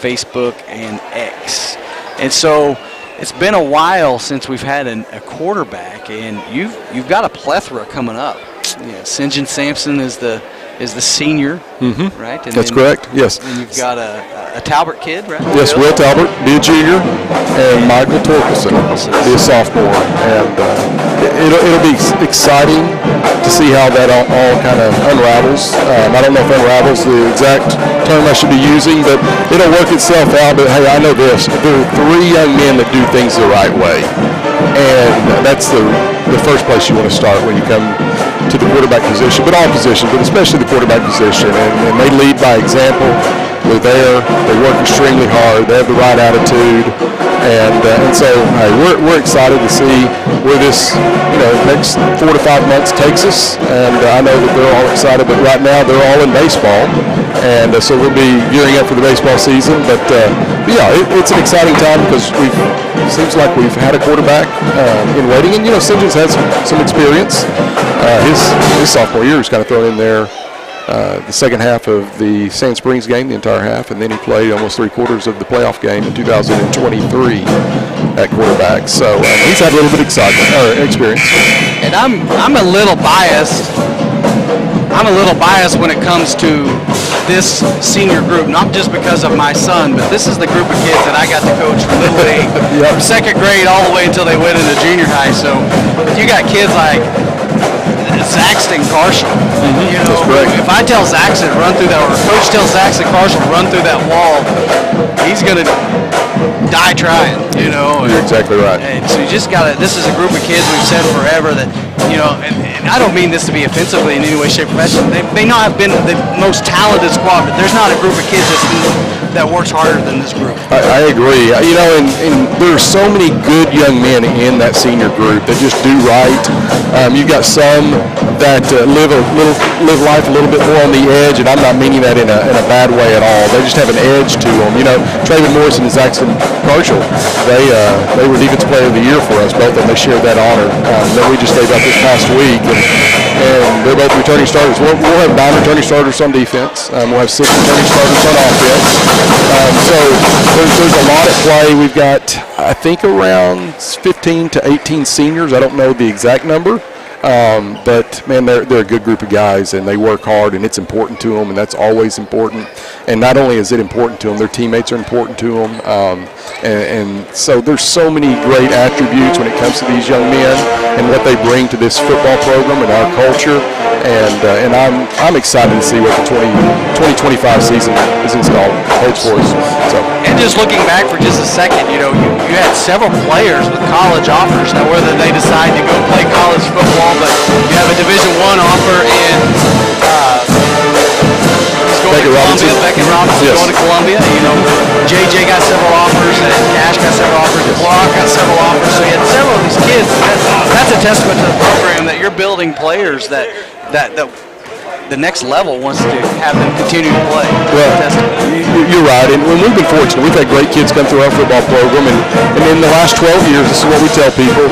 A: Facebook, and X. And so it's been a while since we've had a quarterback, and you've got a plethora coming up. St. John Sampson is the senior, right? And
P: that's correct. Yes.
A: And you've got a Talbot kid, right?
P: Yes, Will Talbot, be a junior, and Michael Torkelson, be a sophomore, and it'll be exciting to see how that all kind of unravels. I don't know if unravels the exact term I should be using, but it'll work itself out. But hey, I know this: there are 3 young men that do things the right way, and that's the first place you want to start when you come to the quarterback position, but all positions, but especially the quarterback position. And they lead by example. They're there. They work extremely hard. They have the right attitude, and so hey, we're excited to see where this next 4 to 5 months takes us. And I know that they're all excited, but right now they're all in baseball, and so we'll be gearing up for the baseball season. But yeah, it's an exciting time because seems like we've had a quarterback in waiting, and St. John's has some experience. His sophomore year is kind of thrown in there. The second half of the Sand Springs game, the entire half, and then he played almost 3/4 of the playoff game in 2023 at quarterback. So he's had a little bit of excitement or experience.
A: And I'm a little biased I'm a little biased when it comes to this senior group, not just because of my son, but this is the group of kids that I got to coach from Little League, from second grade all the way until they went into junior high. So you got kids like Zaxton Carshall. You know, if I tell Zaxton to run through that, or coach tells Zaxton Carshall to run through that wall, he's going to die trying, you know.
P: You're exactly right.
A: And so you just got to, this is a group of kids we've said forever that, you know, and I don't mean this to be offensively in any way, shape, or fashion. They may not have been the most talented squad, but there's not a group of kids that works harder than this group.
P: I agree. You know, and there's so many good young men in that senior group that just do right. You've got some that live life a little bit more on the edge, and I'm not meaning that in a bad way at all. They just have an edge to them. You know, Traven Morrison and Zaxton Carshall, they were Defensive Player of the Year for us both, and they shared that honor that we just gave up this past week. And they're both returning starters. We'll have 9 returning starters on defense. We'll have 6 returning starters on offense. So there's a lot at play. We've got, I think, around 15 to 18 seniors. I don't know the exact number. But, man, they're a good group of guys, and they work hard, and it's important to them, and that's always important. And not only is it important to them, their teammates are important to them. And so there's so many great attributes when it comes to these young men and what they bring to this football program and our culture. And I'm excited to see what the 2025 season is installed holds for us. So.
A: And just looking back for just a second, you know, you had several players with college offers. Now, whether they decide to go play college football, but you have a Division I offer in Beckett Robinson
P: yes.
A: going to Columbia. You know, JJ got several offers, and Cash got several offers, Block got several offers. So you had several of these kids. That's a testament to the program that you're building players that the next level wants to have them continue to play.
P: Well, you're right, and we've been fortunate. We've had great kids come through our football program, and in the last 12 years, this is what we tell people.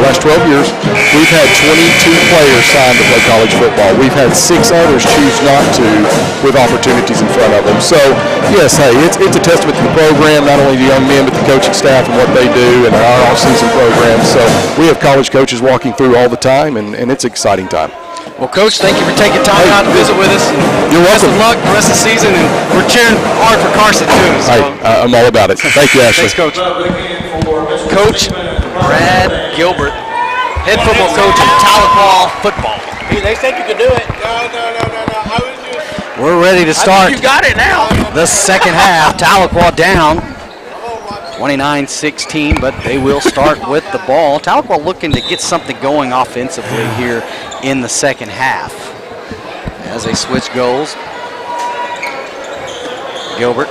P: Last 12 years, we've had 22 players signed to play college football. We've had 6 others choose not to, with opportunities in front of them. So, yes, hey, it's a testament to the program, not only the young men, but the coaching staff and what they do and our off-season programs. So we have college coaches walking through all the time, and it's an exciting time.
A: Well, Coach, thank you for taking time out to visit with us.
P: You're welcome.
A: Best of luck the rest of the season, and we're cheering hard for Carson, too. So.
P: Hey, I'm all about it. Thank you, Ashley.
A: Thanks, Coach. Coach Brad Gilbert, head football coach of Tahlequah football.
D: They said you could do it. No.
A: We're ready to start.
D: You got it now.
A: The second half. Tahlequah down 29-16, but they will start with the ball. Tahlequah looking to get something going offensively here in the second half as they switch goals. Gilbert.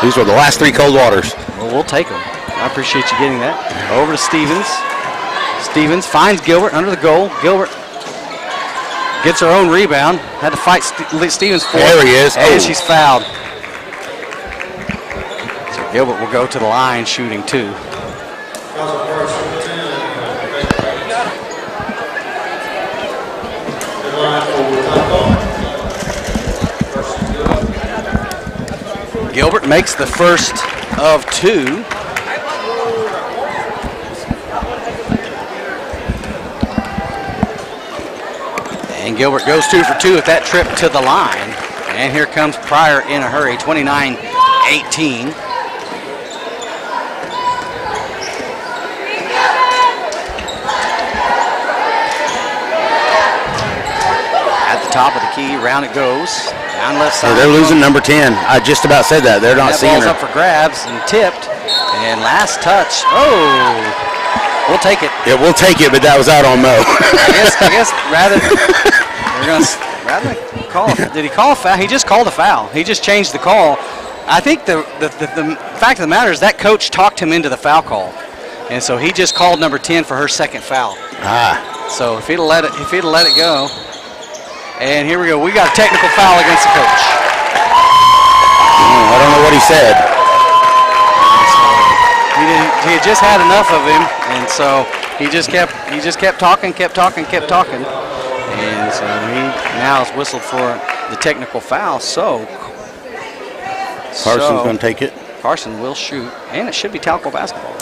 B: These were the last 3 cold waters.
A: Well, we'll take them. I appreciate you getting that. Over to Stevens. Stevens finds Gilbert under the goal. Gilbert gets her own rebound. Had to fight Stevens for it.
B: There he is.
A: And she's fouled. So Gilbert will go to the line shooting 2. Gilbert makes the first of 2. And Gilbert goes 2 for 2 with that trip to the line. And here comes Pryor in a hurry, 29-18. At the top of the key, round it goes. Down left side.
B: They're losing number 10. I just about said that. They're not seeing her.
A: That ball's up for grabs and tipped. And last touch. Oh, we'll take it.
B: Yeah, we'll take it, but that was out on Mo.
A: I guess rather call. Did he call a foul? He just called a foul. He just changed the call. I think the fact of the matter is that coach talked him into the foul call, and so he just called number 10 for her second foul. So if he'd have let it go. And here we go. We got a technical foul against the coach.
B: I don't know what he said.
A: He had just had enough of him, and so he just kept talking. And so he now is whistled for the technical foul. So
B: Carson's going to take it.
A: Carson will shoot, and it should be Tahlequah basketball.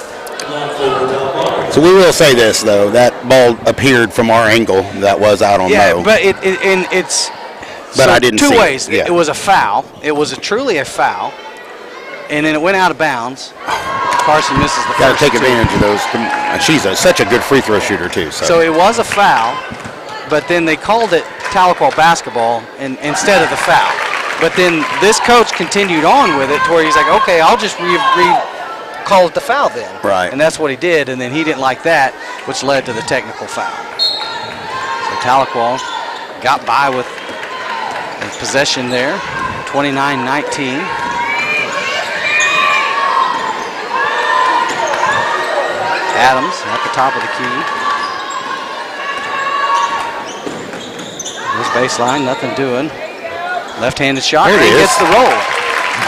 B: So we will say this, though. That ball appeared from our angle. That was out on Mo.
A: But it's
B: But
A: so
B: I didn't
A: two
B: see
A: ways.
B: it. Yeah.
A: It was a foul. It was truly a foul. And then it went out of bounds. Carson misses the
B: Got to
A: first
B: take
A: two.
B: advantage of those. She's such a good free throw shooter, too.
A: So it was a foul, but then they called it Tahlequah basketball instead of the foul. But then this coach continued on with it to where he's like, okay, I'll just call it the foul then.
B: Right.
A: And that's what he did, and then he didn't like that, which led to the technical foul. So Tahlequah got by with possession there, 29-19. Adams at the top of the key. This baseline, nothing doing. Left-handed shot, and he gets the roll.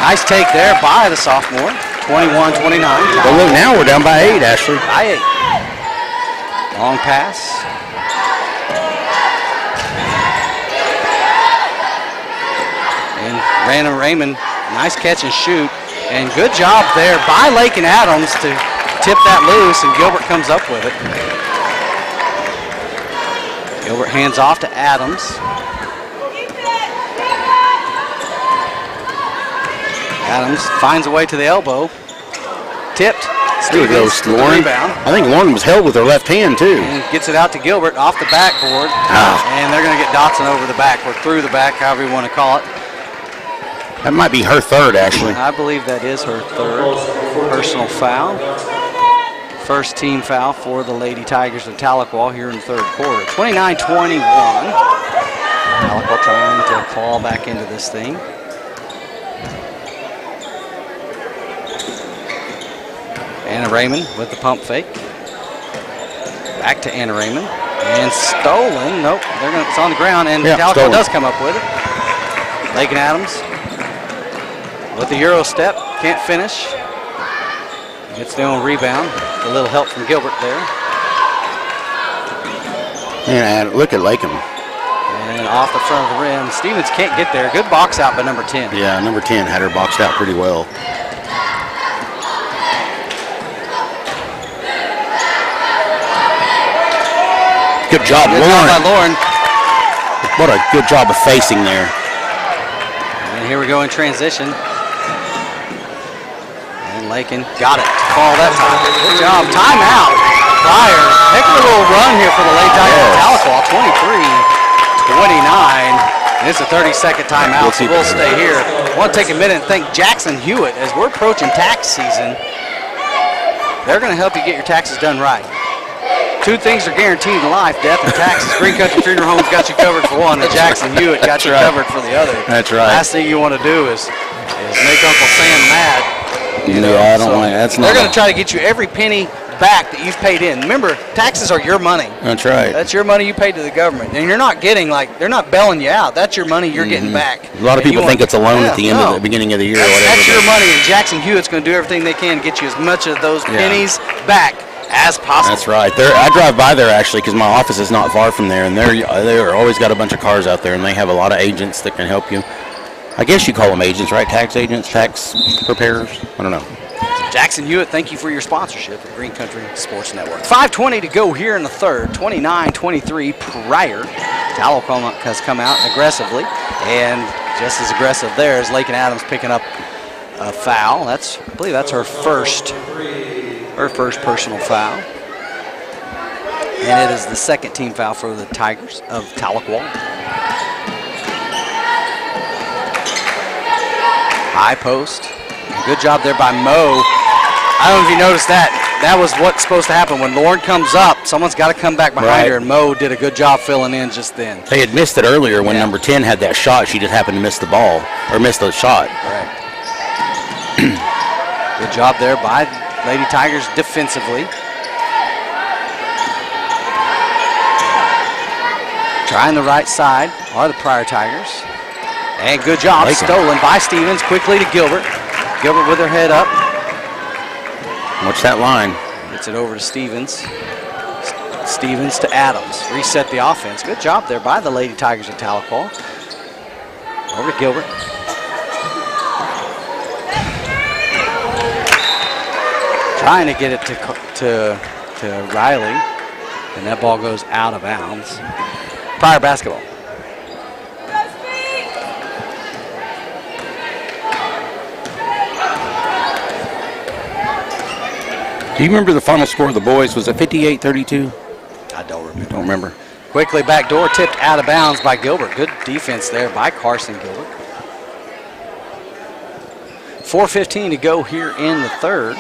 A: Nice take there by the sophomore, 21-29.
B: But look, now we're down by 8, Ashley.
A: By 8. Long pass. And Randall Raymond, nice catch and shoot. And good job there by Lake and Adams to tip that loose, and Gilbert comes up with it. Gilbert hands off to Adams. Adams finds a way to the elbow. Tipped.
B: There goes Lauren.
A: Rebound.
B: I think Lauren was held with her left hand, too.
A: And gets it out to Gilbert off the backboard. And they're going to get Dotson over the back, or through the back, however you want to call it.
B: That might be her third, Ashley.
A: I believe that is her third personal foul. First team foul for the Lady Tigers of Tahlequah here in the third quarter. 29-21. Tahlequah trying to claw back into this thing. Anna Raymond with the pump fake. Back to Anna Raymond. And stolen. Nope. It's on the ground, and Tahlequah does come up with it. Lakin Adams with the Euro step. Can't finish. Gets the own rebound. A little help from Gilbert there.
B: And look at Lakin.
A: And off the front of the rim. Stevens can't get there. Good box out by number 10.
B: Yeah, number 10 had her boxed out pretty well. Good job,
A: Good
B: Lauren.
A: job by Lauren.
B: What a good job of facing there.
A: And here we go in transition. And Lakin got it to fall that time. Good job. Timeout. Pryor. Heck of a little run here for the late Tigers of Tahlequah. 23-29. And it's a 30-second timeout, so we'll stay here. I want to take a minute and thank Jackson Hewitt. As we're approaching tax season, they're going to help you get your taxes done right. Two things are guaranteed in life, death and taxes. Green Country Funeral Home's got you covered for one, and Jackson Hewitt got you covered for the other.
B: That's right.
A: Last thing you want to do is make Uncle Sam mad.
B: I don't want that's not.
A: They're going to try to get you every penny back that you've paid in. Remember, taxes are your money.
B: That's right.
A: That's your money you paid to the government. And you're not getting, they're not bailing you out. That's your money you're getting back.
B: A lot of people think it's a loan at the end of the beginning of the year or whatever.
A: That's your money, and Jackson Hewitt's going to do everything they can to get you as much of those pennies back as possible.
B: That's right. I drive by there actually because my office is not far from there, and they're always got a bunch of cars out there, and they have a lot of agents that can help you. I guess you call them agents, right? Tax agents, tax preparers. I don't know.
A: Jackson Hewitt, thank you for your sponsorship of Green Country Sports Network. 5:20 to go here in the third. 29-23 Pryor. Tahlequah has come out aggressively, and just as aggressive there is Lakin Adams picking up a foul. I believe that's her first personal foul. And it is the second team foul for the Tigers of Tahlequah. High post. Good job there by Mo. I don't know if you noticed that. That was what's supposed to happen. When Lauren comes up, someone's got to come back behind her, and Mo did a good job filling in just then.
B: They had missed it earlier when number 10 had that shot. She just happened to miss the ball, or miss the shot.
A: Right. Good job there by Lady Tigers defensively. Trying the right side are the Pryor Tigers. And good job, stolen by Stevens, quickly to Gilbert. Gilbert with her head up.
B: Watch that line.
A: Gets it over to Stevens. Stevens to Adams. Reset the offense. Good job there by the Lady Tigers of Tahlequah. Over to Gilbert. Trying to get it to to Riley, and that ball goes out of bounds. Pryor basketball.
B: Do you remember the final score of the boys? Was it 58-32?
A: I don't remember. Quickly backdoor tipped out of bounds by Gilbert. Good defense there by Carson Gilbert. 4:15 to go here in the third.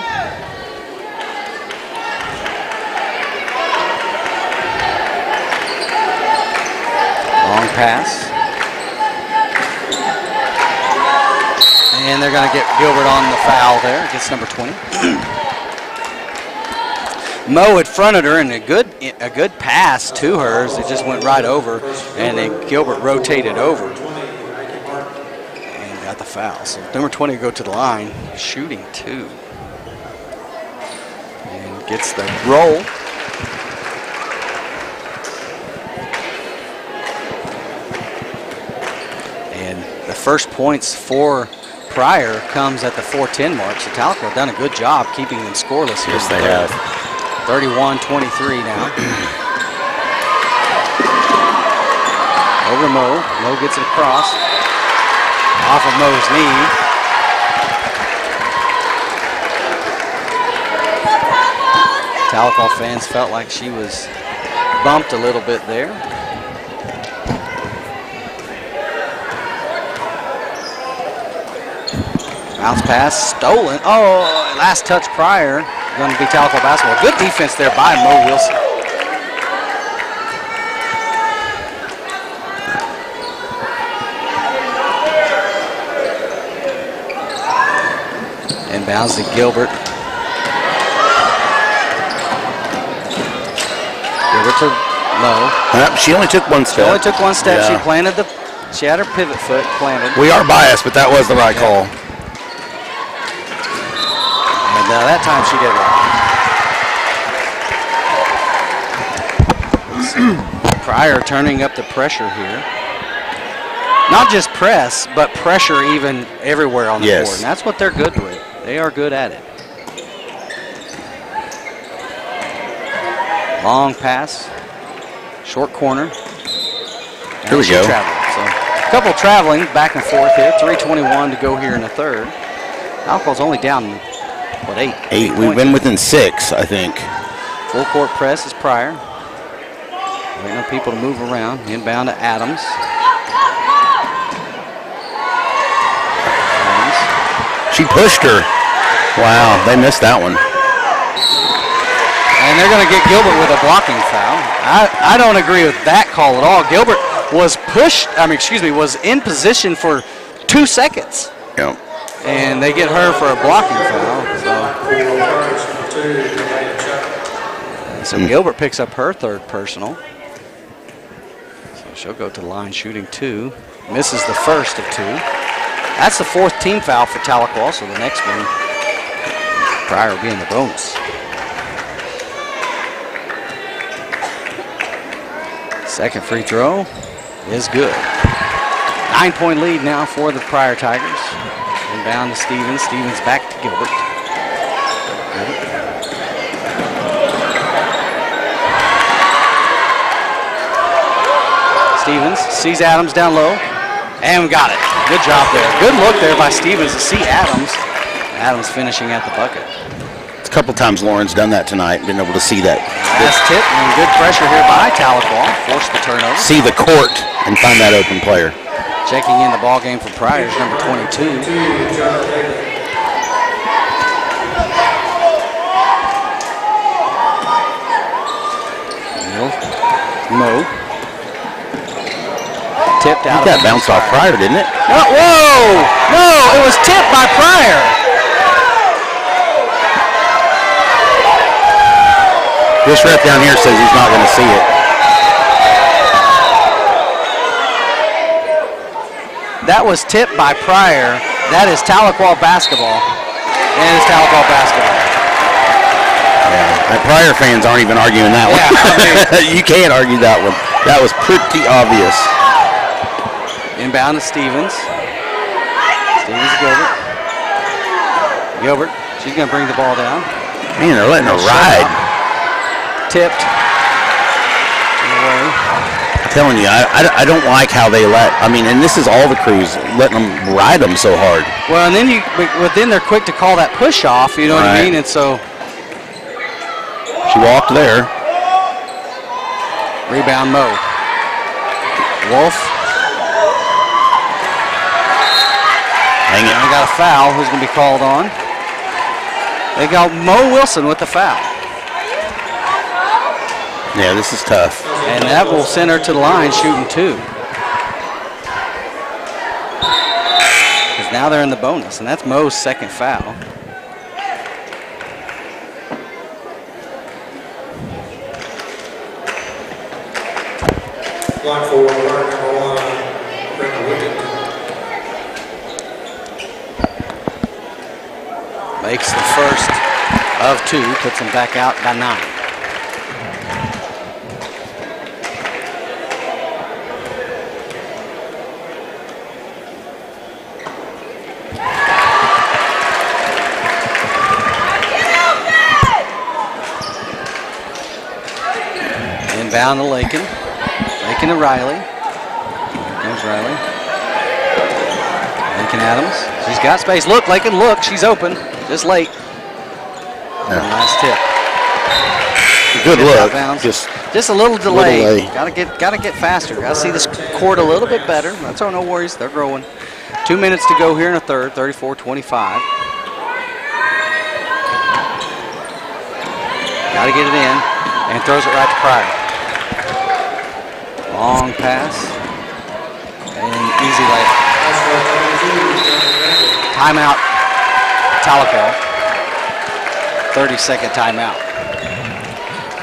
A: Long pass. And they're going to get Gilbert on the foul there. Gets number 20. Mo had fronted her, and a good pass to her. It just went right over, and then Gilbert rotated over and got the foul. So number 20 will go to the line, shooting 2. And gets the roll. And the first points for Pryor comes at the 4:10 mark. So Tahlequah done a good job keeping them scoreless here.
B: Yes, they have.
A: 31-23 now. Over Mo. Mo gets it across. Off of Mo's knee. Tahlequah fans felt like she was bumped a little bit there. Bounce pass, stolen. Oh, last touch Pryor. Going to be Tahlequah basketball. Good defense there by Mo Wilson. Inbounds to Gilbert. Gilbert to Mo.
B: She only took one step.
A: She only took one step.
B: Yeah.
A: She had her pivot foot planted.
B: We are biased, but that was the right call.
A: And that time she did right. Pryor turning up the pressure here. Not just press, but pressure even everywhere on the board. And that's what they're good with. They are good at it. Long pass. Short corner.
B: Here we go.
A: So a couple traveling back and forth here. 3:21 to go here in the third. Tahlequah's only down, what, 8?
B: 8. We've been within 6, I think.
A: Full court press is Pryor. Waiting on people to move around. Inbound to Adams.
B: She pushed her. Wow, they missed that one.
A: And they're going to get Gilbert with a blocking foul. I don't agree with that call at all. Gilbert was was in position for 2 seconds.
B: Yep.
A: And they get her for a blocking foul. So Gilbert picks up her third personal. So she'll go to the line shooting 2. Misses the first of 2. That's the 4th team foul for Tahlequah, so the next one, Pryor will be in the bonus. Second free throw is good. 9-point lead now for the Pryor Tigers. Inbound to Stevens. Stevens back to Gilbert. Stevens sees Adams down low and got it. Good job there. Good look there by Stevens to see Adams. Adams finishing at the bucket.
B: It's a couple times Lauren's done that tonight, been able to see that.
A: Last tip and good pressure here by Tahlequah. Forced the turnover.
B: See the court and find that open player.
A: Checking in the ball game for Pryor is number 22. Mo. Tipped out.
B: That bounced off Pryor, didn't it?
A: No, whoa! No, it was tipped by Pryor.
B: This ref down here says he's not going to see it.
A: That was tipped by Pryor. That is Tahlequah basketball. And it's Tahlequah basketball.
B: Yeah, the Pryor fans aren't even arguing that one. You can't argue that one. That was pretty obvious.
A: Inbound to Stevens. Stevens to Gilbert. Gilbert, she's going to bring the ball down.
B: Man, they're letting her ride.
A: tipped.
B: I'm telling you, I don't like how they and this is all the crews, letting them ride them so hard.
A: Well, and then they're quick to call that push off, you know what I mean? And so.
B: She walked there.
A: Rebound Mo. Wolf.
B: Hang it.
A: And we got a foul. Who's going to be called on? They got Mo Wilson with the foul.
B: Yeah, this is tough.
A: And that will send her to the line shooting 2. Because now they're in the bonus, and that's Mo's second foul.
C: Line for number 1, Brenda Wickett.
A: Makes the first of 2, puts them back out by 9. Inbound to Lakin. Lakin to Riley. Here comes Riley. Lakin Adams. She's got space. Look, Lakin, look. She's open. Just late.
B: Yeah.
A: Nice tip.
B: Good look.
A: Just a little delay. Gotta get faster. Gotta see this court a little bit better. That's all. No worries. They're growing. 2 minutes to go here in the third. 34-25. Gotta get it in. And throws it right to Pryor. Long pass. And easy layup. Timeout. Tahlequah. 30-second timeout.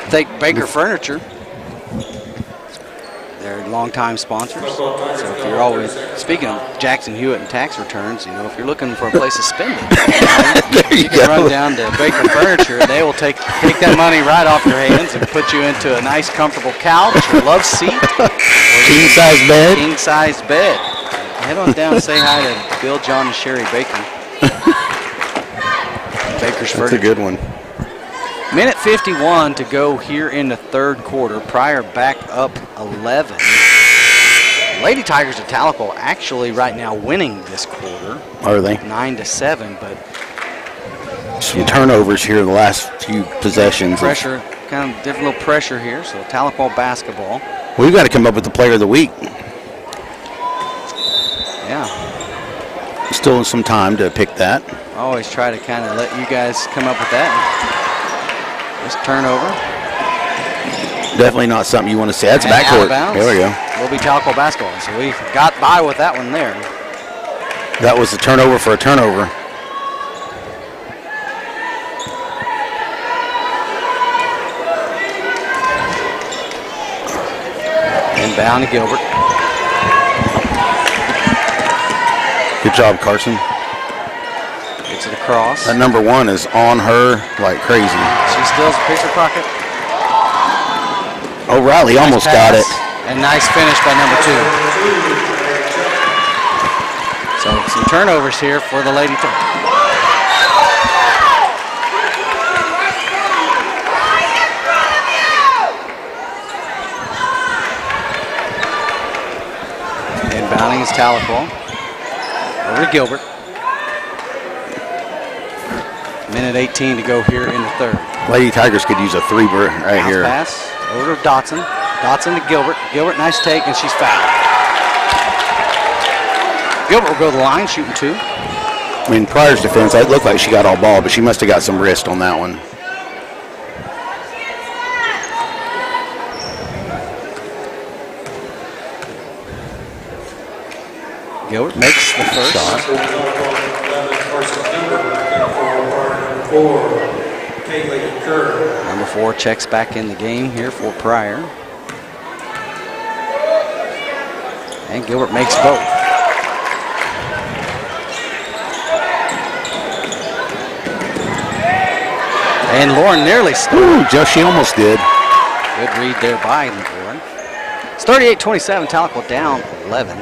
A: Take Baker Furniture. They're longtime sponsors. So if you're always, speaking of Jackson Hewitt and tax returns, if you're looking for a place to spend it, you can run down to Baker Furniture and they will take that money right off your hands and put you into a nice, comfortable couch or love seat.
B: King-size bed.
A: King-size bed. Head on down and say hi to Bill, John, and Sherry Baker. Baker's Furniture.
B: That's a good one.
A: Minute 51 to go here in the third quarter. Pryor back up 11. Lady Tigers of Tahlequah actually right now winning this quarter.
B: Are they?
A: 9-7, but
B: some turnovers here in the last few possessions.
A: Pressure, kind of different little pressure here. So Tahlequah basketball.
B: We've got to come up with the player of the week.
A: Yeah.
B: Still some time to pick that.
A: I always try to kind of let you guys come up with that. This turnover.
B: Definitely not something you want to see. That's backcourt. There we go.
A: Will be Tahlequah basketball. So we got by with that one there.
B: That was a turnover for a turnover.
A: Inbound to Gilbert.
B: Good job, Carson.
A: Gets it across.
B: That number 1 is on her like crazy.
A: She steals a picture pocket.
B: O'Reilly almost got it.
A: And nice finish by number 2. So some turnovers here for the Lady Inbounding is Tahlequah. Over to Gilbert. Minute 18 to go here in the third.
B: Lady Tigers could use a 3 right here.
A: Pass over to Dotson. Dotson to Gilbert. Gilbert, nice take, and she's fouled. Gilbert will go to the line, shooting 2.
B: I mean, Pryor's defense, it looked like she got all ball, but she must have got some wrist on that one.
A: Gilbert makes the first shot. Number 4 checks back in the game here for Pryor. And Gilbert makes both. And Lauren nearly scored.
B: Ooh, she almost did.
A: Good read there by Lauren. It's 38-27, Tahlequah down 11.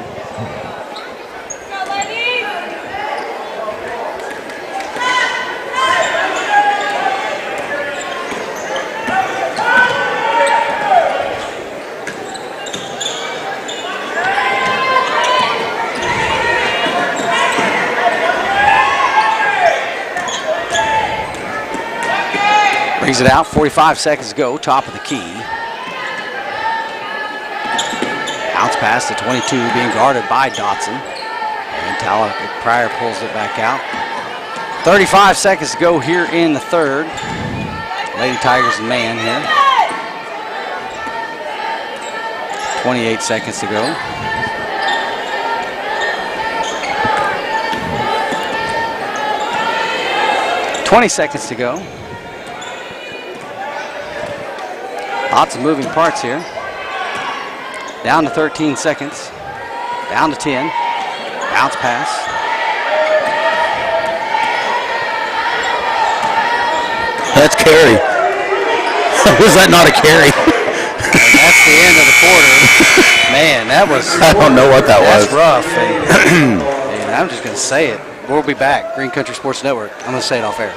A: Brings it out, 45 seconds to go, top of the key. Bounce pass to 22, being guarded by Dotson. And Pryor pulls it back out. 35 seconds to go here in the third. Lady Tigers man here. 28 seconds to go. Seconds to go. Lots of moving parts here. Down to 13 seconds. Down to 10. Bounce pass.
B: That's carry. Was that not a carry?
A: And that's the end of the quarter. Man, that was...
B: I don't know what that was.
A: That's rough. And I'm just going to say it. We'll be back. Green Country Sports Network. I'm going to say it off air.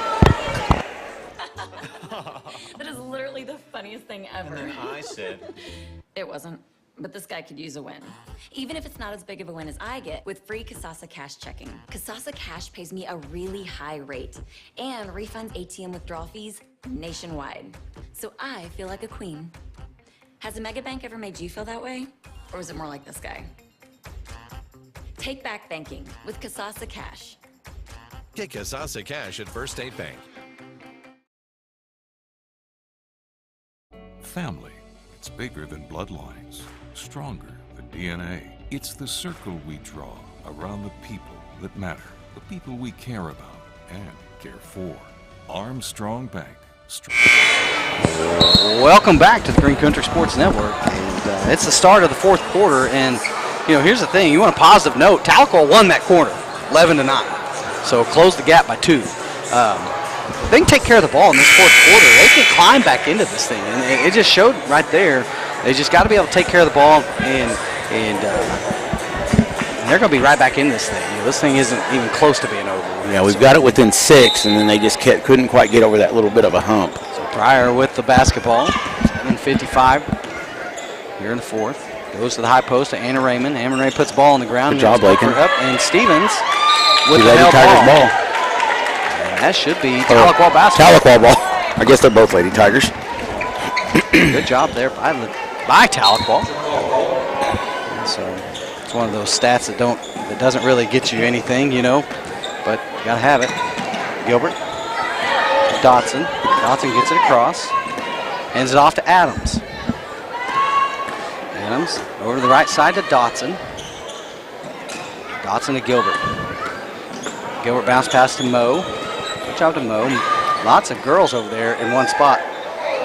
J: That is literally the funniest thing ever.
O: I said.
J: It wasn't. But this guy could use a win. Even if it's not as big of a win as I get with free Kasasa Cash checking. Kasasa Cash pays me a really high rate and refunds ATM withdrawal fees nationwide. So I feel like a queen. Has a mega bank ever made you feel that way? Or was it more like this guy? Take back banking with Kasasa Cash.
L: Get Kasasa Cash at First State Bank.
F: Family, it's bigger than bloodlines, stronger than DNA. It's the circle we draw around the people that matter, the people we care about and care for. Armstrong Bank.
A: Welcome back to the Green Country Sports Network. And it's the start of the fourth quarter. And, you know, here's the thing. You want a positive note. Tahlequah won that quarter, 11-9. So closed the gap by 2. They can take care of the ball in this fourth quarter. They can climb back into this thing. And it just showed right there. They just got to be able to take care of the ball. And they're going to be right back in this thing. You know, this thing isn't even close to being over.
B: Yeah, we've got it within 6, and then they just couldn't quite get over that little bit of a hump.
A: So Pryor with the basketball. 7:55 here in the fourth. Goes to the high post to Anna Raymond. Anna Raymond puts the ball on the ground.
B: Good job, Lakin.
A: And Stevens with the
B: Lady Tigers ball.
A: And that should be Tahlequah basketball.
B: Tahlequah ball. I guess they're both Lady Tigers.
A: Good job there by Tahlequah. So it's one of those stats that doesn't really get you anything, you know, but you gotta have it. Gilbert, Dotson. Dotson gets it across, hands it off to Adams. Adams over to the right side to Dotson. Dotson to Gilbert. Gilbert bounce pass to Moe. Good job to Moe. Lots of girls over there in one spot.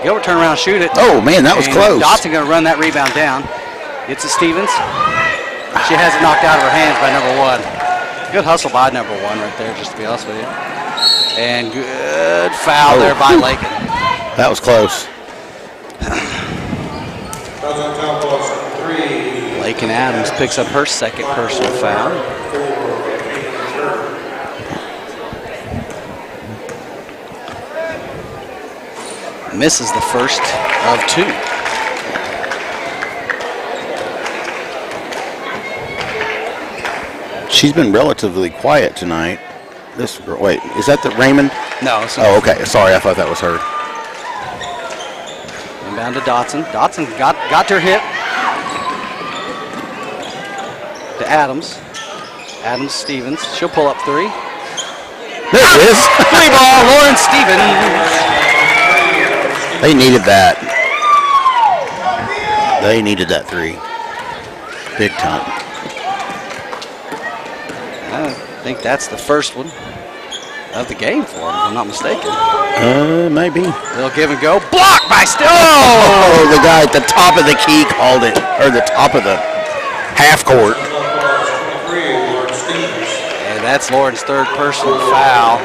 A: Gilbert turn around, shoot it.
B: Oh man, that was close.
A: Dotson gonna run that rebound down. Gets to Stevens. She has it knocked out of her hands by number 1. Good hustle by number 1 right there, just to be honest with you. And good foul there by Lakin.
B: That was close.
A: Lakin Adams picks up her second personal foul. Misses the first of 2.
B: She's been relatively quiet tonight. This girl, wait, is that the Raymond?
A: No.
B: Oh, okay. Sorry, I thought that was her.
A: Inbound to Dotson. Dotson got to her hip. To Adams. Adams Stevens. She'll pull up 3.
B: There it is.
A: 3 ball, Lauren Stevens.
B: They needed that. They needed that 3. Big time.
A: I think that's the first one of the game for him, if I'm not mistaken.
B: Maybe.
A: Little give and go. Blocked by Still.
B: Oh, the guy at the top of the key called it, or the top of the half court.
A: And that's Lauren's third personal foul.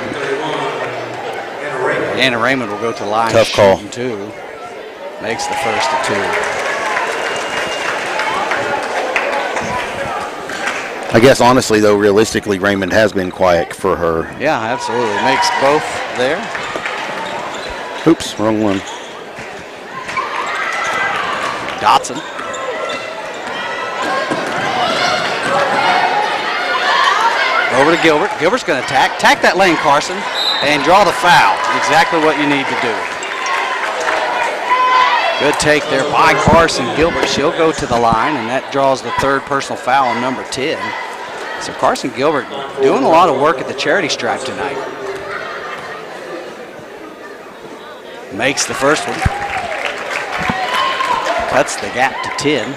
A: Anna Raymond will go to the line.
B: Tough call.
A: 2. Makes the first of 2.
B: I guess honestly though, realistically, Raymond has been quiet for her.
A: Yeah, absolutely. Makes both there.
B: Oops, wrong one.
A: Dotson. Over to Gilbert. Gilbert's going to tack that lane, Carson, and draw the foul. Exactly what you need to do. Good take there by Carson Gilbert. She'll go to the line, and that draws the third personal foul on number 10. So Carson Gilbert doing a lot of work at the charity stripe tonight. Makes the first one. Cuts the gap to 10.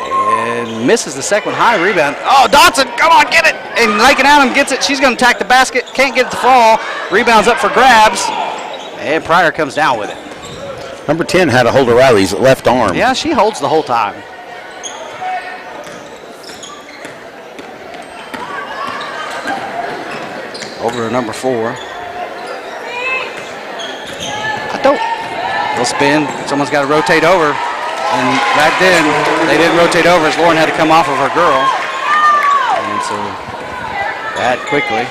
A: And misses the second one. High rebound. Oh, Dotson, come on, get it. And Lakin Adams gets it. She's going to attack the basket. Can't get it to fall. Rebounds up for grabs. And Pryor comes down with it.
B: Number 10 had a hold of Riley's left arm.
A: Yeah, she holds the whole time. Over to number 4. They'll spin. Someone's got to rotate over. And back then, they didn't rotate over as Lauren had to come off of her girl. And so that quickly.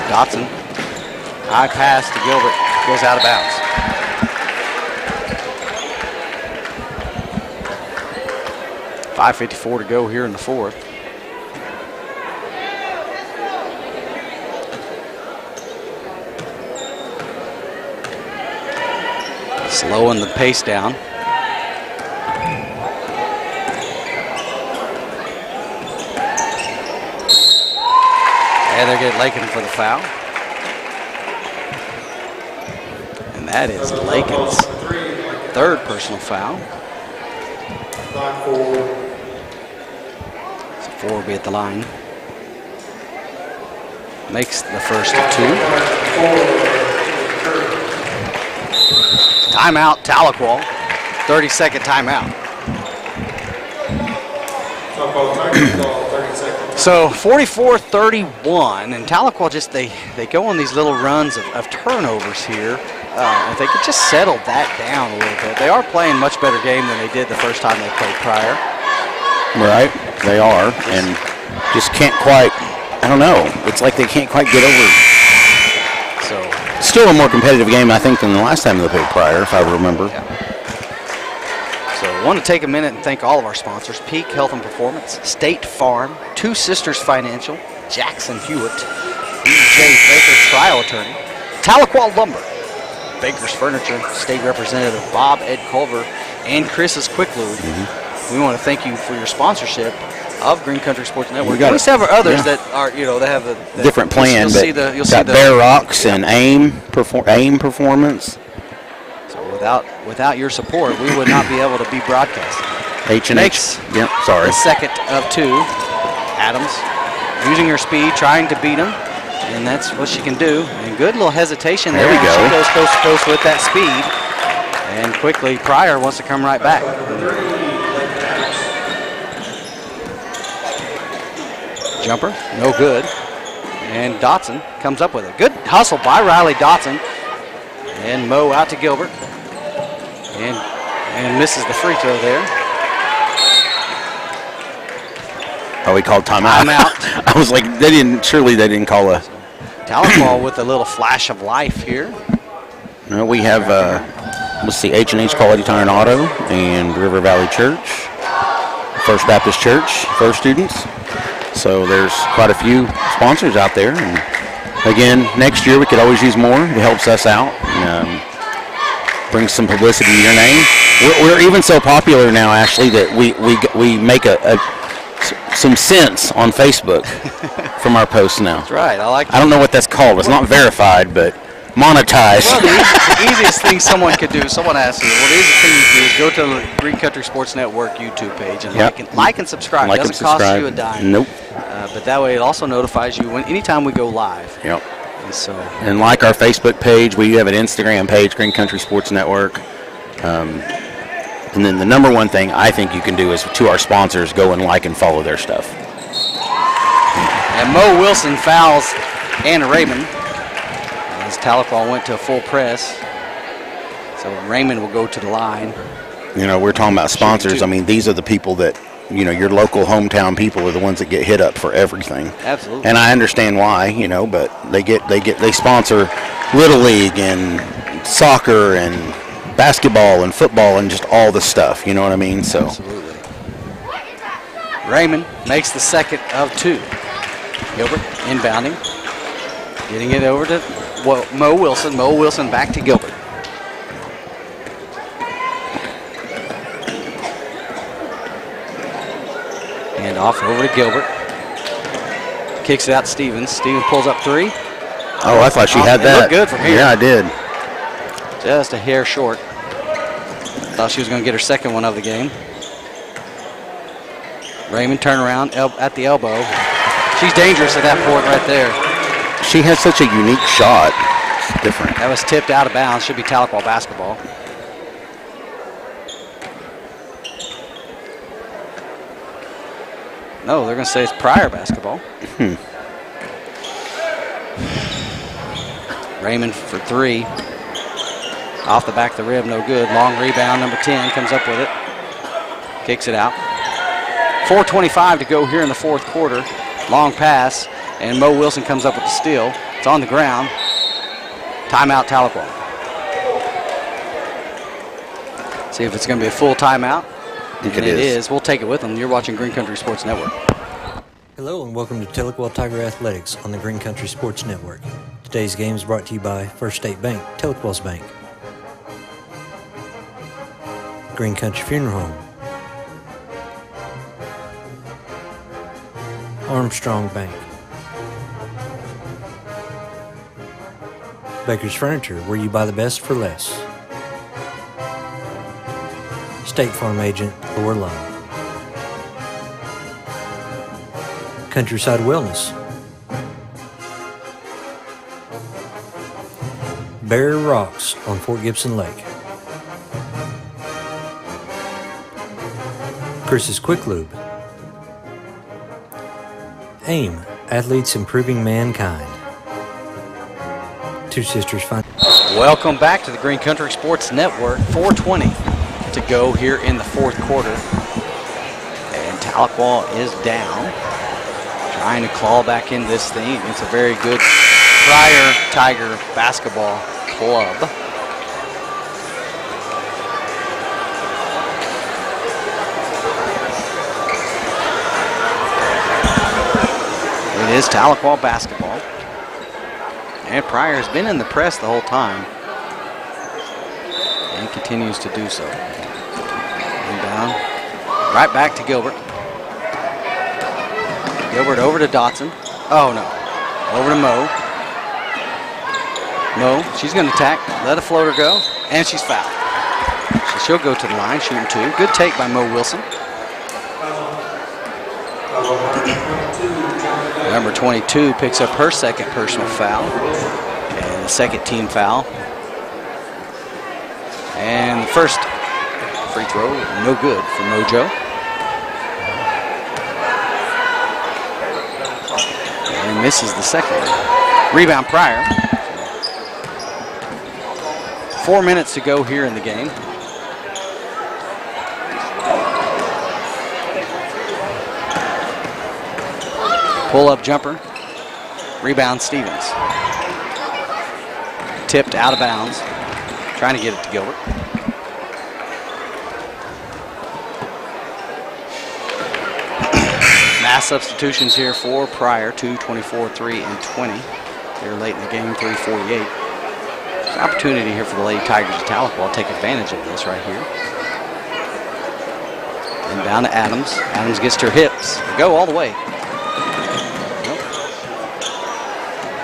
A: Dotson. High pass to Gilbert. Goes out of bounds. .554 to go here in the fourth. Slowing the pace down. And they're getting Lakin for the foul. And that is Lakin's third personal foul. So 4 will be at the line. Makes the first of 2. Timeout, Tahlequah. 30-second timeout. So 44-31, and Tahlequah just they go on these little runs of turnovers here. If they could just settle that down a little bit. They are playing much better game than they did the first time they played Pryor.
B: Right, they are, and just can't quite, I don't know, it's like they can't quite get over.
A: So
B: still a more competitive game, I think, than the last time they played Pryor, if I remember.
A: Yeah. So I want to take a minute and thank all of our sponsors: Peak Health and Performance, State Farm, Two Sisters Financial, Jackson Hewitt, E.J. Baker Trial Attorney, Tahlequah Lumber, Baker's Furniture, State Representative Bob Ed Culver, and Chris's Quick Lube. We want to thank you for your sponsorship of Green Country Sports Network. We several others that are, they have a
B: different plan. You'll see the Bear Rocks and AIM Performance.
A: So without your support, we would not be able to be broadcasting.
B: H&H. Yep, sorry.
A: The second of 2. Adams using her speed, trying to beat him, and that's what she can do. And good little hesitation there.
B: There we go.
A: She goes coast to coast with that speed, and quickly Pryor wants to come right back. Jumper, no good. And Dotson comes up with it. Good hustle by Riley Dotson. And Mo out to Gilbert. And misses the free throw there.
B: Oh, we called timeout. I was like, surely they didn't call a.
A: Tahlequah with a little flash of life here.
B: No, we have, let's see, H&H Quality Tire and Auto and River Valley Church, First Baptist Church for students. So there's quite a few sponsors out there. And again, next year we could always use more. It helps us out. Brings some publicity to your name. We're even so popular now, Ashley, that we make some sense on Facebook from our posts now.
A: That's right.
B: I don't know what that's called. It's not verified, but monetized.
A: Well, the easiest thing someone could do, someone asked you, the easiest thing you can do is go to the Green Country Sports Network YouTube page and like and subscribe. It doesn't cost you a dime.
B: Nope.
A: But that way it also notifies you anytime we go live.
B: Yep.
A: And
B: like our Facebook page, we have an Instagram page, Green Country Sports Network. And then the number one thing I think you can do is to our sponsors, go and like and follow their stuff.
A: And Mo Wilson fouls Anna Raymond as Tahlequah went to a full press. So Raymond will go to the line.
B: We're talking about sponsors. I mean, these are the people that, your local hometown people are the ones that get hit up for everything.
A: Absolutely.
B: And I understand why, but they sponsor Little League and soccer and basketball and football and just all the stuff, you know what I mean? So
A: absolutely. Raymond makes the second of 2. Gilbert inbounding, getting it over to Mo Wilson. Mo Wilson back to Gilbert. And off over to Gilbert. Kicks it out to Stevens. Stevens pulls up 3.
B: Oh, I thought she had that.
A: Looked good from here.
B: Yeah, I did.
A: Just a hair short. Thought she was going to get her second one of the game. Raymond turnaround at the elbow. She's dangerous at that point right there.
B: She has such a unique shot. It's different.
A: That was tipped out of bounds. Should be Tahlequah basketball. No, they're going to say it's Pryor basketball. Raymond for 3. Off the back of the rib, no good. Long rebound, number 10 comes up with it. Kicks it out. 4:25 to go here in the fourth quarter. Long pass, and Mo Wilson comes up with the steal. It's on the ground. Timeout, Tahlequah. See if it's going to be a full timeout.
B: And
A: it is. We'll take it with them. You're watching Green Country Sports Network.
G: Hello and welcome to Tahlequah Tiger Athletics on the Green Country Sports Network. Today's game is brought to you by First State Bank, Tahlequah's Bank. Green Country Funeral Home. Armstrong Bank. Baker's Furniture, where you buy the best for less. State Farm Agent Lower Loan. Countryside Wellness. Bear Rocks on Fort Gibson Lake. Chris's Quick Lube. AIM, Athletes Improving Mankind. Two Sisters Fun.
A: Welcome back to the Green Country Sports Network. 4:20 to go here in the fourth quarter. And Tahlequah is down. Trying to claw back in this thing. It's a very good Pryor Tiger basketball club. It is Tahlequah basketball. And Pryor has been in the press the whole time. And continues to do so. Inbound. Right back to Gilbert. Gilbert over to Dotson. Oh no. Over to Mo. Mo, she's going to attack. Let a floater go. And she's fouled. So she'll go to the line, shooting 2. Good take by Mo Wilson. Number 22 picks up her second personal foul. And the second team foul. And the first free throw, no good for Mojo. And misses the second. Rebound Pryor. 4 minutes to go here in the game. Pull-up jumper. Rebound Stevens. Tipped out of bounds. Trying to get it to Gilbert. Mass substitutions here for Pryor. 2, 24, 3, and 20. Here late in the game, 3:48. There's an opportunity here for the Lady Tigers of Tahlequah. I'll take advantage of this right here. And down to Adams. Adams gets to her hips. Go all the way. Nope.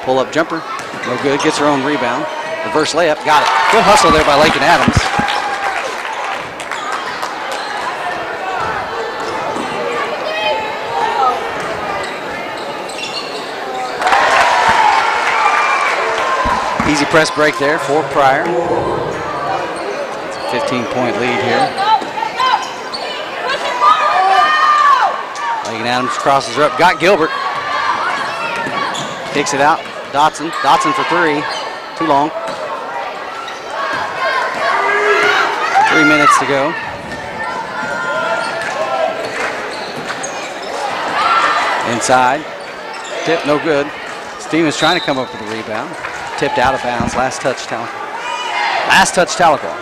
A: Pull-up jumper. No good. Gets her own rebound. Reverse layup. Got it. Good hustle there by Lakin Adams. Easy press break there for Pryor. It's a 15-point lead here. Lakin Adams crosses her up. Got Gilbert. Kicks it out. Dotson. Dotson for 3. Too long. 3 minutes to go. Inside. Tip, no good. Stevens trying to come up with a rebound. Tipped out of bounds. Last touch, Tahlequah. Last touch, Tahlequah.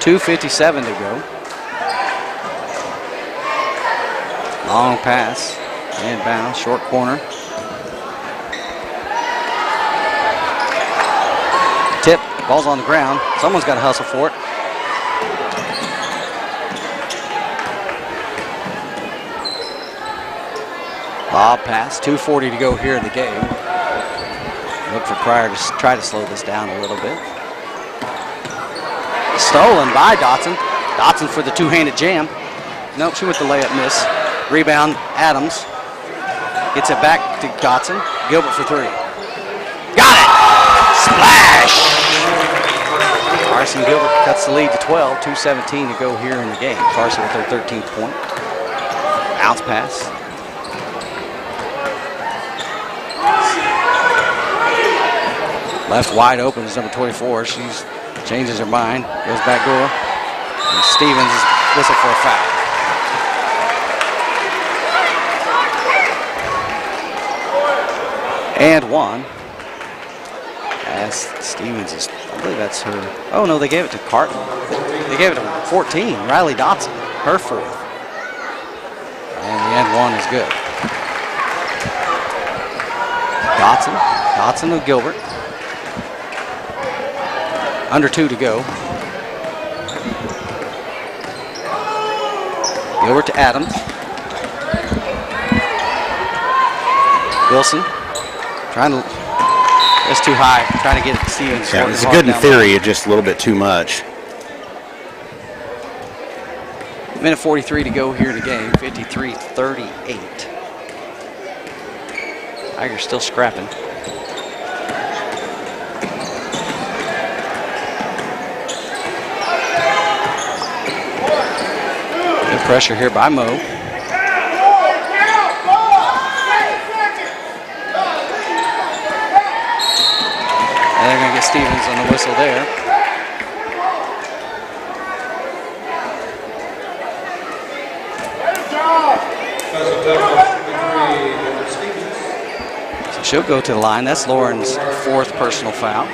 A: .257 to go. Long pass. Inbound, short corner. Tip, ball's on the ground. Someone's got to hustle for it. Lob pass, 2:40 to go here in the game. Look for Pryor to try to slow this down a little bit. Stolen by Dotson. Dotson for the two-handed jam. Nope, she went the layup miss. Rebound, Adams. Gets it back to Dotson. Gilbert for three. Got it! Splash! Carson Gilbert cuts the lead to 12. 2:17 to go here in the game. Carson with their 13th point. Bounce pass. Left wide open is number 24. She changes her mind, goes back door. And Stevens is whistled for a foul. And one. As Stevens is, I believe that's her. Oh no, they gave it to Carton. They gave it to 14, Riley Dotson, her fourth. And the end one is good. Dotson to Gilbert. Under 2 to go. Gilbert to Adams. Wilson trying to, that's too high, trying to get it to Stevens.
B: Yeah, it's good in theory, it's just a little bit too much.
A: Minute 43 to go here in the game, 53-38. Tigers still scrapping. Good pressure here by Mo. And they're going to get Stevens on the whistle there. So she'll go to the line. That's Lauren's fourth personal foul.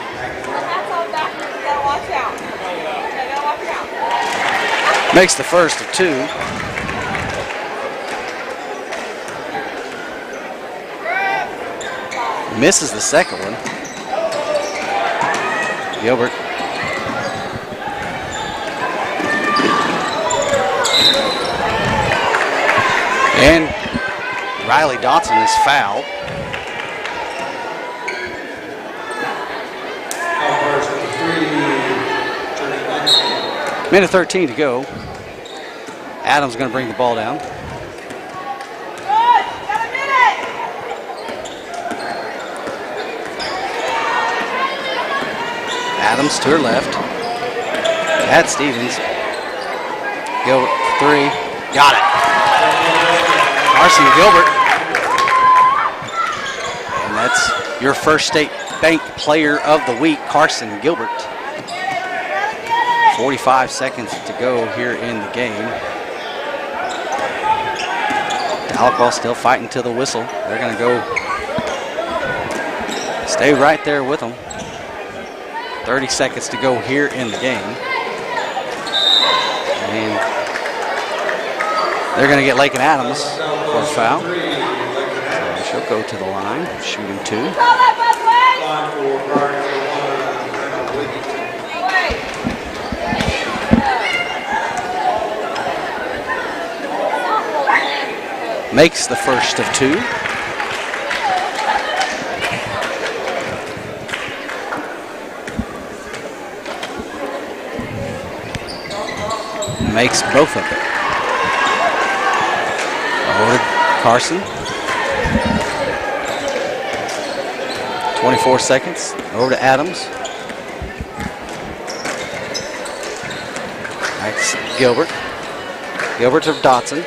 A: Makes the first of 2. Misses the second one. Gilbert. And Riley Dotson is fouled. Minute 13 to go. Adams going to bring the ball down. Adams to her left. At Stevens. Gilbert, 3. Got it. Carson Gilbert. And that's your First State Bank Player of the Week, Carson Gilbert. 45 seconds to go here in the game. Tahlequah still fighting to the whistle. They're going to go stay right there with them. 30 seconds to go here in the game. And they're going to get Lakin Adams for a foul. So she'll go to the line, shooting 2. Makes the first of 2. Makes both of them. Over to Carson. 24 seconds. Over to Adams. That's Gilbert. Gilbert to Dotson.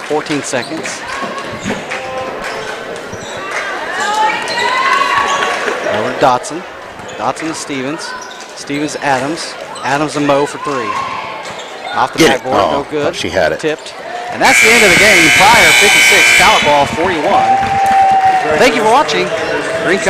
A: 14 seconds. Over to Dotson. Dotson to Stevens. Stevens to Adams. Adams and Mo for 3. Off the backboard, no good.
B: She had it.
A: Tipped. And that's the end of the game. Pryor 56, Tahlequah 41. Thank you for watching. Green Country